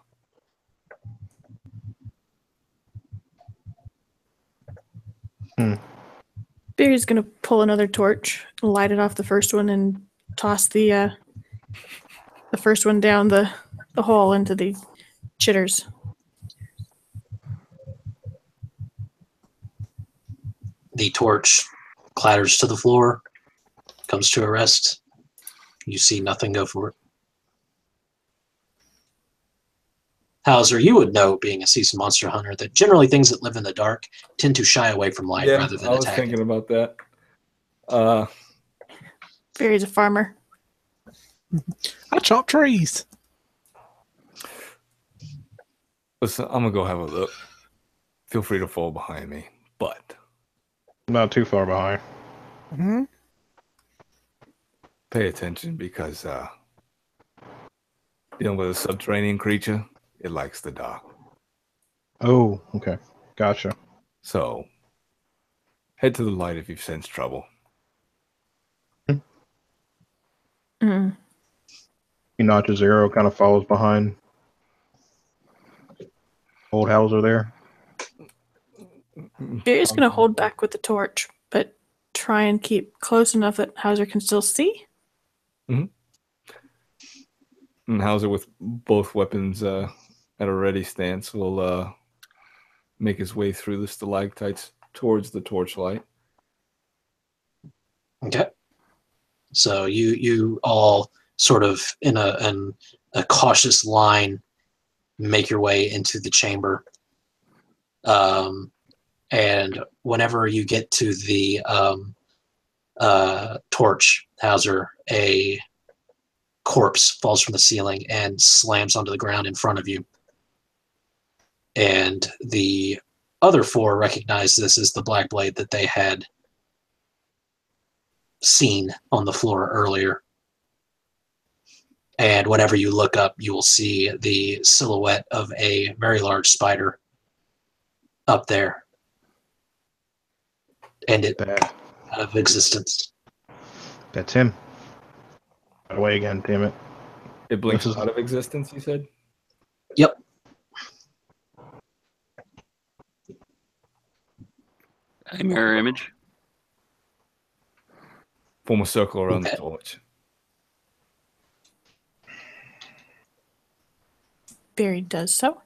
Speaker 2: Biri's gonna pull another torch, light it off the first one, and toss the first one down the hole into the chitters.
Speaker 1: The torch clatters to the floor, comes to a rest. You see nothing go for it. Hauser, you would know, being a seasoned monster hunter, that generally things that live in the dark tend to shy away from light rather than
Speaker 6: I was
Speaker 1: attack.
Speaker 6: thinking about that.
Speaker 2: Biri's a farmer.
Speaker 4: I chop trees.
Speaker 6: Listen, I'm gonna go have a look. Feel free to fall behind me, but
Speaker 5: Not too far behind.
Speaker 4: Hmm?
Speaker 6: pay attention because dealing with a subterranean creature, it likes the dark.
Speaker 5: Oh, okay. Gotcha.
Speaker 6: So head to the light if you've sensed trouble.
Speaker 2: Mm.
Speaker 5: He notches arrow, kind of follows behind old Hauser there.
Speaker 2: Biri's gonna hold back with the torch, but try and keep close enough that Hauser can still see.
Speaker 6: And Hauser, with both weapons at a ready stance, will make his way through the stalactites towards the torchlight.
Speaker 1: Okay. So you all sort of in a cautious line make your way into the chamber. And whenever you get to the torch, Hauser, a corpse falls from the ceiling and slams onto the ground in front of you. And the other four recognize this as the Blackblade that they had seen on the floor earlier. And whenever you look up, you will see the silhouette of a very large spider up there. And it
Speaker 5: That,
Speaker 1: out of existence.
Speaker 5: that's him. Got away again, damn it.
Speaker 6: It blinks
Speaker 5: This is-
Speaker 6: out of existence, you said?
Speaker 1: Yep.
Speaker 3: A mirror image.
Speaker 6: Form a circle around the
Speaker 1: Okay.
Speaker 6: torch.
Speaker 2: Biri does so.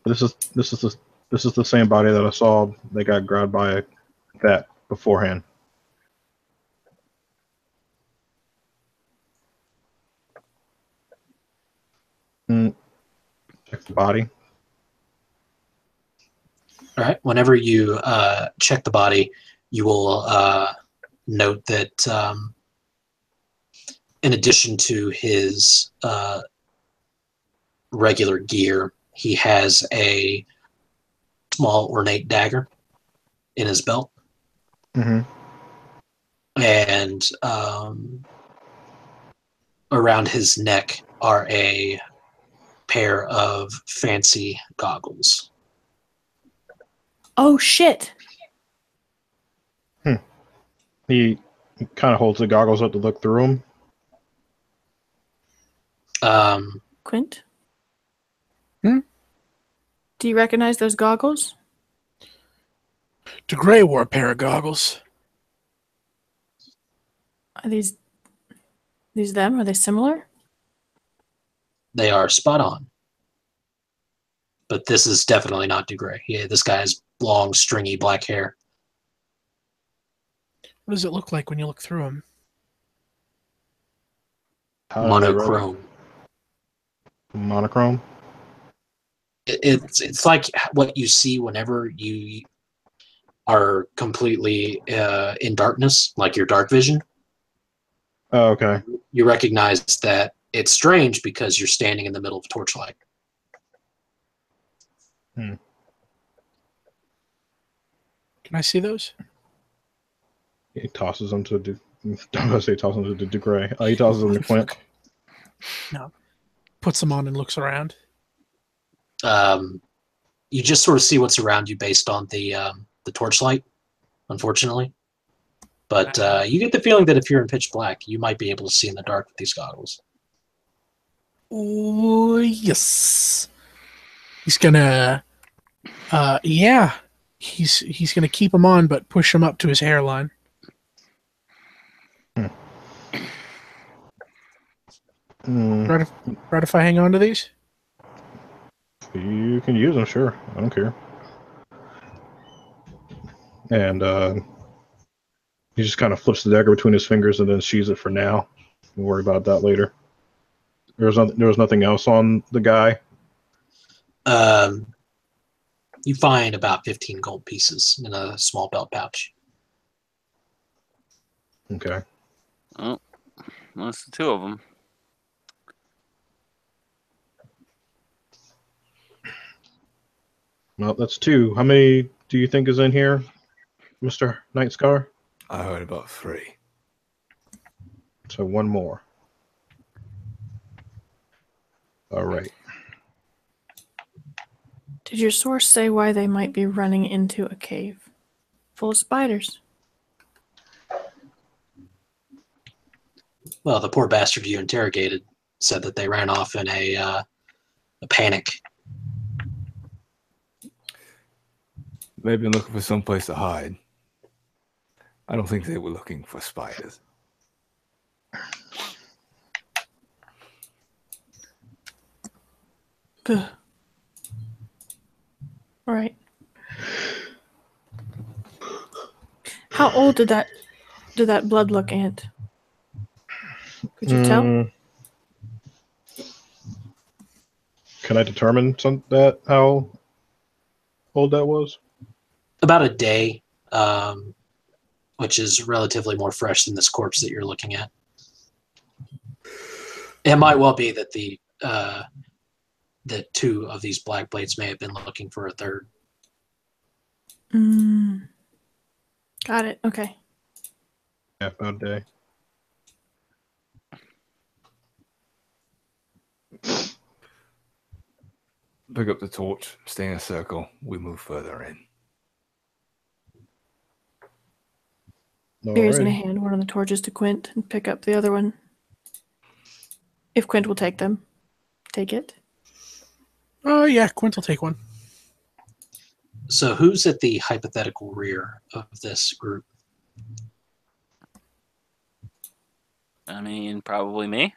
Speaker 5: This is the same body that I saw they got grabbed by that beforehand. Check the body.
Speaker 1: All right. Whenever you check the body, you will note that in addition to his regular gear, he has a small ornate dagger in his belt.
Speaker 5: Mm-hmm.
Speaker 1: And around his neck are a pair of fancy goggles.
Speaker 2: Oh shit!
Speaker 5: He kind of holds the goggles up to look through them.
Speaker 2: Quint?
Speaker 4: Hmm?
Speaker 2: Do you recognize those goggles?
Speaker 4: De Grey wore a pair of goggles.
Speaker 2: Are these them? Are they similar?
Speaker 1: They are spot on. But this is definitely not DeGray. Yeah, this guy has long, stringy black hair.
Speaker 4: What does it look like when you look through them?
Speaker 5: How did I write it?
Speaker 1: Monochrome.
Speaker 5: Monochrome.
Speaker 1: It's like what you see whenever you are completely in darkness, like your dark vision.
Speaker 5: Oh, okay.
Speaker 1: You recognize that it's strange because you're standing in the middle of torchlight.
Speaker 4: Can I see those?
Speaker 5: He tosses them to. I'm gonna say tosses them to Degray. He tosses them to Quint.
Speaker 4: No. Puts them on and looks around.
Speaker 1: You just sort of see what's around you based on the torchlight, unfortunately. But you get the feeling that if you're in pitch black, you might be able to see in the dark with these goggles.
Speaker 4: Oh, yes. He's gonna, yeah. He's gonna keep him on, but push him up to his hairline. Right if I hang on to these?
Speaker 5: You can use them, sure. I don't care. And he just kind of flips the dagger between his fingers and then sheathes it for now. We'll worry about that later. There was nothing else on the guy.
Speaker 1: You find about 15 gold pieces in a small belt pouch.
Speaker 5: Okay.
Speaker 3: Oh, that's the two of them.
Speaker 5: Well, that's two. How many do you think is in here, Mr. Nightscar?
Speaker 6: I heard about 3.
Speaker 5: So one more. All right.
Speaker 2: Did your source say why they might be running into a cave full of spiders?
Speaker 1: Well, the poor bastard you interrogated said that they ran off in a panic.
Speaker 6: They've been looking for some place to hide. I don't think they were looking for spiders.
Speaker 2: Ugh. All right. How old did that blood look, Ant? Could you tell?
Speaker 5: Can I determine how old that was?
Speaker 1: About a day, which is relatively more fresh than this corpse that you're looking at. It might well be that the 2 of these Blackblades may have been looking for a third.
Speaker 2: Got it. Okay.
Speaker 5: Yeah, about a day.
Speaker 6: Pick up the torch, stay in a circle, we move further in.
Speaker 2: Biri's going to
Speaker 5: Alrighty.
Speaker 2: hand one of the torches to Quint and pick up the other one. If Quint will take them. Take it.
Speaker 4: Oh, yeah, Quint will take one.
Speaker 1: So who's at the hypothetical rear of this group?
Speaker 3: I mean, probably me.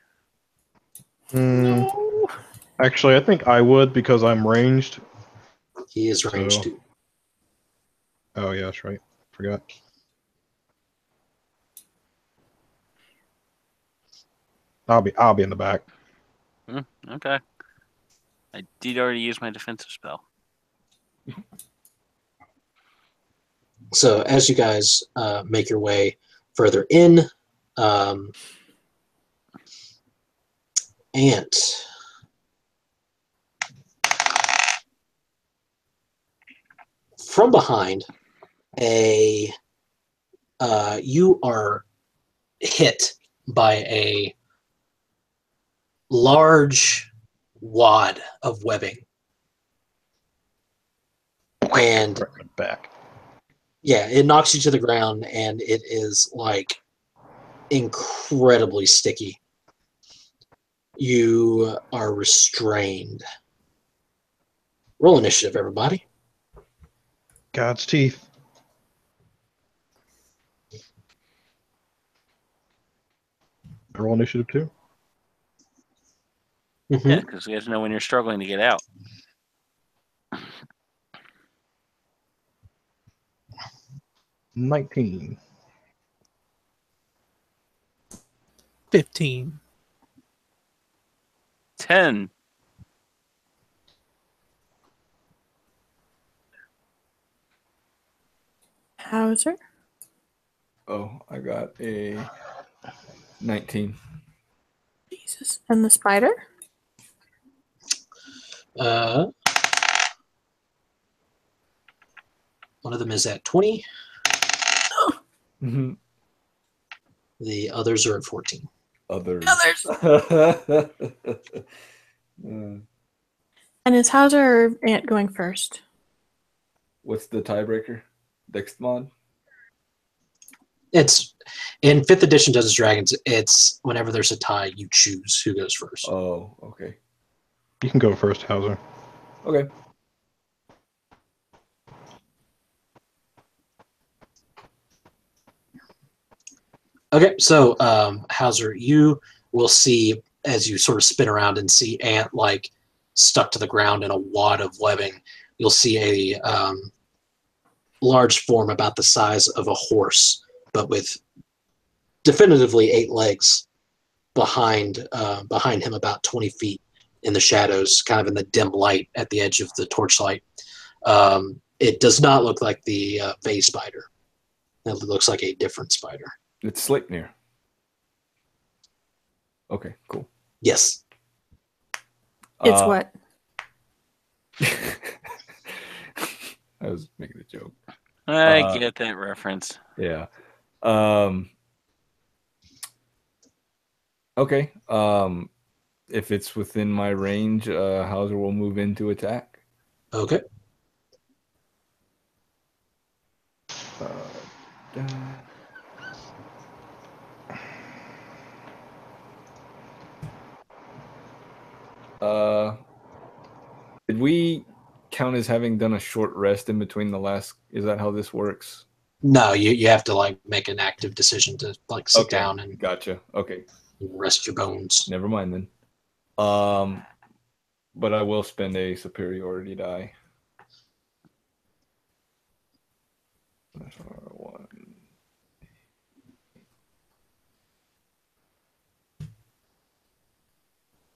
Speaker 2: No.
Speaker 5: Actually, I think I would because I'm ranged.
Speaker 1: He is ranged
Speaker 5: So-
Speaker 1: too.
Speaker 5: Oh, yeah, that's right. Forgot. I'll be in the back.
Speaker 3: Okay. I did already use my defensive spell.
Speaker 1: So as you guys make your way further in, Ant, from behind, you are hit by a large wad of webbing. And
Speaker 5: Right in the back.
Speaker 1: yeah, it knocks you to the ground, and it is like incredibly sticky. You are restrained. Roll initiative, everybody.
Speaker 5: God's teeth. I roll initiative too.
Speaker 3: Yeah, because we have to know when you're struggling to get out.
Speaker 5: 19.
Speaker 4: 15.
Speaker 3: 10.
Speaker 2: Hauser?
Speaker 6: Oh, I got a 19.
Speaker 2: Jesus. And the spider?
Speaker 1: One of them is at 20.
Speaker 6: Mm-hmm.
Speaker 1: The others are at 14.
Speaker 6: Others.
Speaker 2: And is Hauser or Ant going first?
Speaker 6: What's the tiebreaker? Dex mod?
Speaker 1: It's in 5th edition Dungeons & Dragons. It's whenever there's a tie, you choose who goes first.
Speaker 6: Oh, okay.
Speaker 5: You can go first, Hauser.
Speaker 6: Okay.
Speaker 1: Okay, so Hauser, you will see as you sort of spin around and see Ant like stuck to the ground in a wad of webbing. You'll see a large form about the size of a horse, but with definitively 8 legs behind him about 20 feet in the shadows, kind of in the dim light at the edge of the torchlight. It does not look like the Vey spider. It looks like a different spider.
Speaker 6: It's Sleipnir. Okay, cool.
Speaker 1: Yes.
Speaker 2: It's what?
Speaker 6: I was making a joke.
Speaker 3: I get that reference.
Speaker 6: Yeah. Okay. If it's within my range, Hauser will move in to attack.
Speaker 1: Okay.
Speaker 6: Did we count as having done a short rest in between the last? Is that how this works?
Speaker 1: No, you have to like make an active decision to like sit down and
Speaker 6: Gotcha. Okay.
Speaker 1: rest your bones.
Speaker 6: Never mind then. But I will spend a superiority die. One.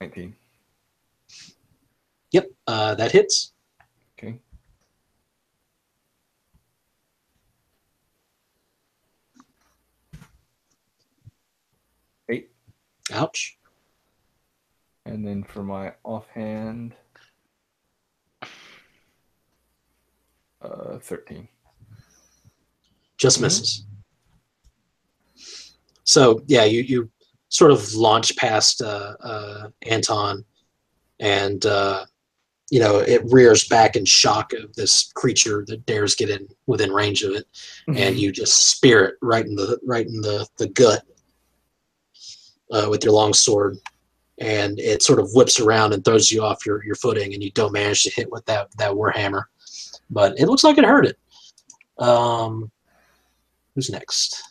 Speaker 6: $19.
Speaker 1: Yep, that hits.
Speaker 6: Okay. $8.
Speaker 1: Ouch.
Speaker 6: And then for my offhand, 13.
Speaker 1: Just misses. So yeah, you sort of launch past Anton, and it rears back in shock of this creature that dares get in within range of it, and you just spear it right in the gut with your long sword, and it sort of whips around and throws you off your footing, and you don't manage to hit with that warhammer, but it looks like it hurt it. Who's next?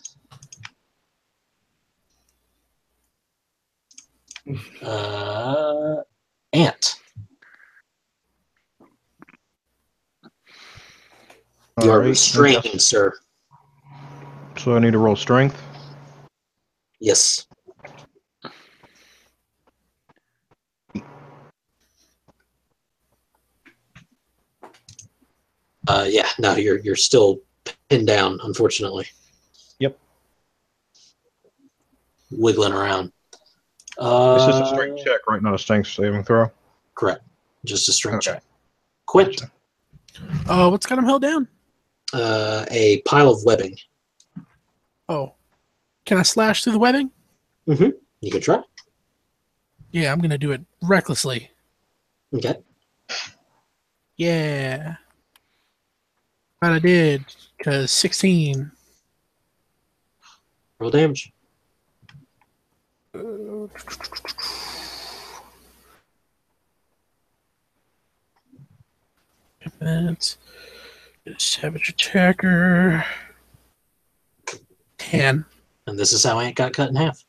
Speaker 1: Ant. You are restrained, sir.
Speaker 5: So I need to roll strength.
Speaker 1: Yes. Yeah, no, you're still pinned down, unfortunately.
Speaker 5: Yep.
Speaker 1: Wiggling around.
Speaker 5: This is a strength check, right? Not a strength saving throw.
Speaker 1: Correct. Just a strength
Speaker 5: Okay.
Speaker 1: check. Quint.
Speaker 4: What's got him held down?
Speaker 1: A pile of webbing.
Speaker 4: Oh. Can I slash through the webbing?
Speaker 1: Mm-hmm. You can try.
Speaker 4: Yeah, I'm going to do it recklessly.
Speaker 1: Okay.
Speaker 4: Yeah. But I did, because 16.
Speaker 1: Roll damage.
Speaker 4: That's savage attacker. 10.
Speaker 1: And this is how Ant got cut in half.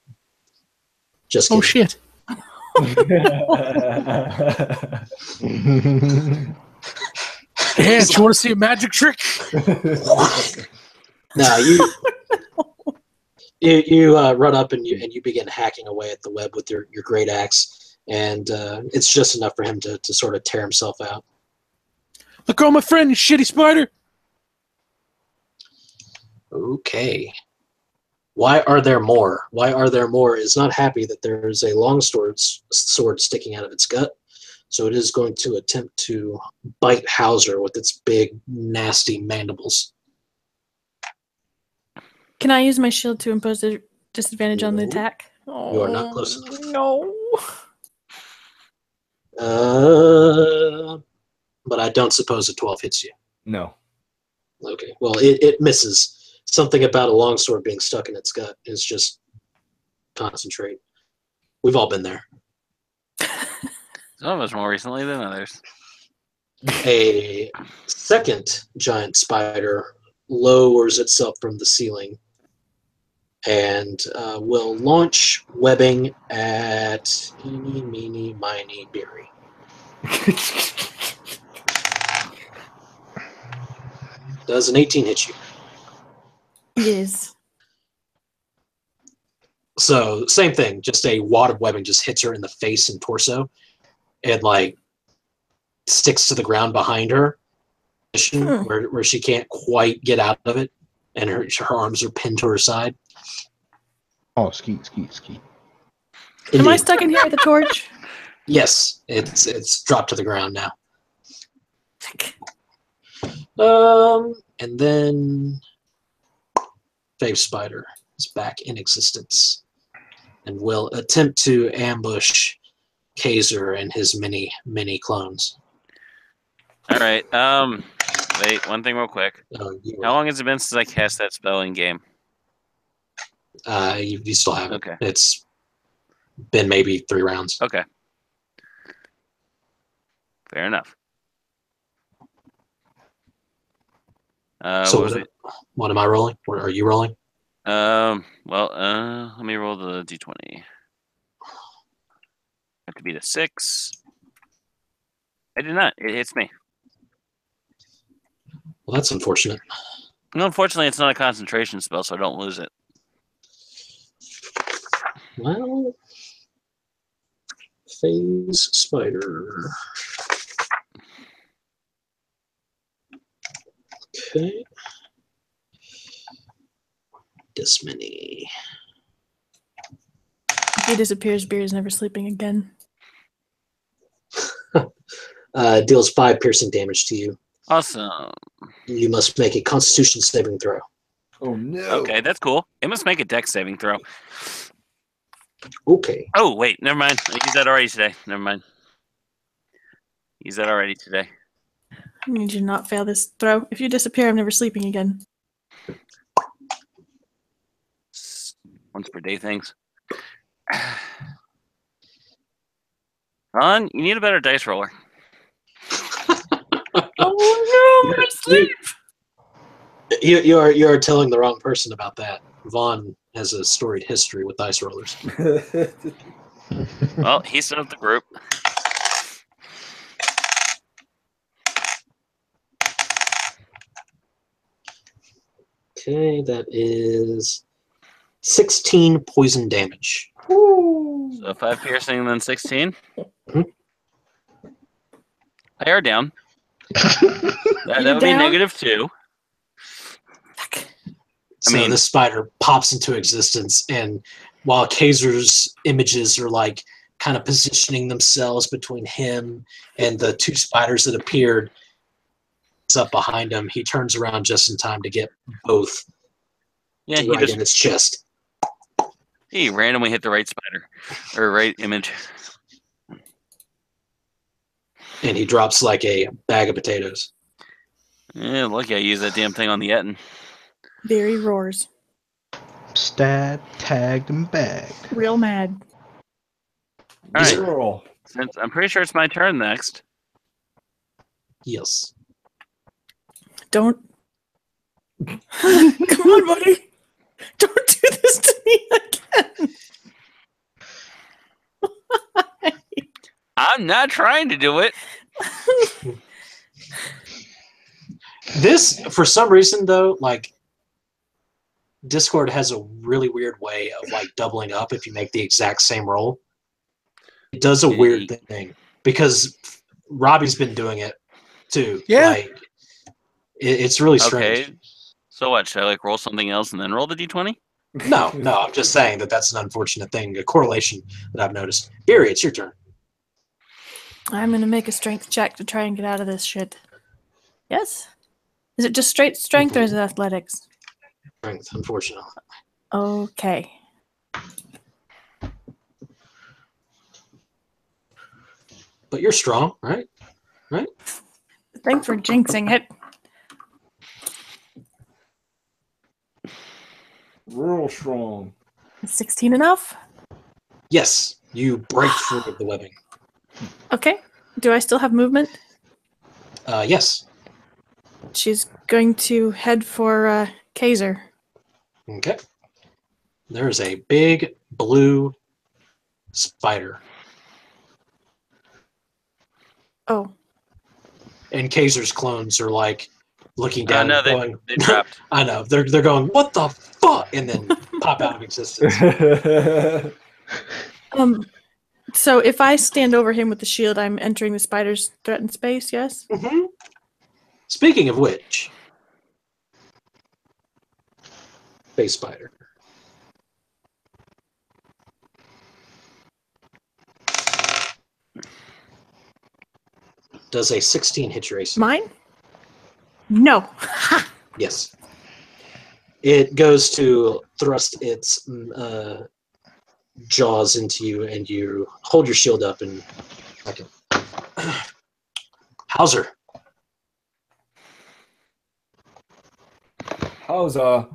Speaker 1: Just
Speaker 4: Oh,
Speaker 1: kidding.
Speaker 4: shit. Yeah, do you want to see a magic trick?
Speaker 1: No, you run up and you begin hacking away at the web with your great axe, and it's just enough for him to sort of tear himself out.
Speaker 4: Look, all my friend, you shitty spider.
Speaker 1: Okay. Why are there more? Why are there more is not happy that there's a long sword sticking out of its gut, so it is going to attempt to bite Hauser with its big, nasty mandibles.
Speaker 2: Can I use my shield to impose a disadvantage on the
Speaker 1: No.
Speaker 2: attack?
Speaker 1: You are not close enough.
Speaker 2: No.
Speaker 1: But I don't suppose a 12 hits you.
Speaker 6: No.
Speaker 1: Okay. Well, it misses. Something about a longsword being stuck in its gut is just concentrate. We've all been there.
Speaker 3: Some of us more recently than others.
Speaker 1: A second giant spider lowers itself from the ceiling and will launch webbing at eeny, meeny, miny, Biri. Does an 18 hit you?
Speaker 2: Yes.
Speaker 1: So same thing, just a wad of webbing just hits her in the face and torso, and like sticks to the ground behind her, where she can't quite get out of it, and her arms are pinned to her side.
Speaker 5: Oh, skeet.
Speaker 2: Am I stuck in here with a torch?
Speaker 1: Yes, it's dropped to the ground now. And then Fave Spider is back in existence and will attempt to ambush Kazer and his many clones.
Speaker 3: All right. Wait, one thing real quick. How long has it been since I cast that spell in game?
Speaker 1: You still have it.
Speaker 3: Okay.
Speaker 1: It's been maybe 3 rounds.
Speaker 3: Okay. Fair enough.
Speaker 1: So
Speaker 3: what was it?
Speaker 1: What am I rolling? Or are you rolling?
Speaker 3: Well, let me roll the d20. Have to beat a 6. I did not. It hits me.
Speaker 1: Well, that's unfortunate.
Speaker 3: No, unfortunately, it's not a concentration spell, so I don't lose it.
Speaker 1: Well, Phase Spider. Okay. This many.
Speaker 2: If he disappears, Beer is never sleeping again.
Speaker 1: Deals 5 piercing damage to you.
Speaker 3: Awesome.
Speaker 1: You must make a Constitution saving throw.
Speaker 6: Oh no.
Speaker 3: Okay, that's cool. It must make a dex saving throw.
Speaker 1: Okay.
Speaker 3: Oh, wait, never mind. I used that already today. Never mind. Use that already today.
Speaker 2: I need you to not fail this throw. If you disappear, I'm never sleeping again.
Speaker 3: Once per day things. Ron, you need a better dice roller.
Speaker 2: Oh no, my sleep!
Speaker 1: You are telling the wrong person about that. Vaughn has a storied history with dice rollers.
Speaker 3: Well, he set up the group.
Speaker 1: Okay, that is 16 poison damage.
Speaker 3: So 5 piercing and then 16.
Speaker 1: Mhm.
Speaker 3: I are down. That would be
Speaker 2: down?
Speaker 3: -2.
Speaker 1: So the spider pops into existence, and while Kazer's images are like kind of positioning themselves between him and the 2 spiders that appeared up behind him, he turns around just in time to get both
Speaker 3: Yeah,
Speaker 1: right in his chest.
Speaker 3: He randomly hit the right spider or right image.
Speaker 1: And he drops like a bag of potatoes.
Speaker 3: Yeah, lucky I used that damn thing on the Etten.
Speaker 2: Biri roars.
Speaker 5: Stat, tagged, and bagged.
Speaker 2: Real mad.
Speaker 3: All right.
Speaker 6: Roll.
Speaker 3: Since I'm pretty sure it's my turn next.
Speaker 1: Yes.
Speaker 2: Don't. Come on, buddy. Don't do this to me again.
Speaker 3: I'm not trying to do it.
Speaker 1: This, for some reason, though, like, Discord has a really weird way of, like, doubling up if you make the exact same roll. does a weird thing because Robbie's been doing it too.
Speaker 4: Yeah.
Speaker 1: Like, it's really strange.
Speaker 3: Okay. So what? Should I like roll something else and then roll the d20?
Speaker 1: No, I'm just saying that's an unfortunate thing, a correlation that I've noticed. Biri, it's your turn.
Speaker 2: I'm gonna make a strength check to try and get out of this shit. Yes? Is it just straight strength or is it athletics?
Speaker 1: Strength, unfortunately.
Speaker 2: Okay.
Speaker 1: But you're strong, right? Right?
Speaker 2: Thanks for jinxing it.
Speaker 6: Real strong.
Speaker 2: Is 16 enough?
Speaker 1: Yes, you break through the webbing.
Speaker 2: Okay. Do I still have movement?
Speaker 1: Yes.
Speaker 2: She's going to head for Kazer.
Speaker 1: Okay. There's a big blue spider.
Speaker 2: Oh.
Speaker 1: And Kazer's clones are like looking down
Speaker 3: No,
Speaker 1: and going,
Speaker 3: they dropped.
Speaker 1: I know, they're going, what the fuck? And then pop out of existence.
Speaker 2: So if I stand over him with the shield, I'm entering the spider's threatened space, yes?
Speaker 1: Mm-hmm. Speaking of which, space spider. Does a 16 hit your AC?
Speaker 2: Mine? No.
Speaker 1: Yes. It goes to thrust its jaws into you, and you hold your shield up and second. Hauser.
Speaker 6: Hauser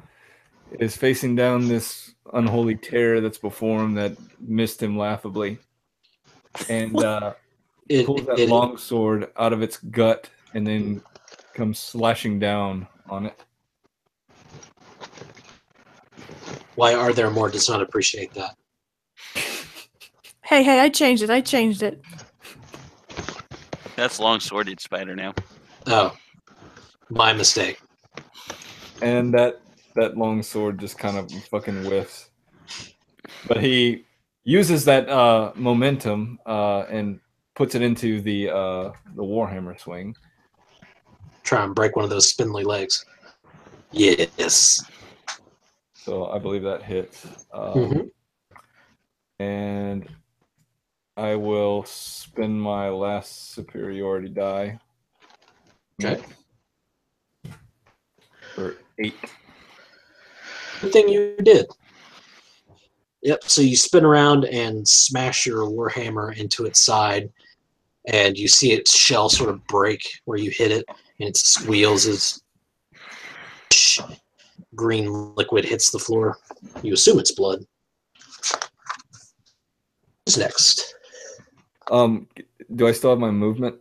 Speaker 6: is facing down this unholy terror that's before him that missed him laughably. And pulls that long sword out of its gut and then comes slashing down on it.
Speaker 1: Why Are There More does not appreciate that.
Speaker 2: Hey, I changed it.
Speaker 3: That's long-sworded spider now.
Speaker 1: Oh, my mistake.
Speaker 6: And that long sword just kind of fucking whiffs. But he uses that momentum and puts it into the Warhammer swing.
Speaker 1: Try and break one of those spindly legs. Yes.
Speaker 6: So I believe that hits. And I will spend my last superiority die.
Speaker 1: Okay.
Speaker 6: For 8.
Speaker 1: Good thing you did. Yep, so you spin around and smash your Warhammer into its side, and you see its shell sort of break where you hit it, and it squeals as green liquid hits the floor. You assume it's blood. Who's next?
Speaker 6: Do I still have my movement?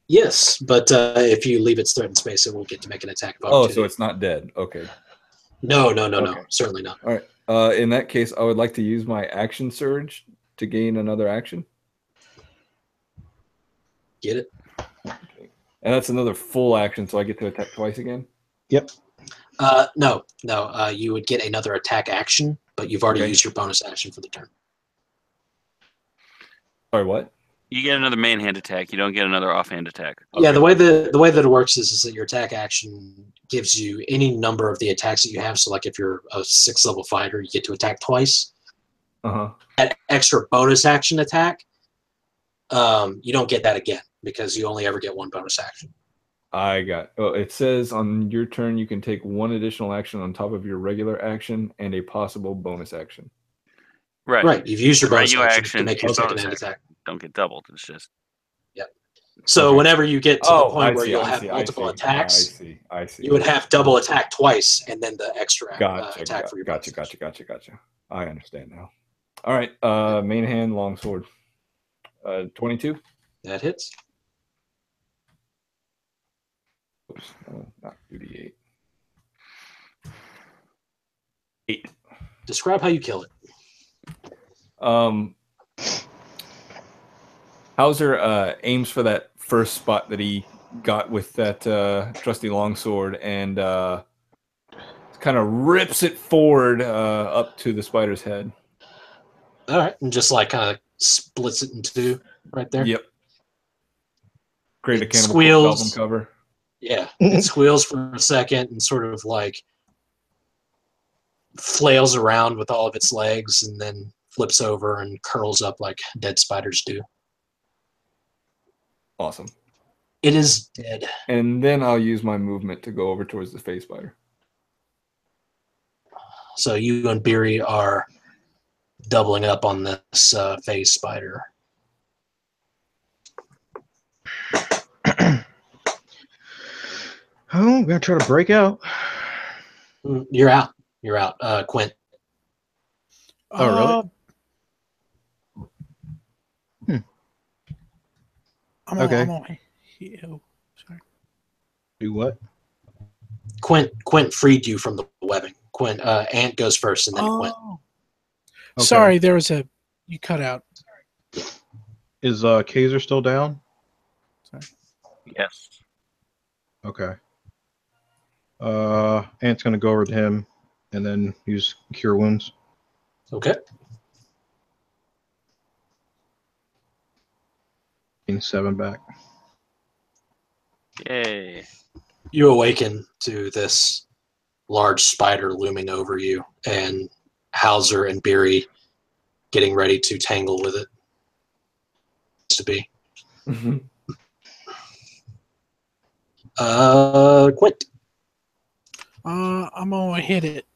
Speaker 1: Yes, but if you leave its threatened space, it won't get to make an attack.
Speaker 6: Oh, so it's not dead. Okay.
Speaker 1: No,
Speaker 6: Okay.
Speaker 1: certainly not.
Speaker 6: All right. In that case, I would like to use my action surge to gain another action.
Speaker 1: Get it?
Speaker 6: Okay. And that's another full action, so I get to attack twice again?
Speaker 5: Yep.
Speaker 1: No. You would get another attack action, but you've already used your bonus action for the turn.
Speaker 6: Sorry, what?
Speaker 3: You get another main hand attack. You don't get another offhand attack.
Speaker 6: Okay.
Speaker 1: Yeah, the way that it works is that your attack action gives you any number of the attacks that you have. So, like if you're a 6th level fighter, you get to attack twice. That extra bonus action attack, you don't get that again because you only ever get one bonus action.
Speaker 6: It says on your turn you can take one additional action on top of your regular action and a possible bonus action.
Speaker 1: Right. You've used your bonus
Speaker 3: regular
Speaker 1: action to make your second hand attack.
Speaker 3: Don't get doubled. It's just.
Speaker 1: Yep. So whenever you get to the point where you'll have multiple
Speaker 6: I
Speaker 1: attacks,
Speaker 6: I see.
Speaker 1: you would have double attack twice and then the extra attack for your bonus action.
Speaker 6: Gotcha. I understand now. All right. Main hand, long sword. 22.
Speaker 1: That hits.
Speaker 6: Oops. Not 2d8. 8.
Speaker 1: Describe how you kill it.
Speaker 6: Hauser aims for that first spot that he got with that trusty longsword and kind of rips it forward up to the spider's head.
Speaker 1: All right, and just like kind of splits it in two right there.
Speaker 6: Yep. Create a
Speaker 1: It
Speaker 6: cannibal
Speaker 1: squeals.
Speaker 6: album cover.
Speaker 1: Yeah, it squeals for a second and sort of like flails around with all of its legs and then flips over and curls up like dead spiders do.
Speaker 6: Awesome.
Speaker 1: It is dead.
Speaker 6: And then I'll use my movement to go over towards the face spider.
Speaker 1: So you and Biri are doubling up on this phase spider.
Speaker 5: Oh, I'm gonna try to break out.
Speaker 1: You're out. You're out. Quint.
Speaker 5: Oh, really? Okay.
Speaker 4: I'm on. Ew, sorry.
Speaker 5: Do what?
Speaker 1: Quint freed you from the webbing. Quint, Ant goes first and then Quint.
Speaker 5: Okay.
Speaker 4: Sorry, there was a... You cut out.
Speaker 5: Is Kazer still down?
Speaker 3: Yes.
Speaker 5: Okay. Ant's gonna go over to him and then use Cure Wounds.
Speaker 1: Okay.
Speaker 5: Gain 7 back.
Speaker 3: Yay.
Speaker 1: You awaken to this large spider looming over you, and Hauser and Biri getting ready to tangle with it. To be. Quint.
Speaker 4: I'm gonna hit it.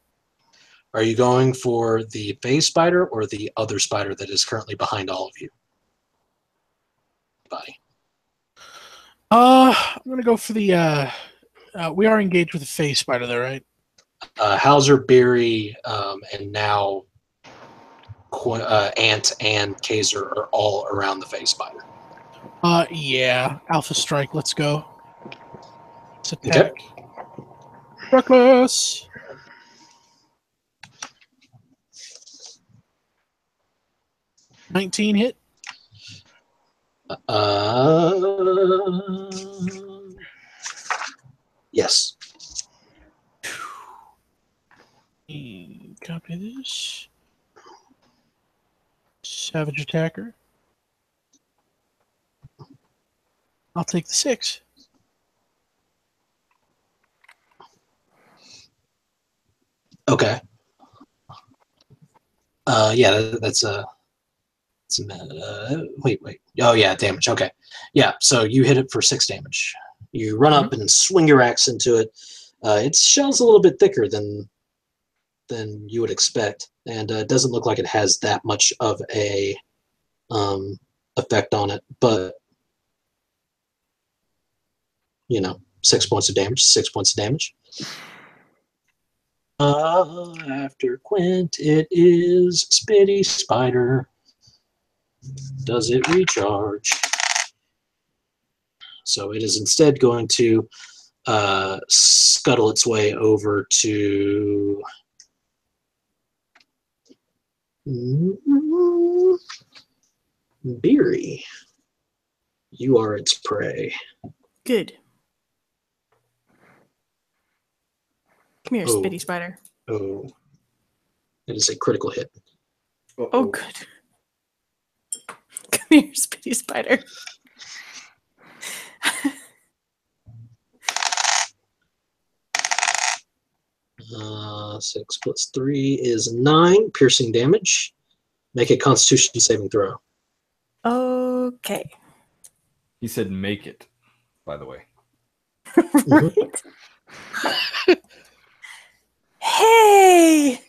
Speaker 1: Are you going for the phase spider or the other spider that is currently behind all of you? Body.
Speaker 4: I'm gonna go for the. We are engaged with the face spider, though, right?
Speaker 1: Hauser, Biri, and now Ant and Kazer are all around the phase spider.
Speaker 4: Yeah. Alpha Strike. Let's go. Let's attack. Okay. Reckless. $19 hit.
Speaker 1: Yes.
Speaker 4: Copy this. Savage attacker. I'll take the 6.
Speaker 1: Okay. Yeah, that's a. Wait. Oh yeah, damage. Okay. Yeah, so you hit it for 6 damage. You run up and swing your axe into it. Its shell's a little bit thicker than you would expect, and it doesn't look like it has that much of a effect on it. But 6 points of damage. 6 points of damage. After Quint, it is Spitty Spider. Does it recharge? So it is instead going to scuttle its way over to Biri. You are its prey.
Speaker 2: Good. Come here, Spitty Spider.
Speaker 1: Oh. It is a critical hit.
Speaker 2: Oh, good. Come here, Spitty Spider.
Speaker 1: 6 plus 3 is 9 piercing damage. Make a Constitution saving throw.
Speaker 2: Okay.
Speaker 6: He said make it, by the way.
Speaker 2: Right. Hey!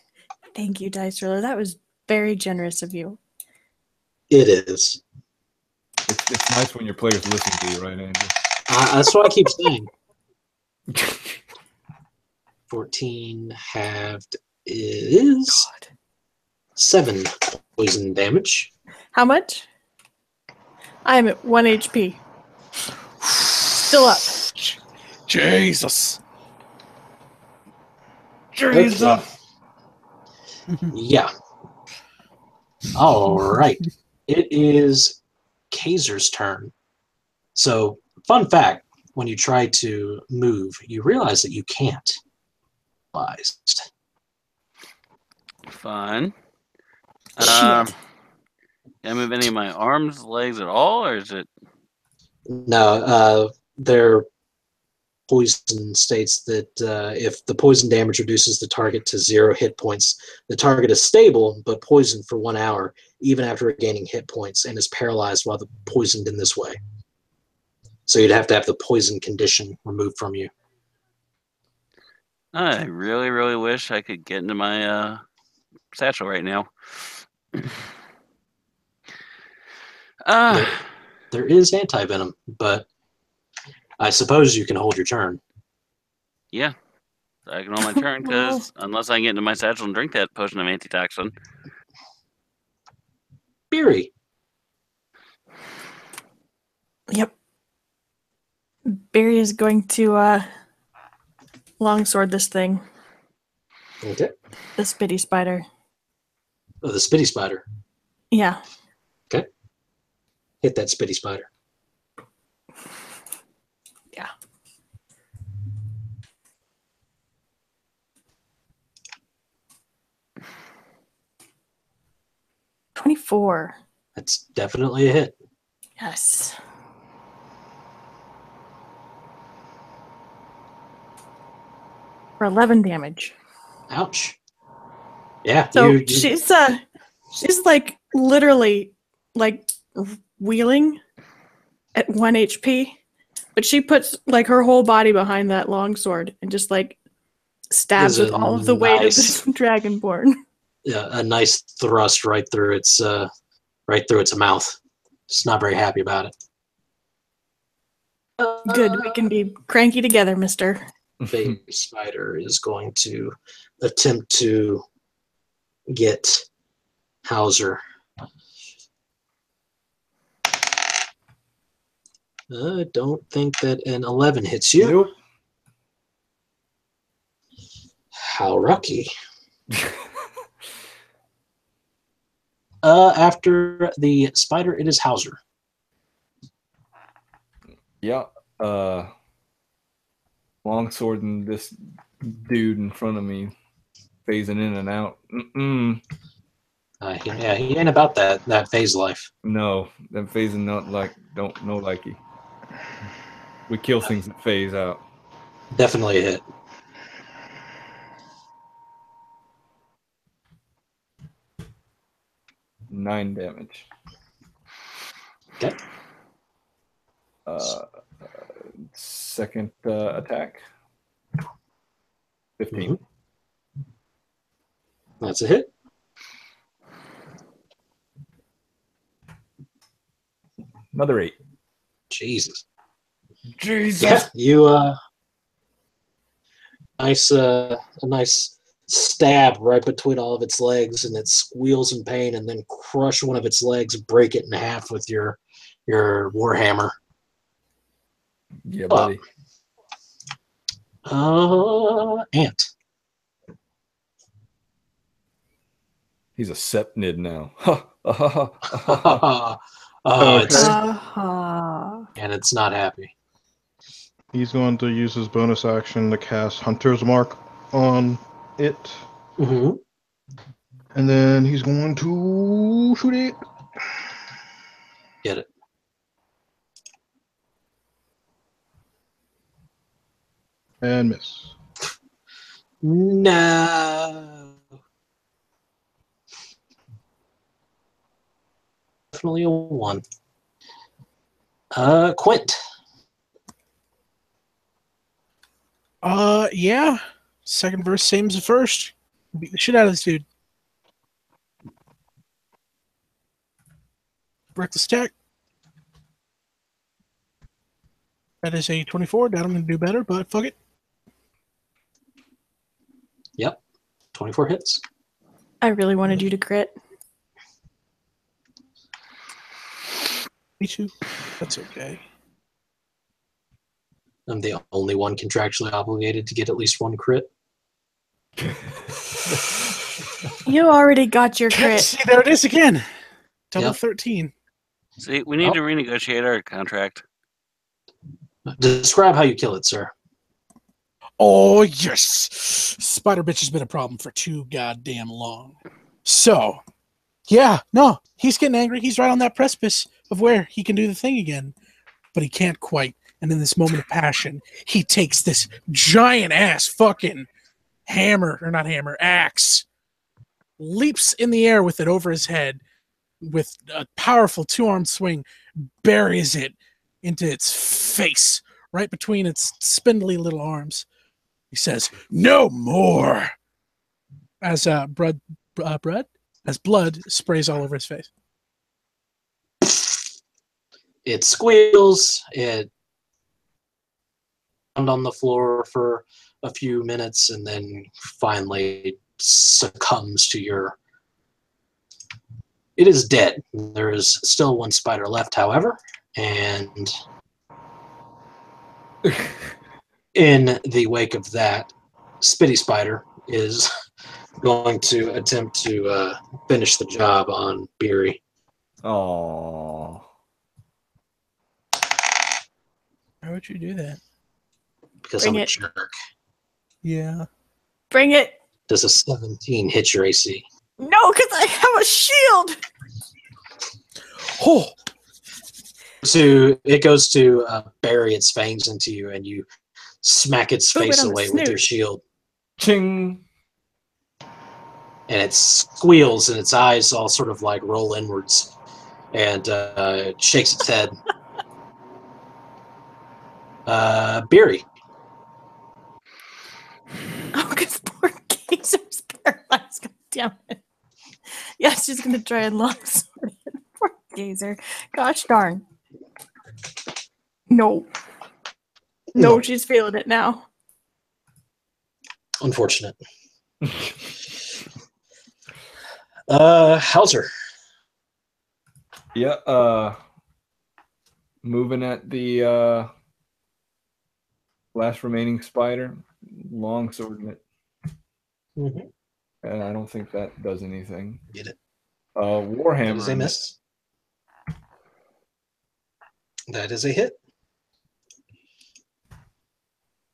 Speaker 2: Thank you, Dice Roller. That was very generous of you.
Speaker 1: It is.
Speaker 6: It's nice when your players listen to you, right, Andrew?
Speaker 1: That's what I keep saying. 14 halved is 7 poison damage.
Speaker 2: How much? I am at 1 HP. Still up.
Speaker 4: Jesus.
Speaker 1: Okay. Yeah. All right. It is Kazer's turn. So, fun fact, when you try to move, you realize that you can't.
Speaker 3: Fun.
Speaker 2: Shit.
Speaker 3: Can I move any of my arms, legs at all, or is it?
Speaker 1: No, their poison states that if the poison damage reduces the target to 0 hit points, the target is stable but poisoned for 1 hour, even after gaining hit points, and is paralyzed while poisoned in this way. So you'd have to have the poison condition removed from you.
Speaker 3: I really, really wish I could get into my satchel right now.
Speaker 1: There is anti-venom, but I suppose you can hold your turn.
Speaker 3: Yeah, I can hold my turn because unless I can get into my satchel and drink that potion of antitoxin.
Speaker 1: Biri.
Speaker 2: Yep. Biri is going to longsword this thing.
Speaker 1: Okay.
Speaker 2: The spitty spider.
Speaker 1: Oh, the spitty spider.
Speaker 2: Yeah.
Speaker 1: Okay. Hit that spitty spider.
Speaker 2: Yeah. $24.
Speaker 1: That's definitely a hit.
Speaker 2: Yes. For 11 damage.
Speaker 1: Ouch. Yeah.
Speaker 2: So she's like literally like wheeling at 1 HP, but she puts like her whole body behind that longsword and just like stabs with all of the weight of this dragonborn.
Speaker 1: Yeah, a nice thrust right through its mouth. Just not very happy about it.
Speaker 2: Good, we can be cranky together, mister.
Speaker 1: Baby spider is going to attempt to get Hauser. I don't think that an 11 hits you.
Speaker 6: Nope.
Speaker 1: How lucky. After the spider, it is Hauser.
Speaker 6: Yeah. Longswording this dude in front of me, phasing in and out.
Speaker 1: He ain't about that phase life.
Speaker 6: No, that phasing not like don't know likey. We kill things that phase out.
Speaker 1: Definitely a hit.
Speaker 6: Nine damage.
Speaker 1: Okay.
Speaker 6: Second attack. 15.
Speaker 1: Mm-hmm. That's a hit.
Speaker 6: Another 8.
Speaker 1: Jesus.
Speaker 6: Jesus.
Speaker 1: Yeah, you a nice stab right between all of its legs, and it squeals in pain, and then crush one of its legs, break it in half with your warhammer.
Speaker 6: Yeah, buddy.
Speaker 1: Ant.
Speaker 6: He's a sepnid now.
Speaker 1: And it's not happy.
Speaker 5: He's going to use his bonus action to cast Hunter's Mark on it.
Speaker 1: Mm-hmm.
Speaker 5: And then he's going to shoot it.
Speaker 1: Get it.
Speaker 5: And miss.
Speaker 1: No. Definitely a 1. Quint.
Speaker 4: Yeah. Second verse, same as the first. Beat the shit out of this dude. Reckless attack. That is a 24. Doubt I'm going to do better, but fuck it.
Speaker 1: Yep. 24 hits.
Speaker 2: I really wanted you to crit.
Speaker 4: Me too. That's okay.
Speaker 1: I'm the only one contractually obligated to get at least 1 crit.
Speaker 2: You already got your crit.
Speaker 4: See, there it is again. Double
Speaker 1: Yep.
Speaker 4: 13.
Speaker 3: See, we need to renegotiate our contract.
Speaker 1: Describe how you kill it, sir.
Speaker 4: Oh, yes. Spider bitch has been a problem for too goddamn long. So, Yeah, no, he's getting angry. He's right on that precipice of where he can do the thing again, but he can't quite. And in this moment of passion, he takes this giant ass fucking axe, leaps in the air with it over his head, with a powerful 2-armed swing, buries it into its face, right between its spindly little arms. He says, "No more!" As blood sprays all over his face.
Speaker 1: It squeals. It on the floor for a few minutes and then finally succumbs to your... It is dead. There is still one spider left, however, and in the wake of that, Spitty Spider is going to attempt to finish the job on Biri.
Speaker 6: Oh.
Speaker 4: Why would you do that?
Speaker 1: Because
Speaker 2: Bring
Speaker 1: I'm a
Speaker 2: it.
Speaker 1: jerk.
Speaker 4: Yeah.
Speaker 2: Bring it.
Speaker 1: Does a 17 hit your AC?
Speaker 2: No, because I have a shield.
Speaker 4: Oh,
Speaker 1: It goes to bury its fangs into you, and you smack its
Speaker 2: Boop it
Speaker 1: face
Speaker 2: on the
Speaker 1: away with your
Speaker 2: snoot.
Speaker 1: shield.
Speaker 6: Ching.
Speaker 1: And it squeals, and its eyes all sort of like roll inwards, and it shakes its head. Biri.
Speaker 2: Oh, because poor Kazer's paralyzed. God damn it. Yeah, she's going to try and longsword it. Poor Kazer. Gosh darn. No. No,
Speaker 1: No.
Speaker 2: she's feeling it now.
Speaker 1: Unfortunate. Hauser.
Speaker 6: Yeah, moving at the last remaining spider, long swording it.
Speaker 1: Mm-hmm.
Speaker 6: And I don't think that does anything.
Speaker 1: Get it.
Speaker 6: Warhammer.
Speaker 1: That is a miss. That is a hit.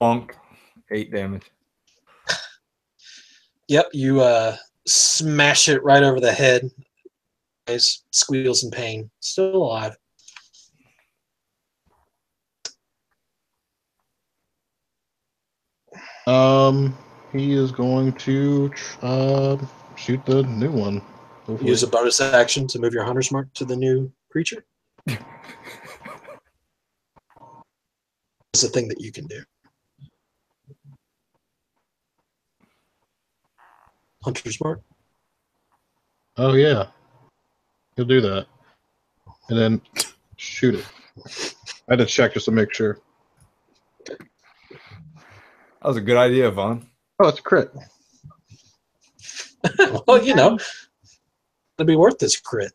Speaker 6: Bonk. 8 damage.
Speaker 1: Yep, you smash it right over the head. It squeals in pain. Still alive.
Speaker 5: He is going to shoot the new one. Hopefully.
Speaker 1: Use a bonus action to move your hunter's mark to the new creature. It's a thing that you can do. Hunter's mark.
Speaker 5: Oh yeah, he'll do that, and then shoot it. I had to check just to make sure.
Speaker 6: That was a good idea, Vaughn.
Speaker 5: Oh, it's a crit.
Speaker 1: Well, you know, it'd be worth this crit.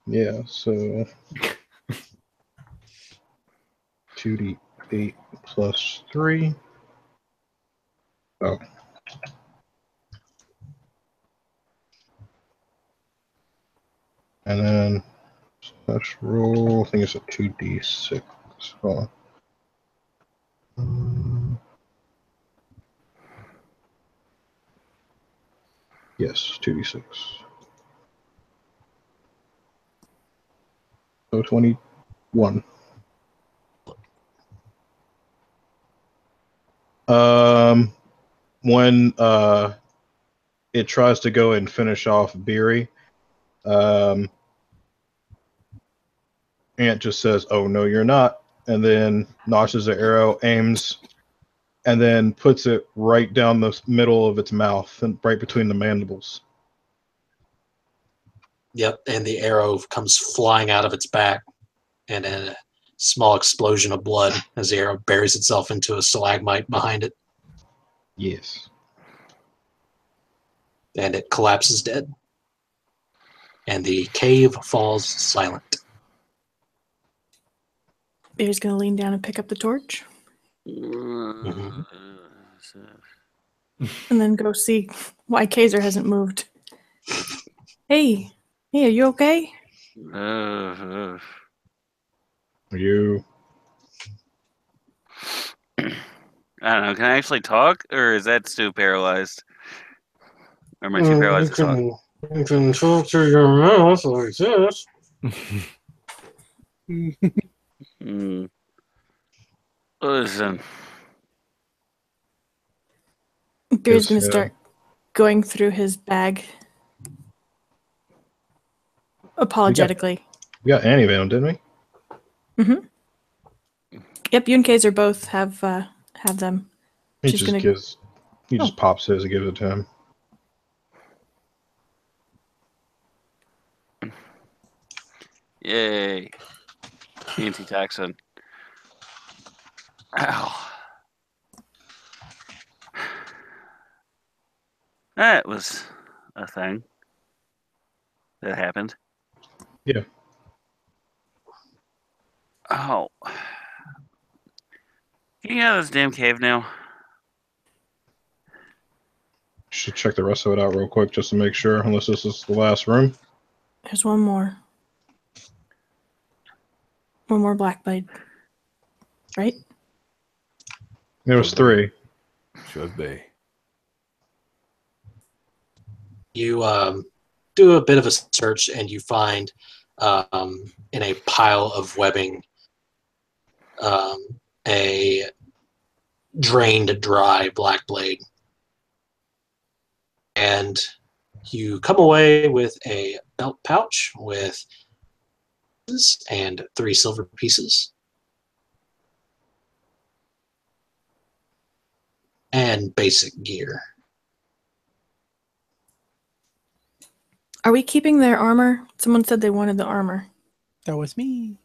Speaker 5: Yeah, so 2d8 plus 3. Oh. And then let's roll. I think it's a 2d6. Hold on. Yes, 2d6. So 21. When it tries to go and finish off Biri, Ant just says, "Oh no, you're not," and then notches the arrow, aims, and then puts it right down the middle of its mouth and right between the mandibles.
Speaker 1: Yep, and the arrow comes flying out of its back, and a small explosion of blood as the arrow buries itself into a stalagmite behind it,
Speaker 5: Yes.
Speaker 1: and it collapses dead. And the cave falls silent.
Speaker 2: Bear's going to lean down and pick up the torch
Speaker 1: Mm-hmm.
Speaker 2: and then go see why Kazer hasn't moved. Hey, are you okay?
Speaker 5: Are you?
Speaker 3: I don't know. Can I actually talk, or is that Stu paralyzed? Or am I too paralyzed to talk?
Speaker 1: You can talk to your mouth like this.
Speaker 3: Listen.
Speaker 2: Biri's going to
Speaker 5: Yes,
Speaker 2: start going through his bag apologetically.
Speaker 5: We got Annie-Venom, didn't we?
Speaker 2: Mm-hmm. Yep, you and Kazer both have them.
Speaker 5: He
Speaker 2: She's
Speaker 5: just
Speaker 2: gonna-
Speaker 5: gives. He just pops his and gives it to him.
Speaker 3: Yay. Anti-toxin. Ow. That was a thing that happened.
Speaker 5: Yeah.
Speaker 3: Oh. Can you get out of this damn cave now?
Speaker 5: Should check the rest of it out real quick just to make sure, unless this is the last room.
Speaker 2: There's one more. One more Blackblade. Right?
Speaker 5: There was 3.
Speaker 6: Should be.
Speaker 1: You do a bit of a search, and you find in a pile of webbing a drained, dry Blackblade. And you come away with a belt pouch with and 3 silver pieces. And basic gear.
Speaker 2: Are we keeping their armor? Someone said they wanted the armor.
Speaker 4: That was me.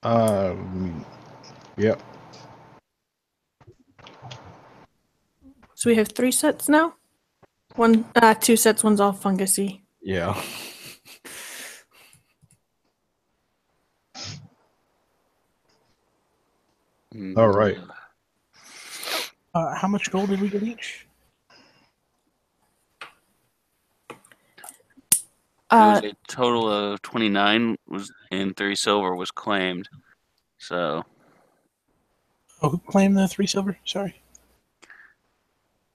Speaker 5: Yep.
Speaker 2: So we have 3 sets now? 2 sets, one's all fungusy.
Speaker 6: Yeah.
Speaker 5: All right.
Speaker 4: How much gold did we get each?
Speaker 3: It was a total of 29 and 3 silver was claimed. So
Speaker 4: Oh, who claimed the 3 silver? Sorry.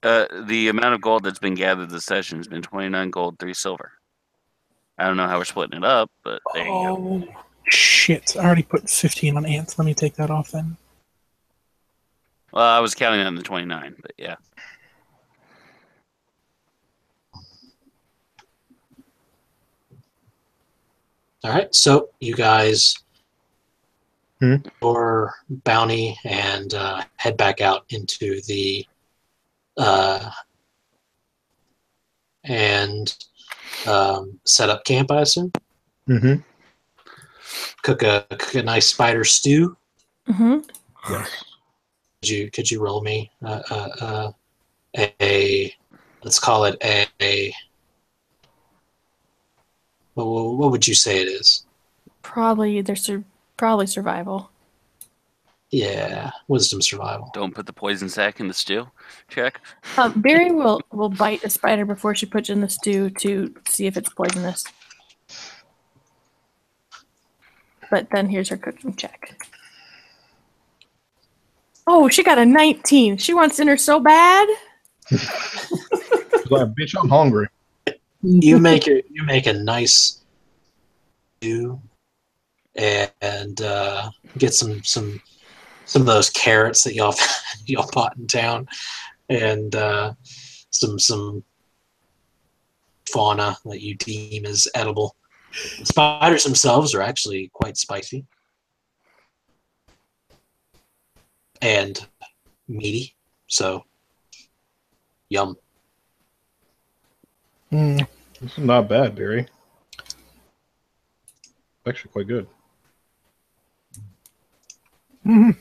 Speaker 3: the amount of gold that's been gathered this session has been 29 gold, 3 silver. I don't know how we're splitting it up, but there you go.
Speaker 4: Oh, shit. I already put 15 on Ant. Let me take that off then.
Speaker 3: Well, I was counting on the 29, but yeah.
Speaker 1: All right, so you guys your bounty and head back out into the and set up camp, I assume.
Speaker 5: Mm-hmm.
Speaker 1: Cook a nice spider stew.
Speaker 2: Mm-hmm.
Speaker 5: Yes.
Speaker 1: Could you roll me a let's call it a what would you say it is?
Speaker 2: Probably probably survival.
Speaker 1: Yeah, wisdom survival.
Speaker 3: Don't put the poison sack in the stew. Check.
Speaker 2: Biri will bite a spider before she puts it in the stew to see if it's poisonous. But then here's her cooking check. Oh, she got a 19. She wants dinner so bad.
Speaker 5: Like, bitch, I'm hungry.
Speaker 1: You make a nice stew and get some of those carrots that y'all bought in town, and some fauna that you deem as edible. The spiders themselves are actually quite spicy and meaty, so yum.
Speaker 5: This is not bad, Biri. Actually, quite good.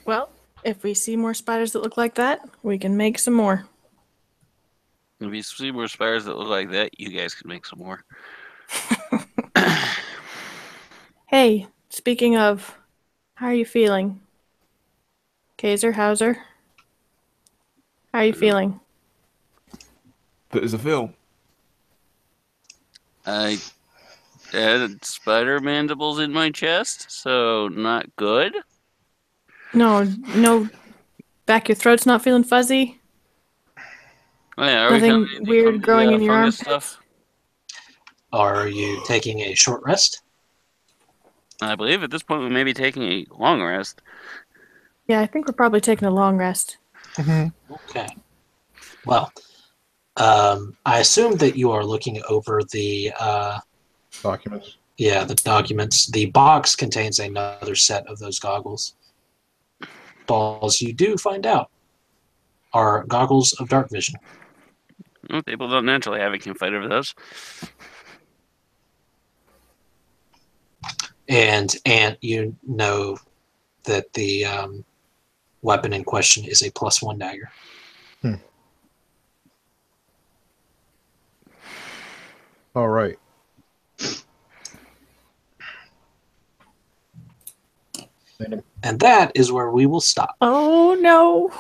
Speaker 2: Well, if we see more spiders that look like that, we can make some more.
Speaker 3: If you see more spiders that look like that, you guys can make some more.
Speaker 2: Hey, speaking of, how are you feeling? Kazer, Hauser? How are you feeling?
Speaker 6: Fit as a film.
Speaker 3: I had spider mandibles in my chest, so not good.
Speaker 2: No, back your throat's not feeling fuzzy?
Speaker 3: Oh, yeah, are we
Speaker 2: Nothing
Speaker 3: counting any
Speaker 2: weird
Speaker 3: from the,
Speaker 2: growing in your
Speaker 3: fungus
Speaker 2: armpits?
Speaker 3: stuff?
Speaker 1: Are you taking a short rest?
Speaker 3: I believe at this point we may be taking a long rest.
Speaker 2: Yeah, I think we're probably taking a long rest.
Speaker 1: Okay. Well, I assume that you are looking over the
Speaker 5: Documents.
Speaker 1: yeah, the documents. The box contains another set of those goggles. Balls you do find out are goggles of dark vision.
Speaker 3: Well, people don't naturally have it, can fight over those.
Speaker 1: And you know that the weapon in question is a +1 dagger.
Speaker 5: All right.
Speaker 1: And that is where we will stop.
Speaker 2: Oh no.